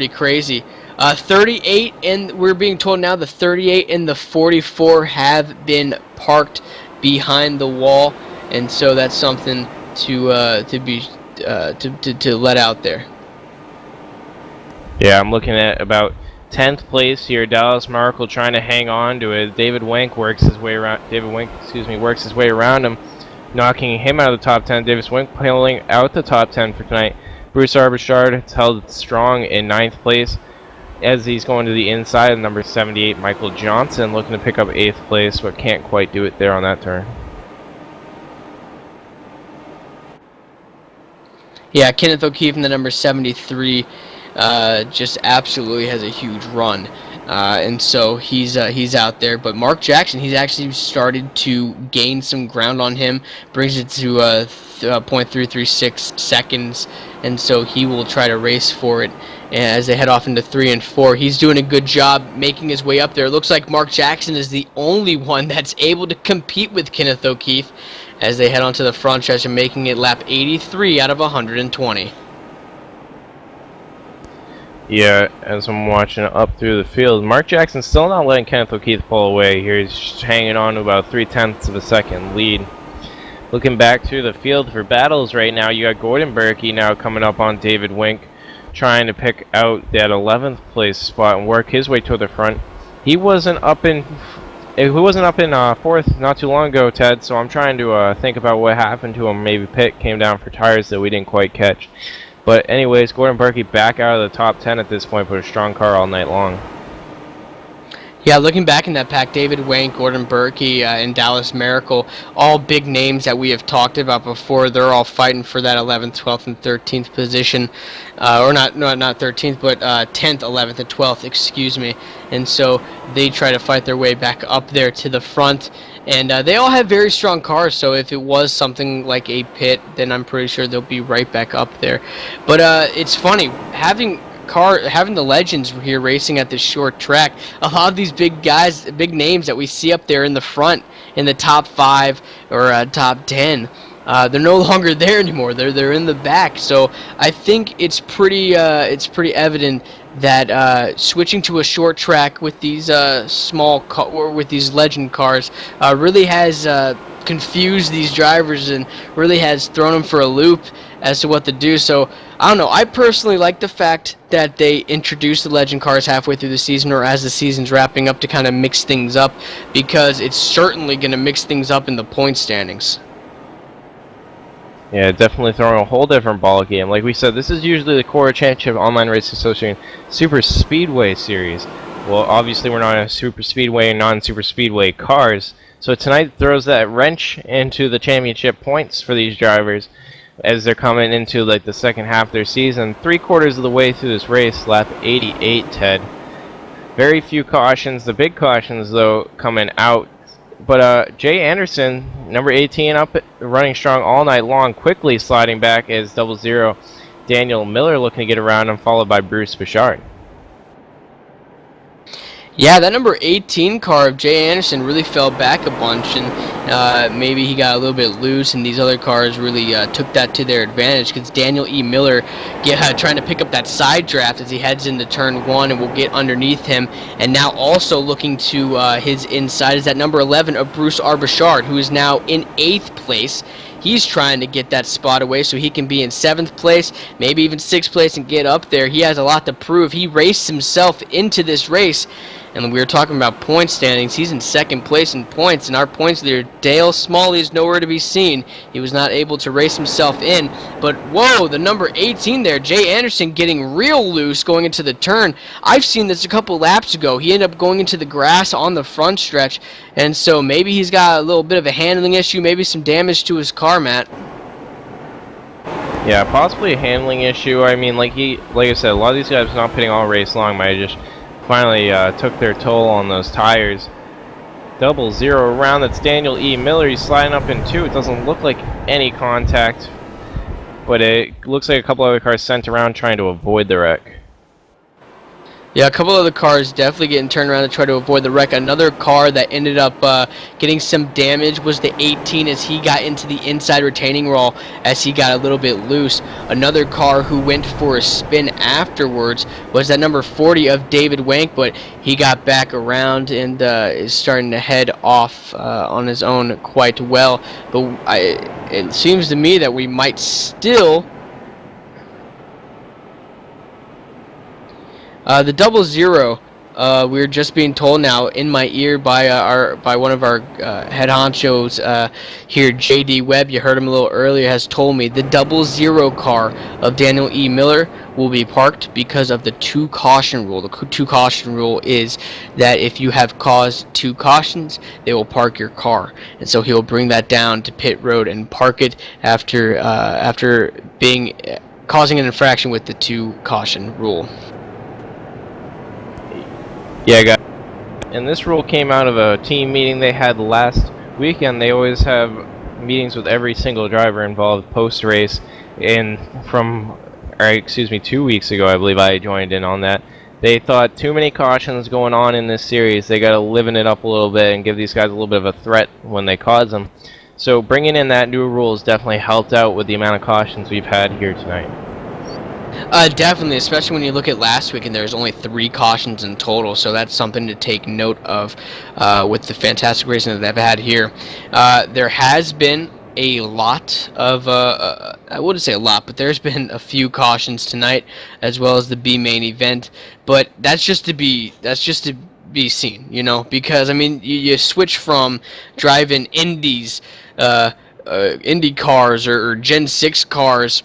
crazy. 38, and we're being told now the 38 and the 44 have been parked behind the wall, and so that's something to let out there. Yeah, I'm looking at about 10th place here. Dallas Markle trying to hang on to it. David Wink works his way around him, knocking him out of the top 10. Davis Wink pulling out the top 10 for tonight. Bruce Arbichard held strong in 9th place as he's going to the inside of number 78, Michael Johnson, looking to pick up 8th place, but can't quite do it there on that turn. Yeah, Kenneth O'Keefe in the number 73 just absolutely has a huge run. And so he's out there. But Mark Jackson, he's actually started to gain some ground on him, brings it to 0.336 seconds, and so he will try to race for it as they head off into 3 and 4. He's doing a good job making his way up there. It looks like Mark Jackson is the only one that's able to compete with Kenneth O'Keefe as they head onto the front stretch and making it lap 83 out of 120. Yeah, as I'm watching up through the field, Mark Jackson still not letting Kenneth O'Keefe pull away here. He's just hanging on to about 0.3 of a second lead. Looking back through the field for battles right now, you got Gordon Berkey now coming up on David Wink, trying to pick out that 11th place spot and work his way to the front. He wasn't up in 4th not too long ago, Ted, so I'm trying to think about what happened to him. Maybe pit came down for tires that we didn't quite catch. But anyways, Gordon Berkey back out of the top 10 at this point, but a strong car all night long. Yeah, looking back in that pack, David Wink, Gordon Berkey, and Dallas Miracle, all big names that we have talked about before. They're all fighting for that 11th, 12th, and 13th position. Or not 13th, but 10th, 11th, and 12th, excuse me. And so they try to fight their way back up there to the front. And they all have very strong cars, so if it was something like a pit, then I'm pretty sure they'll be right back up there. But it's funny, having the legends here racing at this short track, a lot of these big guys, big names that we see up there in the front, in the top 5 or top 10, they're no longer there anymore. They're in the back. So I think it's pretty evident that switching to a short track with these with these legend cars really has confused these drivers and really has thrown them for a loop as to what to do. So I don't know. I personally like the fact that they introduce the legend cars halfway through the season or as the season's wrapping up to kind of mix things up, because it's certainly going to mix things up in the point standings. Yeah, definitely throwing a whole different ball game. Like we said, this is usually the Cora Championship Online Racing Association Super Speedway Series. Well, obviously we're not a Super Speedway and non-Super Speedway cars, so tonight throws that wrench into the championship points for these drivers as they're coming into like the second half of their season. 3/4 of the way through this race, lap 88, Ted. Very few cautions. The big cautions, though, coming out. But Jay Anderson, number 18, up running strong all night long, quickly sliding back as 00. Daniel Miller looking to get around him, followed by Bruce Bichard. Yeah, that number 18 car of Jay Anderson really fell back a bunch, and maybe he got a little bit loose, and these other cars really took that to their advantage, because Daniel E. Miller trying to pick up that side draft as he heads into turn 1 and will get underneath him. And now also looking to his inside is that number 11 of Bruce Arbachard, who is now in 8th place. He's trying to get that spot away so he can be in 7th place, maybe even 6th place, and get up there. He has a lot to prove. He raced himself into this race, and we were talking about point standings. He's in 2nd place in points, and our points leader, Dale Smalley, is nowhere to be seen. He was not able to race himself in, but whoa, the number 18 there, Jay Anderson, getting real loose going into the turn. I've seen this a couple laps ago. He ended up going into the grass on the front stretch, and so maybe he's got a little bit of a handling issue, maybe some damage to his car, Matt. Yeah, possibly a handling issue. I mean, like I said, a lot of these guys not pitting all race long, but I just finally took their toll on those tires. 00 around, that's Daniel E. Miller. He's sliding up in 2. It doesn't look like any contact, but it looks like a couple other cars sent around trying to avoid the wreck. Yeah, a couple of the cars definitely getting turned around to try to avoid the wreck. Another car that ended up getting some damage was the 18 as he got into the inside retaining wall as he got a little bit loose. Another car who went for a spin afterwards was that number 40 of David Wank, but he got back around and is starting to head off on his own quite well. But it seems to me that we might still... the 00, we're just being told now in my ear by one of our head honchos here, JD Webb. You heard him a little earlier. Has told me the 00 car of Daniel E. Miller will be parked because of the 2 caution rule. The 2 caution rule is that if you have caused 2 cautions, they will park your car, and so he'll bring that down to pit road and park it after causing an infraction with the 2 caution rule. Yeah, guys. And this rule came out of a team meeting they had last weekend. They always have meetings with every single driver involved post-race. And 2 weeks ago, I believe I joined in on that. They thought too many cautions going on in this series. They got to liven it up a little bit and give these guys a little bit of a threat when they cause them. So bringing in that new rule has definitely helped out with the amount of cautions we've had here tonight. Definitely, especially when you look at last week and there's only 3 cautions in total, so that's something to take note of with the fantastic racing that they've had here. There has been a lot of, I wouldn't say a lot, but there's been a few cautions tonight, as well as the B main event, but that's just to be seen, you know, because I mean you switch from driving Indies, Indy cars or Gen 6 cars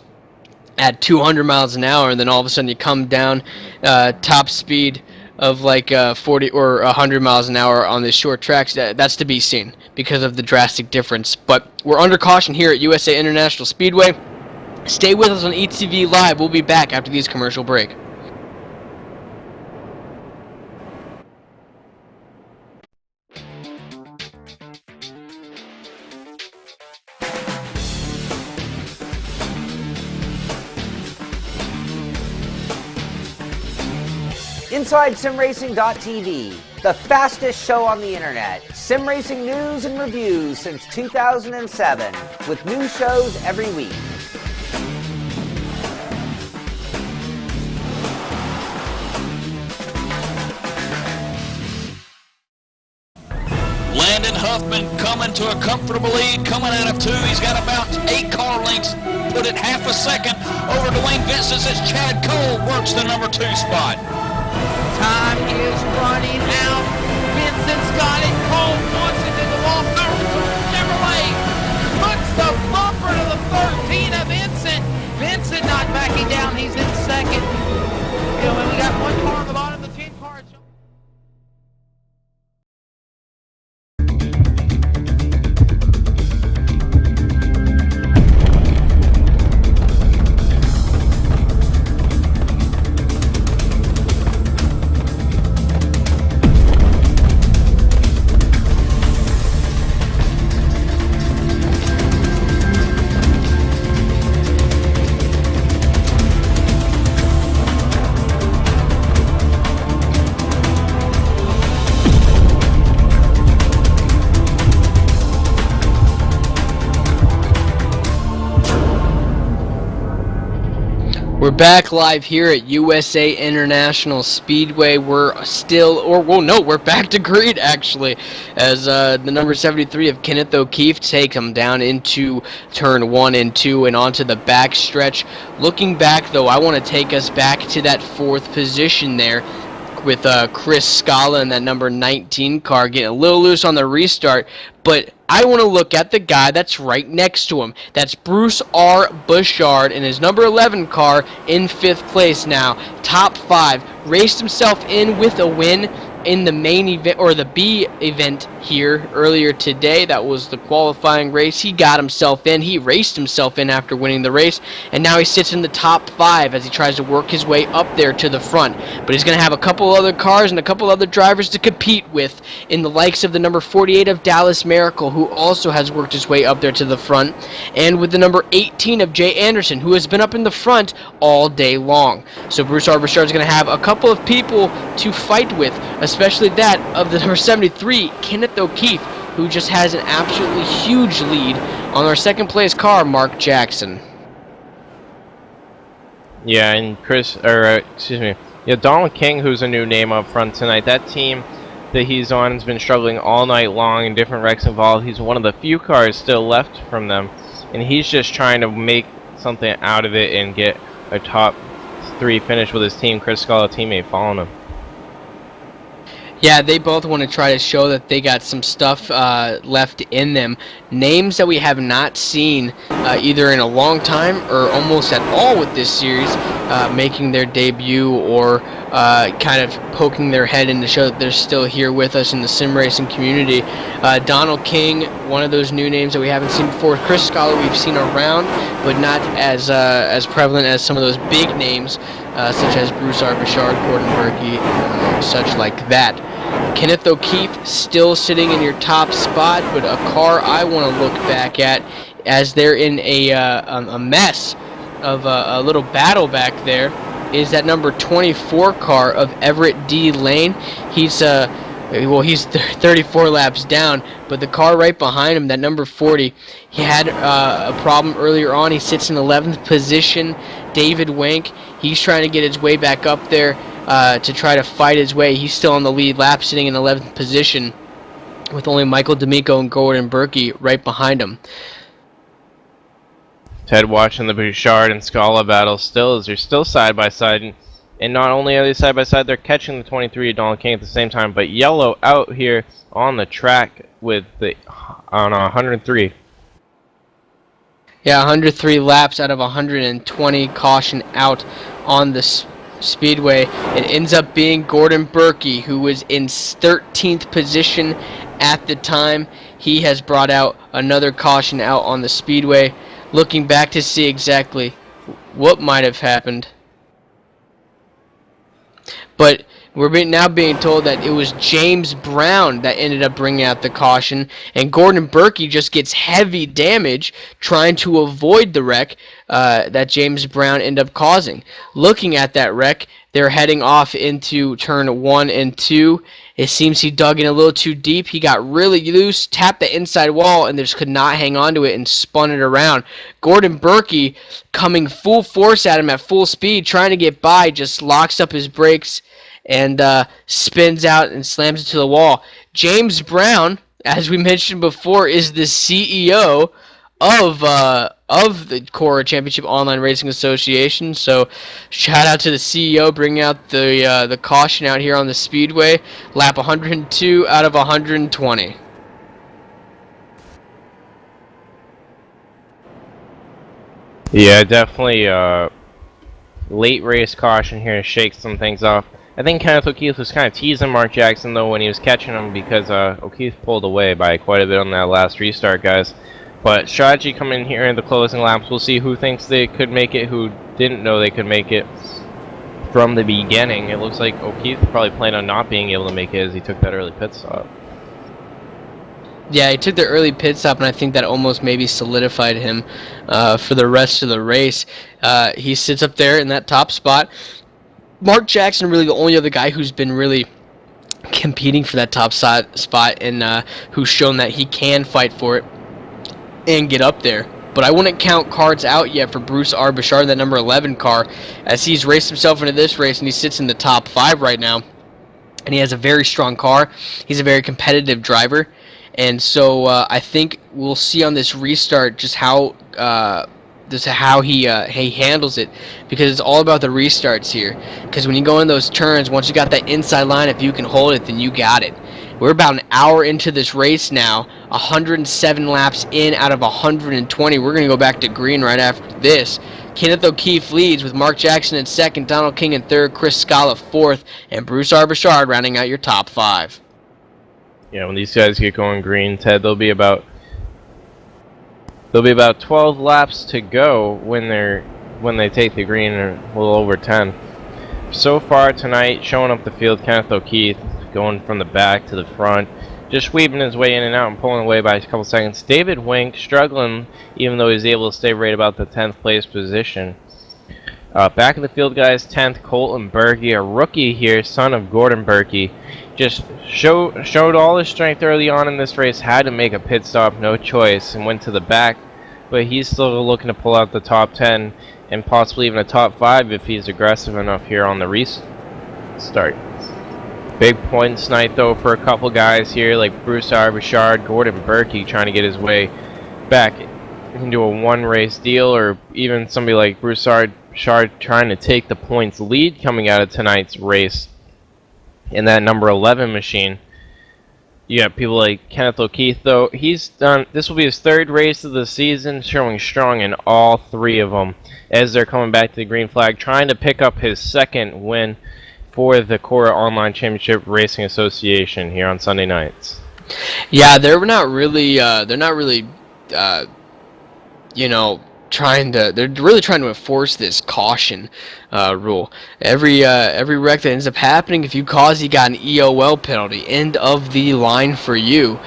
at 200 miles an hour, and then all of a sudden you come down top speed of like 40 or 100 miles an hour on the short tracks. That's to be seen because of the drastic difference. But we're under caution here at USA International Speedway. Stay with us on ETV Live. We'll be back after these commercial break. InsideSimRacing.tv, the fastest show on the internet. Sim racing news and reviews since 2007, with new shows every week. Landon Huffman coming to a comfortable lead, coming out of 2. He's got about 8 car lengths, put it half a second over Dwayne Vincent as Chad Cole works the number 2 spot. Time is running out. Vincent's got it. Cole wants it to the wall. Chevrolet puts the bumper to the 13 of Vincent. Vincent not backing down. He's in second. You know, and we got 1 car on the bottom of the 10 cars. We're back live here at USA International Speedway. We're back to green actually, as the number 73 of Kenneth O'Keefe takes him down into turn 1 and 2 and onto the back stretch. Looking back though, I want to take us back to that 4th position there with Chris Scala and that number 19 car getting a little loose on the restart, but I want to look at the guy that's right next to him. That's Bruce R. Bouchard in his number 11 car in 5th place now. Top 5. Raced himself in with a win in the main event, or the B event here earlier today. That was the qualifying race. He got himself in. He raced himself in after winning the race, and now he sits in the top 5 as he tries to work his way up there to the front. But he's going to have a couple other cars and a couple other drivers to compete with, in the likes of the number 48 of Dallas Miracle, who also has worked his way up there to the front, and with the number 18 of Jay Anderson, who has been up in the front all day long. So Bruce R. Bouchard is going to have a couple of people to fight with, especially that of the number 73, Kenneth O'Keefe, who just has an absolutely huge lead on our 2nd place car, Mark Jackson. Yeah, and Donald King, who's a new name up front tonight. That team that he's on has been struggling all night long in different wrecks involved. He's one of the few cars still left from them, and he's just trying to make something out of it and get a top 3 finish with his team. Chris Scala, teammate, following him. Yeah, they both want to try to show that they got some stuff left in them. Names that we have not seen either in a long time or almost at all with this series making their debut, or kind of poking their head in to show that they're still here with us in the sim racing community. Donald King, one of those new names that we haven't seen before. Chris Scala we've seen around, but not as prevalent as some of those big names, such as Bruce R. Bouchard, Gordon Berkey, such like that. Kenneth O'Keefe still sitting in your top spot, but a car I want to look back at, as they're in a mess of a little battle back there, is that number 24 car of Everett D. Lane. He's 34 laps down, but the car right behind him, that number 40, he had a problem earlier on. He sits in 11th position. David Wank, he's trying to get his way back up there to try to fight his way. He's still on the lead lap, sitting in 11th position, with only Michael D'Amico and Gordon Berkey right behind him. Ted watching the Bouchard and Scala battle still, as they're still side by side, and not only are they side by side, they're catching the 23 of Donald King at the same time. But yellow out here on the track with on 103. Yeah, 103 laps out of 120, caution out on the speedway. It ends up being Gordon Berkey, who was in 13th position at the time. He has brought out another caution out on the speedway. Looking back to see exactly what might have happened. But we're now being told that it was James Brown that ended up bringing out the caution, and Gordon Berkey just gets heavy damage trying to avoid the wreck that James Brown ended up causing. Looking at that wreck, they're heading off into turn 1 and 2. It seems he dug in a little too deep. He got really loose, tapped the inside wall, and just could not hang on to it and spun it around. Gordon Berkey, coming full force at him at full speed, trying to get by, just locks up his brakes and spins out and slams into the wall. James Brown, as we mentioned before, is the CEO of the Cora Championship Online Racing Association. So shout out to the CEO bringing out the caution out here on the speedway. Lap 102 out of 120. Yeah, definitely late race caution here to shake some things off. I think Kenneth O'Keefe was kind of teasing Mark Jackson though when he was catching him, because O'Keefe pulled away by quite a bit on that last restart, guys. But strategy coming in here in the closing laps. We'll see who thinks they could make it, who didn't know they could make it from the beginning. It looks like O'Keefe probably planned on not being able to make it as he took that early pit stop. Yeah, he took the early pit stop, and I think that almost maybe solidified him for the rest of the race. He sits up there in that top spot. Mark Jackson, really the only other guy who's been really competing for that top spot, and who's shown that he can fight for it and get up there. But I wouldn't count cards out yet for Bruce R. Bouchard, that number 11 car, as he's raced himself into this race and he sits in the top 5 right now. And he has a very strong car. He's a very competitive driver. And so I think we'll see on this restart just how he handles it, because it's all about the restarts here. Because when you go in those turns, once you got that inside line, if you can hold it, then you got it. We're about an hour into this race now, 107 laps in out of 120. We're going to go back to green right after this. Kenneth O'Keefe leads with Mark Jackson in second, Donald King in third, Chris Scala fourth, and Bruce R. Bouchard rounding out your top 5. Yeah, when these guys get going green, Ted, there'll be about 12 laps to go when they take the green, or a little over 10. So far tonight, showing up the field, Kenneth O'Keefe going from the back to the front, just weaving his way in and out and pulling away by a couple seconds. David Wink struggling, even though he's able to stay right about the 10th place position. Back in the field, guys, 10th, Colton Berkey, a rookie here, son of Gordon Berkey. Just showed all his strength early on in this race, had to make a pit stop, no choice, and went to the back. But he's still looking to pull out the top 10 and possibly even a top 5 if he's aggressive enough here on the restart. Big points tonight, though, for a couple guys here like Bruce R. Bouchard, Gordon Berkey trying to get his way back into a one-race deal, or even somebody like Bruce R. Bouchard trying to take the points lead coming out of tonight's race in that number 11 machine. You got people like Kenneth O'Keefe, though. This will be his 3rd race of the season, showing strong in all 3 of them as they're coming back to the green flag, trying to pick up his 2nd win for the Cora Online Championship Racing Association here on Sunday nights. Yeah, they're really trying to enforce this caution rule. Every wreck that ends up happening, if you cause, you got an EOL penalty, end of the line for you.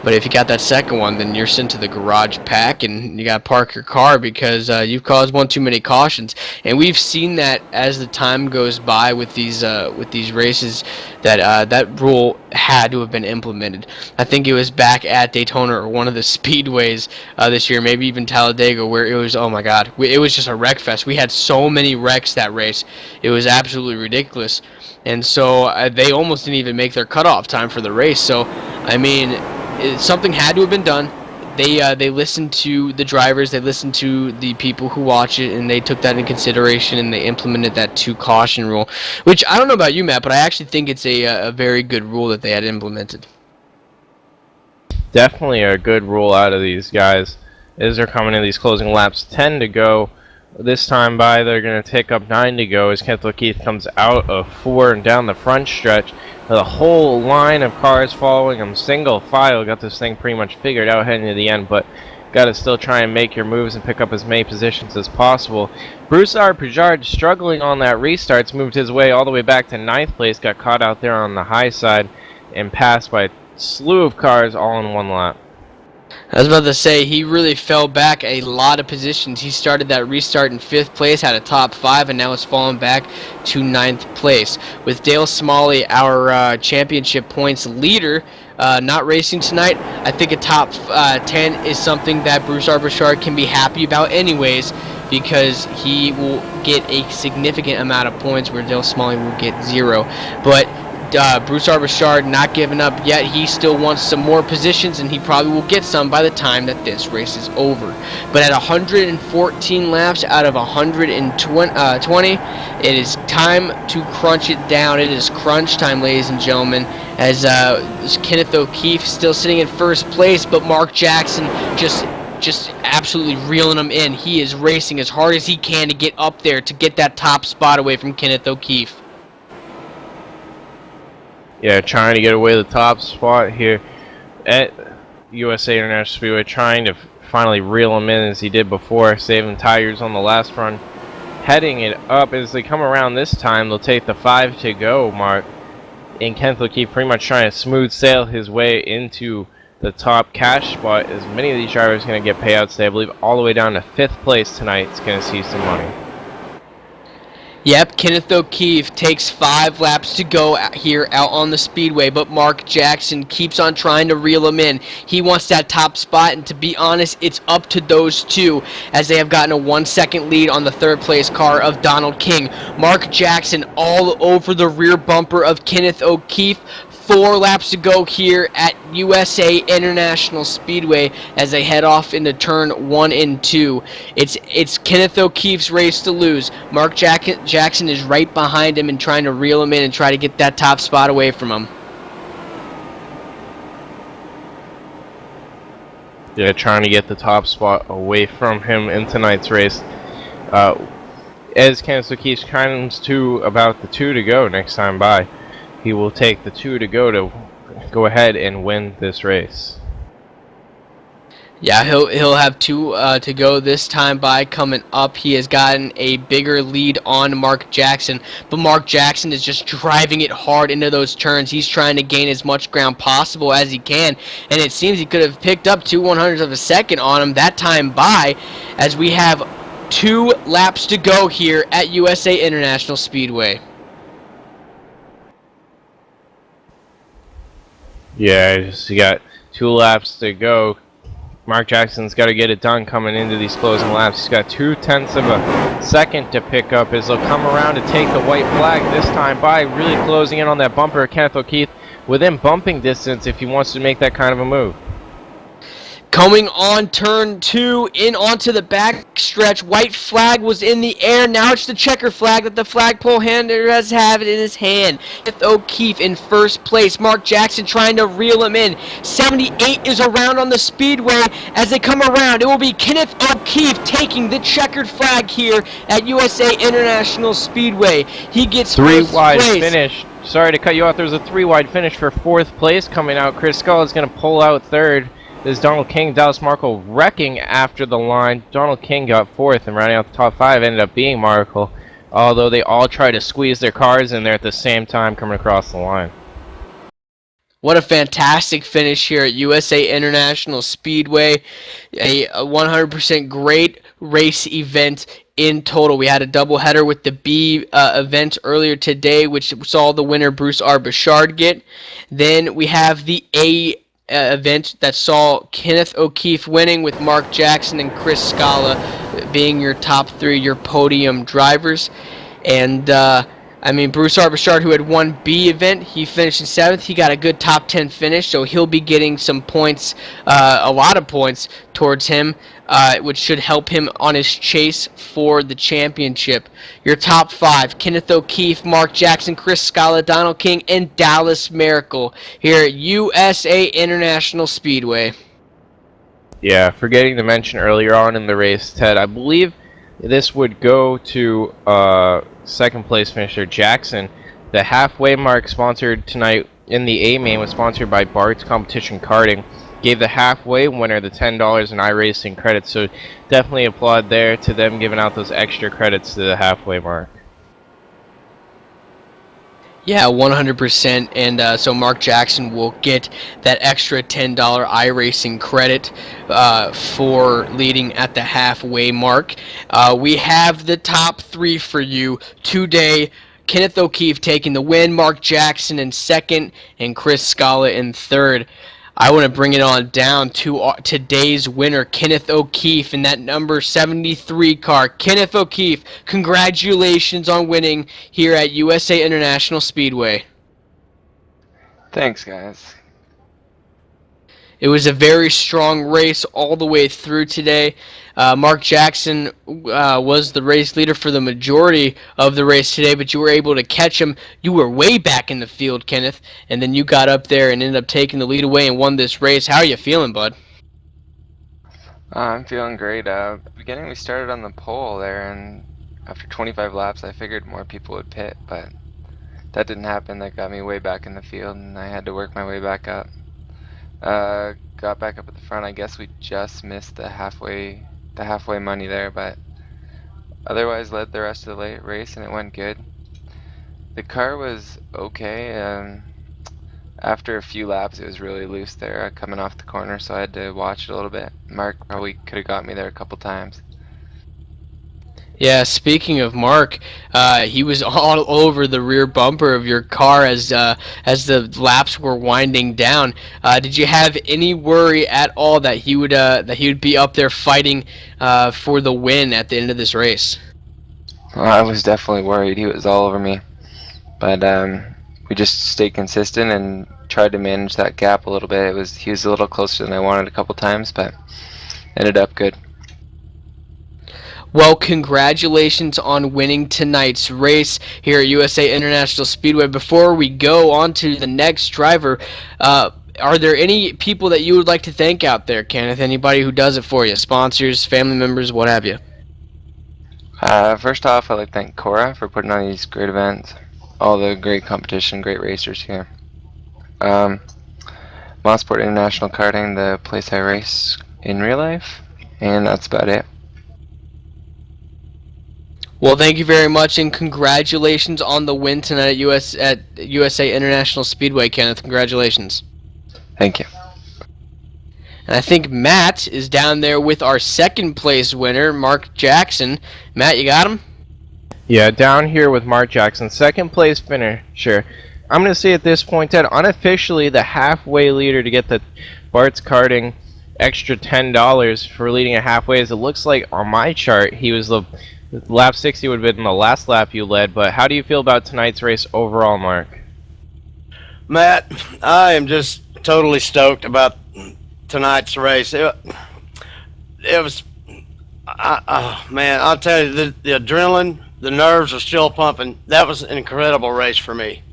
But if you got that second one, then you're sent to the garage pack and you got to park your car because you've caused one too many cautions. And we've seen that as the time goes by with these races, that that rule had to have been implemented. I think it was back at Daytona or one of the speedways this year, maybe even Talladega, where it was, oh my God, it was just a wreck fest. We had so many wrecks that race. It was absolutely ridiculous. And so they almost didn't even make their cutoff time for the race. So, I mean, something had to have been done. They listened to the drivers, they listened to the people who watch it, and they took that into consideration, and they implemented that 2 caution rule, which I don't know about you, Matt, but I actually think it's a very good rule that they had implemented. Definitely a good rule out of these guys as they're coming in these closing laps. 10 to go. This time by, they're going to take up 9 to go as Kenneth O'Keefe comes out of 4 and down the front stretch. The whole line of cars following him, single file. Got this thing pretty much figured out heading to the end, but got to still try and make your moves and pick up as many positions as possible. Bruce R. Bouchard struggling on that restarts, moved his way all the way back to 9th place, got caught out there on the high side and passed by a slew of cars all in one lap. I was about to say, he really fell back a lot of positions. He started that restart in 5th place, had a top 5, and now it's fallen back to 9th place. With Dale Smalley, our championship points leader, not racing tonight, I think a top 10 is something that Bruce R. Bouchard can be happy about anyways, because he will get a significant amount of points where Dale Smalley will get 0. But Bruce R. Bouchard not giving up yet. He still wants some more positions, and he probably will get some by the time that this race is over. But at 114 laps out of 120, it is time to crunch it down. It is crunch time, ladies and gentlemen, as Kenneth O'Keefe still sitting in 1st place, but Mark Jackson just absolutely reeling him in. He is racing as hard as he can to get up there, to get that top spot away from Kenneth O'Keefe. Yeah, trying to get away the top spot here at USA International Speedway, trying to finally reel him in as he did before, saving tires on the last run. Heading it up as they come around this time, they'll take the 5 to go mark. And Kenneth O'Keefe pretty much trying to smooth sail his way into the top cash spot, as many of these drivers are going to get payouts today. I believe all the way down to 5th place tonight is going to see some money. Yep, Kenneth O'Keefe takes 5 laps to go here out on the speedway, but Mark Jackson keeps on trying to reel him in. He wants that top spot, and to be honest, it's up to those two as they have gotten a 1-second lead on the third place car of Donald King. Mark Jackson all over the rear bumper of Kenneth O'Keefe. 4 laps to go here at USA International Speedway as they head off into turn 1 and 2. It's Kenneth O'Keefe's race to lose. Mark Jackson is right behind him and trying to reel him in and try to get that top spot away from him. Yeah, trying to get the top spot away from him in tonight's race. As Kenneth O'Keefe comes to about the 2 to go next time by, he will take the 2 to go ahead and win this race. Yeah, he'll have 2 to go this time by coming up. He has gotten a bigger lead on Mark Jackson, but Mark Jackson is just driving it hard into those turns. He's trying to gain as much ground possible as he can, and it seems he could have picked up 2/100ths of a second on him that time by, as we have 2 laps to go here at USA International Speedway. Yeah, you got 2 laps to go. Mark Jackson's got to get it done coming into these closing laps. He's got 0.2 of a second to pick up as he'll come around to take the white flag this time by, really closing in on that bumper of Kenneth O'Keefe within bumping distance if he wants to make that kind of a move. Coming on turn 2, in onto the back stretch. White flag was in the air. Now it's the checker flag that the flagpole handler has it in his hand. Kenneth O'Keefe in first place. Mark Jackson trying to reel him in. 78 is around on the speedway. As they come around, it will be Kenneth O'Keefe taking the checkered flag here at USA International Speedway. He gets 3 first wide place. finish. Sorry to cut you off. There's a 3 wide finish for 4th place coming out. Chris Skull is going to pull out 3rd. This is Donald King, Dallas Markle wrecking after the line. Donald King got 4th, and rounding out the top 5 ended up being Markle, although they all tried to squeeze their cars in there at the same time coming across the line. What a fantastic finish here at USA International Speedway. A 100% great race event in total. We had a doubleheader with the B event earlier today, which saw the winner Bruce R. Bouchard get. Then we have the A event that saw Kenneth O'Keefe winning, with Mark Jackson and Chris Scala being your top 3, your podium drivers. And Bruce R. Bouchard, who had won B event, he finished in 7th. He got a good top 10 finish, so he'll be getting some points, a lot of points towards him, which should help him on his chase for the championship. Your top 5, Kenneth O'Keefe, Mark Jackson, Chris Scala, Donald King, and Dallas Miracle here at USA International Speedway. Yeah, forgetting to mention earlier on in the race, Ted, I believe this would go to 2nd place finisher Jackson. The halfway mark sponsored tonight in the A main was sponsored by Bart's Competition Karting. Gave the halfway winner the $10 in iRacing credits, so definitely applaud there to them giving out those extra credits to the halfway mark. Yeah, 100%, and so Mark Jackson will get that extra $10 iRacing credit for leading at the halfway mark. We have the top 3 for you today. Kenneth O'Keefe taking the win, Mark Jackson in 2nd, and Chris Scala in 3rd. I want to bring it on down to today's winner, Kenneth O'Keefe, in that number 73 car. Kenneth O'Keefe, congratulations on winning here at USA International Speedway. Thanks, guys. It was a very strong race all the way through today. Mark Jackson was the race leader for the majority of the race today, but you were able to catch him. You were way back in the field, Kenneth, and then you got up there and ended up taking the lead away and won this race. How are you feeling, bud? I'm feeling great. Beginning, we started on the pole there, and after 25 laps, I figured more people would pit, but that didn't happen. That got me way back in the field, and I had to work my way back up. Got back up at the front. I guess we just missed the halfway money there, but otherwise led the rest of the race, and it went good. The car was okay. After a few laps, it was really loose there coming off the corner, so I had to watch it a little bit. Mark probably could have got me there a couple times. Yeah, speaking of Mark, he was all over the rear bumper of your car as the laps were winding down. Did you have any worry at all that he would be up there fighting for the win at the end of this race? I was definitely worried. He was all over me. But we just stayed consistent and tried to manage that gap a little bit. He was a little closer than I wanted a couple times, but ended up good. Well, congratulations on winning tonight's race here at USA International Speedway. Before we go on to the next driver, are there any people that you would like to thank out there, Kenneth? Anybody who does it for you? Sponsors, family members, what have you? First off, I'd like to thank Cora for putting on these great events. All the great competition, great racers here. Mosport International Karting, the place I race in real life, and that's about it. Well, thank you very much, and congratulations on the win tonight at USA International Speedway, Kenneth. Congratulations. Thank you. And I think Matt is down there with our second place winner, Mark Jackson. Matt, you got him? Yeah, down here with Mark Jackson, second place finisher. I'm going to say at this point, Ted, unofficially the halfway leader to get the Bart's Karting extra $10 for leading a halfway. As it looks like on my chart, he was the lap 60 would have been the last lap you led. But how do you feel about tonight's race overall, Mark? Matt, I am just totally stoked about tonight's race. It was, man, I'll tell you, the adrenaline, the nerves are still pumping. That was an incredible race for me.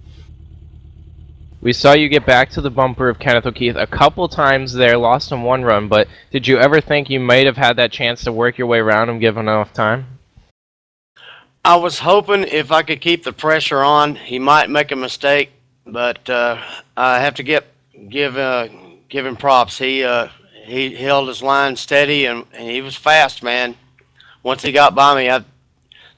We saw you get back to the bumper of Kenneth O'Keefe a couple times there, lost him one run, but did you ever think you might have had that chance to work your way around him given enough time? I was hoping if I could keep the pressure on, he might make a mistake, but I have to give him props. He held his line steady and he was fast, man. Once he got by me,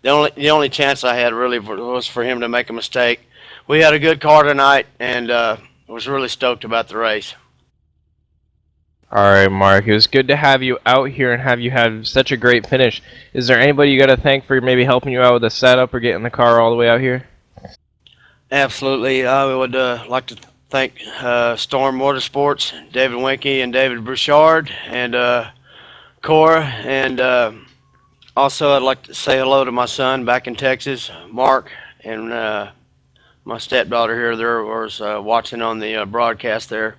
the only chance I had really was for him to make a mistake. We had a good car tonight, and was really stoked about the race. All right, Mark. It was good to have you out here and have you had such a great finish. Is there anybody you got to thank for maybe helping you out with the setup or getting the car all the way out here? Absolutely. I would like to thank Storm Motorsports, David Winke and David Bouchard, and Cora. And also I'd like to say hello to my son back in Texas, Mark, and my stepdaughter here there was watching on the broadcast there.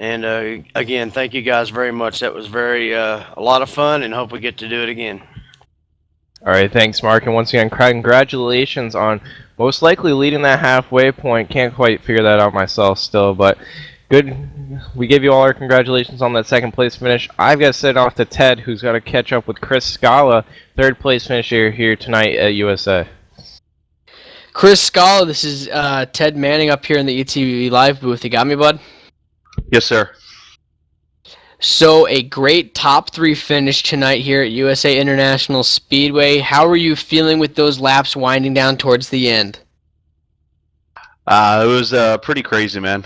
And again, thank you guys very much. That was a lot of fun, and hope we get to do it again. All right, thanks, Mark. And once again, congratulations on most likely leading that halfway point. Can't quite figure that out myself still, but good. We give you all our congratulations on that second place finish. I've got to send off to Ted, who's got to catch up with Chris Scala, third place finisher here tonight at USA. Chris Scala, this is Ted Manning up here in the ETV Live booth. You got me, bud? Yes, sir. So a great top 3 finish tonight here at USA International Speedway. How are you feeling with those laps winding down towards the end? It was pretty crazy, man.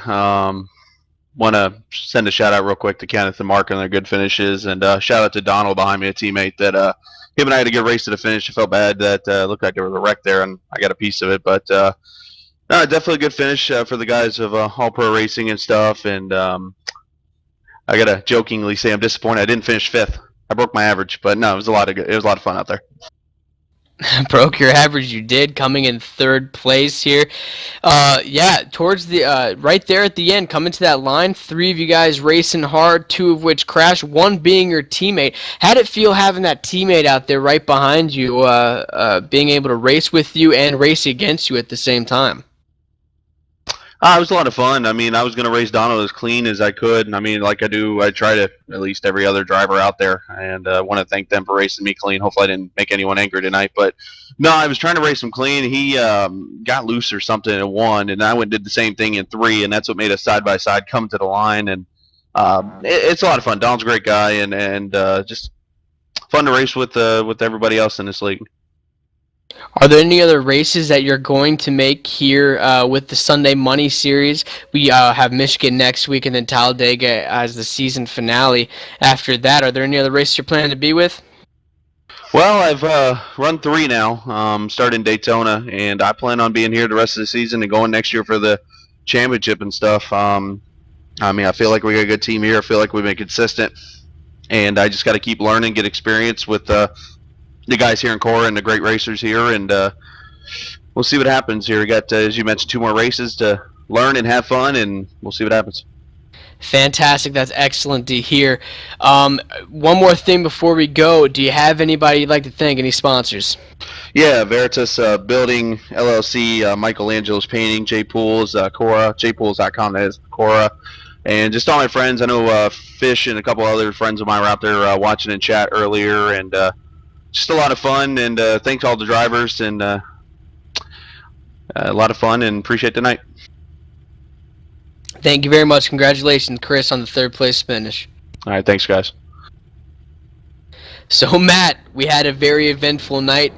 Want to send a shout out real quick to Kenneth and Mark on their good finishes, and shout out to Donald behind me, a teammate that him and I had a good race to the finish. I felt bad that looked like there was a wreck there, and I got a piece of it, but no, definitely a good finish for the guys of All Pro Racing and stuff. And I gotta jokingly say I'm disappointed I didn't finish 5th. I broke my average, but no, it was a lot of fun out there. Broke your average, you did, coming in 3rd place here. Yeah, towards the right there at the end, coming to that line, 3 of you guys racing hard, 2 of which crashed, 1 being your teammate. How'd it feel having that teammate out there right behind you, being able to race with you and race against you at the same time? It was a lot of fun. I mean, I was going to race Donald as clean as I could. And I mean, like I do, I try to at least every other driver out there. And I want to thank them for racing me clean. Hopefully I didn't make anyone angry tonight. But no, I was trying to race him clean. He got loose or something in 1. And I went and did the same thing in 3. And that's what made us side-by-side come to the line. And it's a lot of fun. Donald's a great guy. And just fun to race with everybody else in this league. Are there any other races that you're going to make here with the Sunday Money series? We have Michigan next week and then Talladega as the season finale. After that, are there any other races you're planning to be with? Well, I've run 3 now, starting Daytona, and I plan on being here the rest of the season and going next year for the championship and stuff. I mean, I feel like we got a good team here. I feel like we've been consistent, and I just got to keep learning, get experience with the guys here in Cora and the great racers here, and we'll see what happens here. We got, as you mentioned, 2 more races to learn and have fun, and we'll see what happens. Fantastic. That's excellent to hear. One more thing before we go. Do you have anybody you'd like to thank? Any sponsors? Yeah, Veritas Building LLC, Michelangelo's Painting, J Pools, Cora, jpools.com, that is Cora, and just all my friends. I know Fish and a couple other friends of mine were out there watching in chat earlier, and just a lot of fun. And thanks to all the drivers, and a lot of fun, and appreciate the night. Thank you very much. Congratulations, Chris, on the 3rd place finish. All right, thanks, guys. So, Matt, we had a very eventful night.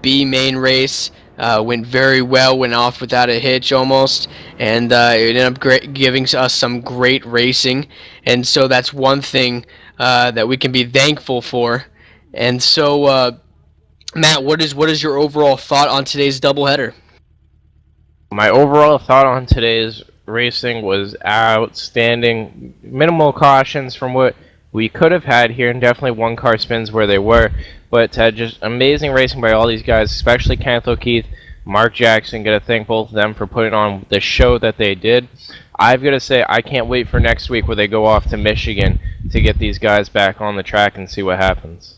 B main race went very well, went off without a hitch almost, and it ended up giving us some great racing. And so that's one thing that we can be thankful for. And so, Matt, what is your overall thought on today's doubleheader? My overall thought on today's racing was outstanding. Minimal cautions from what we could have had here, and definitely one-car spins where they were. But just amazing racing by all these guys, especially Kenneth O'Keefe, Mark Jackson. Got to thank both of them for putting on the show that they did. I've got to say, I can't wait for next week where they go off to Michigan to get these guys back on the track and see what happens.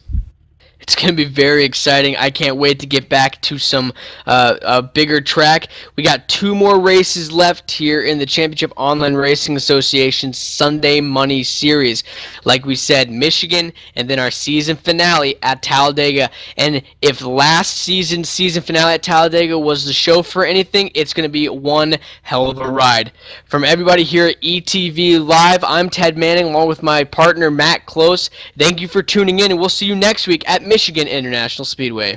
It's going to be very exciting. I can't wait to get back to some a bigger track. We got 2 more races left here in the Championship Online Racing Association's Sunday Money Series. Like we said, Michigan, and then our season finale at Talladega. And if last season's season finale at Talladega was the show for anything, it's going to be one hell of a ride. From everybody here at ETV Live, I'm Ted Manning along with my partner Matt Close. Thank you for tuning in, and we'll see you next week at Michigan International Speedway.